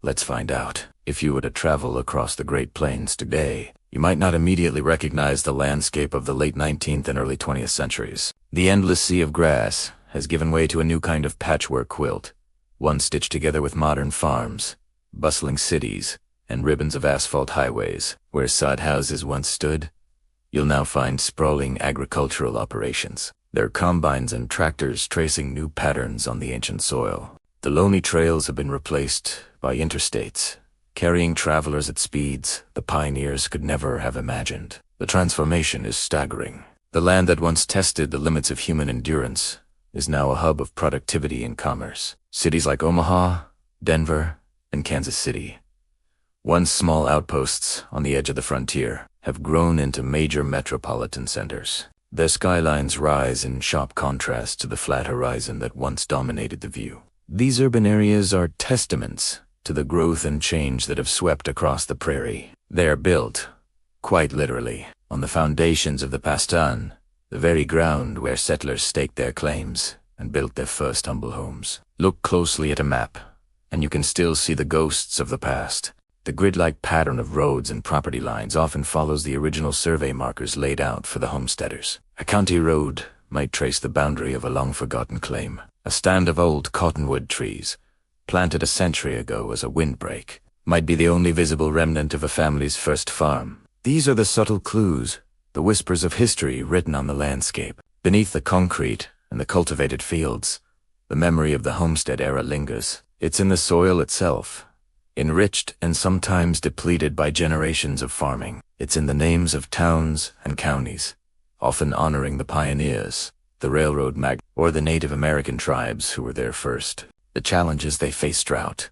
Let's find out. If you were to travel across the Great Plains today, you might not immediately recognize the landscape of the late 19th and early 20th centuries. The endless sea of grass has given way to a new kind of patchwork quilt, one stitched together with modern farms, bustling cities, and ribbons of asphalt highways. Where sod houses once stood, you'll now find sprawling agricultural operations, their combines and tractors tracing new patterns on the ancient soil. The lonely trails have been replaced by interstates, carrying travelers at speeds the pioneers could never have imagined. The transformation is staggering. The land that once tested the limits of human endurance is now a hub of productivity and commerce. Cities like Omaha, Denver, and Kansas City, once small outposts on the edge of the frontier, have grown into major metropolitan centers. Their skylines rise in sharp contrast to the flat horizon that once dominated the view. These urban areas are testaments to the growth and change that have swept across the prairie. They are built, quite literally, on the foundations of the Pastan, the very ground where settlers staked their claims and built their first humble homes. Look closely at a map, and you can still see the ghosts of the past. The grid-like pattern of roads and property lines often follows the original survey markers laid out for the homesteaders. A county road might trace the boundary of a long-forgotten claim. A stand of old cottonwood trees, planted a century ago as a windbreak, might be the only visible remnant of a family's first farm. These are the subtle clues, the whispers of history written on the landscape. Beneath the concrete and the cultivated fields, the memory of the homestead era lingers. It's in the soil itself, enriched and sometimes depleted by generations of farming. It's in the names of towns and counties, often honoring the pioneers, the railroad or the Native American tribes who were there first. The challenges they face: drought,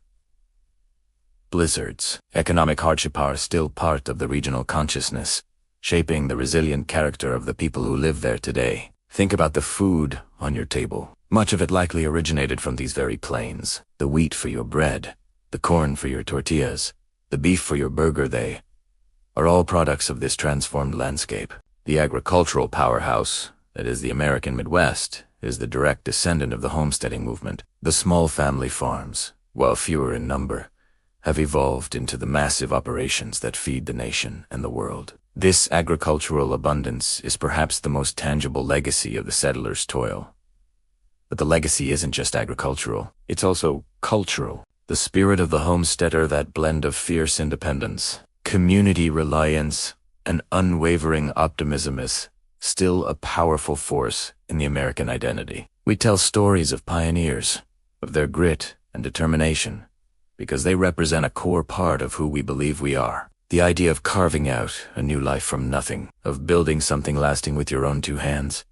blizzards, economic hardship are still part of the regional consciousness, shaping the resilient character of the people who live there today. Think about the food on your table. Much of it likely originated from these very plains. The wheat for your bread, the corn for your tortillas, the beef for your burger, they are all products of this transformed landscape. The agricultural powerhouse, that is the American Midwest, is the direct descendant of the homesteading movement. The small family farms, while fewer in number, have evolved into the massive operations that feed the nation and the world. This agricultural abundance is perhaps the most tangible legacy of the settlers' toil. But the legacy isn't just agricultural, it's also cultural. The spirit of the homesteader, that blend of fierce independence, community reliance, and unwavering optimism, is still a powerful force in the American identity. We tell stories of pioneers, of their grit and determination, because they represent a core part of who we believe we are. The idea of carving out a new life from nothing, of building something lasting with your own two hands,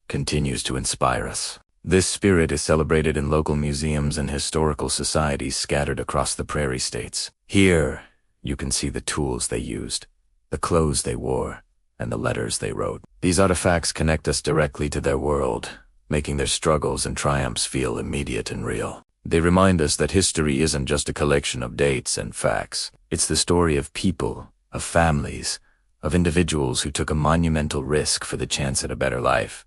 continues to inspire us. This spirit is celebrated in local museums and historical societies scattered across the prairie states. Here, you can see the tools they used, the clothes they wore, and the letters they wrote. These artifacts connect us directly to their world, making their struggles and triumphs feel immediate and real. They remind us that history isn't just a collection of dates and facts. It's the story of people, of families, of individuals who took a monumental risk for the chance at a better life.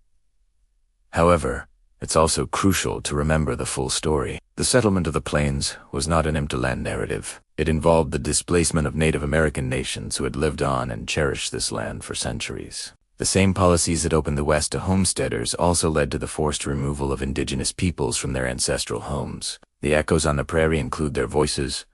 However, it's also crucial to remember the full story. The settlement of the plains was not an empty land narrative. It involved the displacement of Native American nations who had lived on and cherished this land for centuries. The same policies that opened the West to homesteaders also led to the forced removal of indigenous peoples from their ancestral homes. The echoes on the prairie include their voices,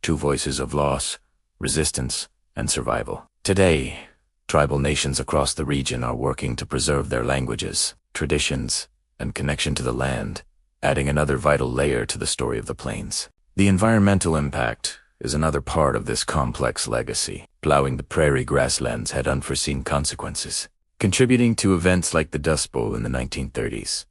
two voices of loss, resistance, and survival. Today, tribal nations across the region are working to preserve their languages, traditions, and connection to the land, adding another vital layer to the story of the plains. The environmental impact is another part of this complex legacy. Plowing the prairie grasslands had unforeseen consequences, contributing to events like the Dust Bowl in the 1930s.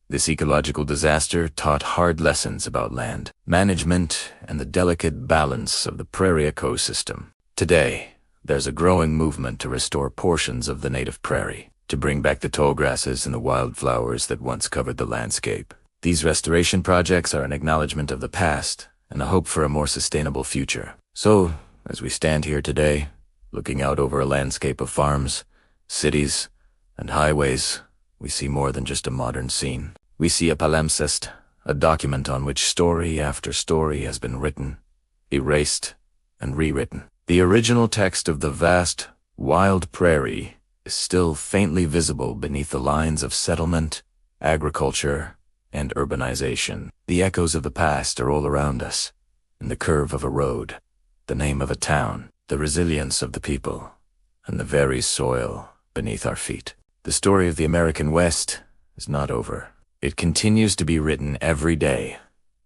This ecological disaster taught hard lessons about land management and the delicate balance of the prairie ecosystem. Today, there's a growing movement to restore portions of the native prairie, to bring back the tall grasses and the wildflowers that once covered the landscape. These restoration projects are an acknowledgement of the past and a hope for a more sustainable future. So, as we stand here today, looking out over a landscape of farms, cities, and highways, we see more than just a modern scene. We see a palimpsest, a document on which story after story has been written, erased, and rewritten. The original text of the vast, wild prairie is still faintly visible beneath the lines of settlement, agriculture, and urbanization. The echoes of the past are all around us, in the curve of a road, the name of a town, the resilience of the people, and the very soil beneath our feet. The story of the American West is not over. It continues to be written every day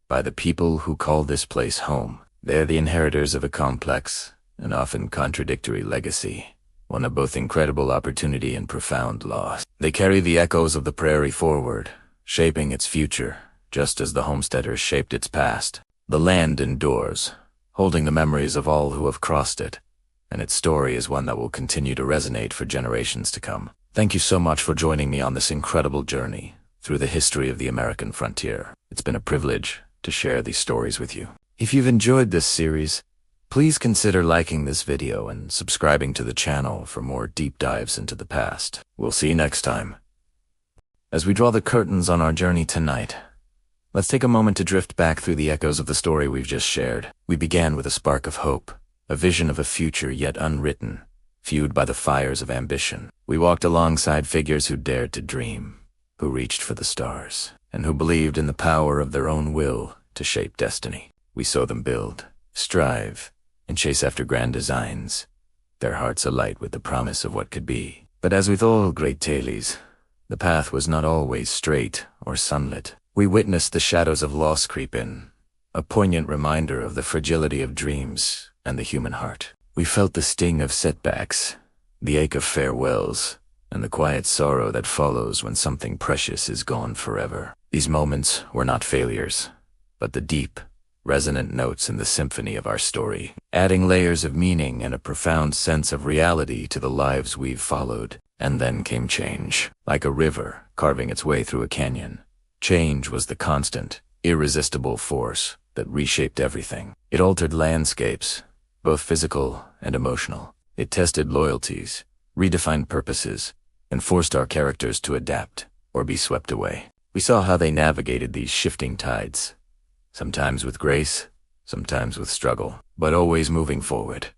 by the people who call this place home. They're the inheritors of a complex and often contradictory legacy, one of both incredible opportunity and profound loss. They carry the echoes of the prairie forward, shaping its future, just as the homesteaders shaped its past. The land endures, holding the memories of all who have crossed it, and its story is one that will continue to resonate for generations to come. Thank you so much for joining me on this incredible journey through the history of the American frontier. It's been a privilege to share these stories with you. If you've enjoyed this series, please consider liking this video and subscribing to the channel for more deep dives into the past. We'll see you next time. As we draw the curtains on our journey tonight, let's take a moment to drift back through the echoes of the story we've just shared. We began with a spark of hope, a vision of a future yet unwritten, fueled by the fires of ambition. We walked alongside figures who dared to dream, who reached for the stars, and who believed in the power of their own will to shape destiny. We saw them build, strive, and chase after grand designs, their hearts alight with the promise of what could be. But as with all great tales, the path was not always straight or sunlit. We witnessed the shadows of loss creep in, a poignant reminder of the fragility of dreams and the human heart. We felt the sting of setbacks, the ache of farewells, and the quiet sorrow that follows when something precious is gone forever. These moments were not failures, but the deep, resonant notes in the symphony of our story, adding layers of meaning and a profound sense of reality to the lives we've followed. And then came change, like a river carving its way through a canyon. Change was the constant, irresistible force that reshaped everything. It altered landscapes, both physical and emotional. It tested loyalties, redefined purposes, and forced our characters to adapt or be swept away. We saw how they navigated these shifting tides, sometimes with grace, sometimes with struggle, but always moving forward.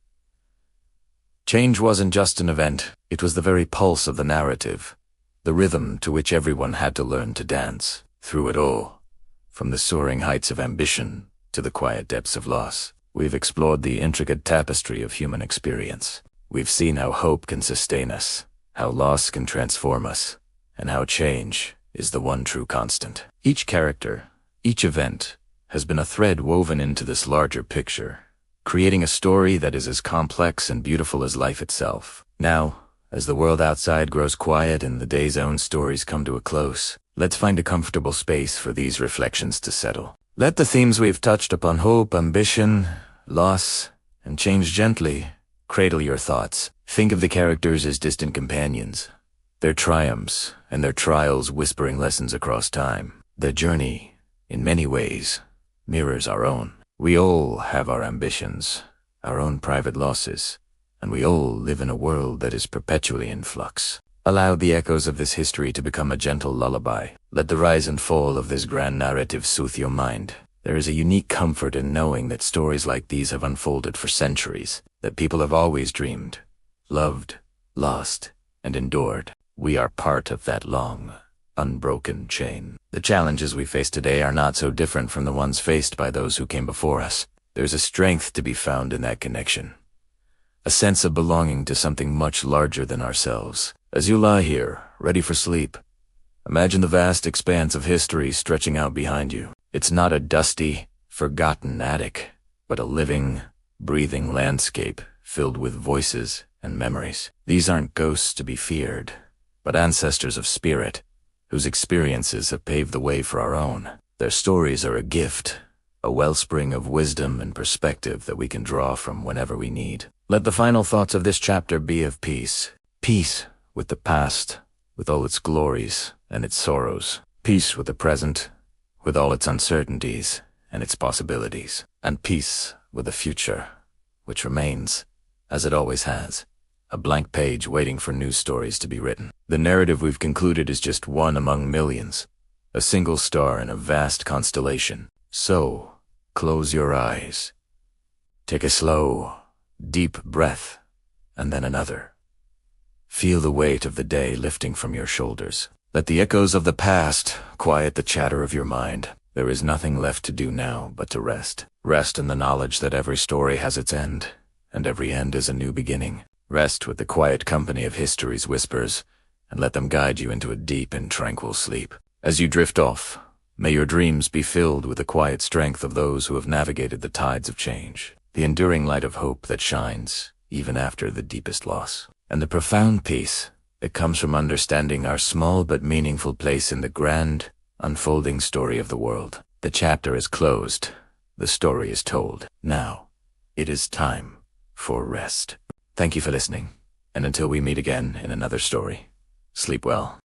Change wasn't just an event, it was the very pulse of the narrative, the rhythm to which everyone had to learn to dance. Through it all, from the soaring heights of ambition to the quiet depths of loss, we've explored the intricate tapestry of human experience. We've seen how hope can sustain us, how loss can transform us, and how change is the one true constant. Each character, each event, has been a thread woven into this larger picture, creating a story that is as complex and beautiful as life itself. Now, as the world outside grows quiet and the day's own stories come to a close, let's find a comfortable space for these reflections to settle. Let the themes we've touched upon, hope, ambition, loss, and change, gently cradle your thoughts. Think of the characters as distant companions, their triumphs and their trials whispering lessons across time. Their journey, in many ways, mirrors our own. We all have our ambitions, our own private losses, and we all live in a world that is perpetually in flux. Allow the echoes of this history to become a gentle lullaby. Let the rise and fall of this grand narrative soothe your mind. There is a unique comfort in knowing that stories like these have unfolded for centuries, that people have always dreamed, loved, lost, and endured. We are part of that long, unbroken chain. The challenges we face today are not so different from the ones faced by those who came before us. There's a strength to be found in that connection, a sense of belonging to something much larger than ourselves. As you lie here, ready for sleep, imagine the vast expanse of history stretching out behind you. It's not a dusty, forgotten attic, but a living, breathing landscape filled with voices and memories. These aren't ghosts to be feared, but ancestors of spirit, whose experiences have paved the way for our own. Their stories are a gift, a wellspring of wisdom and perspective that we can draw from whenever we need. Let the final thoughts of this chapter be of peace. Peace with the past, with all its glories and its sorrows. Peace with the present, with all its uncertainties and its possibilities. And peace with the future, which remains, as it always has, a blank page waiting for new stories to be written. The narrative we've concluded is just one among millions, a single star in a vast constellation. So, close your eyes. Take a slow, deep breath, and then another. Feel the weight of the day lifting from your shoulders. Let the echoes of the past quiet the chatter of your mind. There is nothing left to do now but to rest. Rest in the knowledge that every story has its end, and every end is a new beginning. Rest with the quiet company of history's whispers, and let them guide you into a deep and tranquil sleep. As you drift off, may your dreams be filled with the quiet strength of those who have navigated the tides of change, the enduring light of hope that shines even after the deepest loss, and the profound peace that comes from understanding our small but meaningful place in the grand, unfolding story of the world. The chapter is closed. The story is told. Now, it is time for rest. Thank you for listening, and until we meet again in another story, sleep well.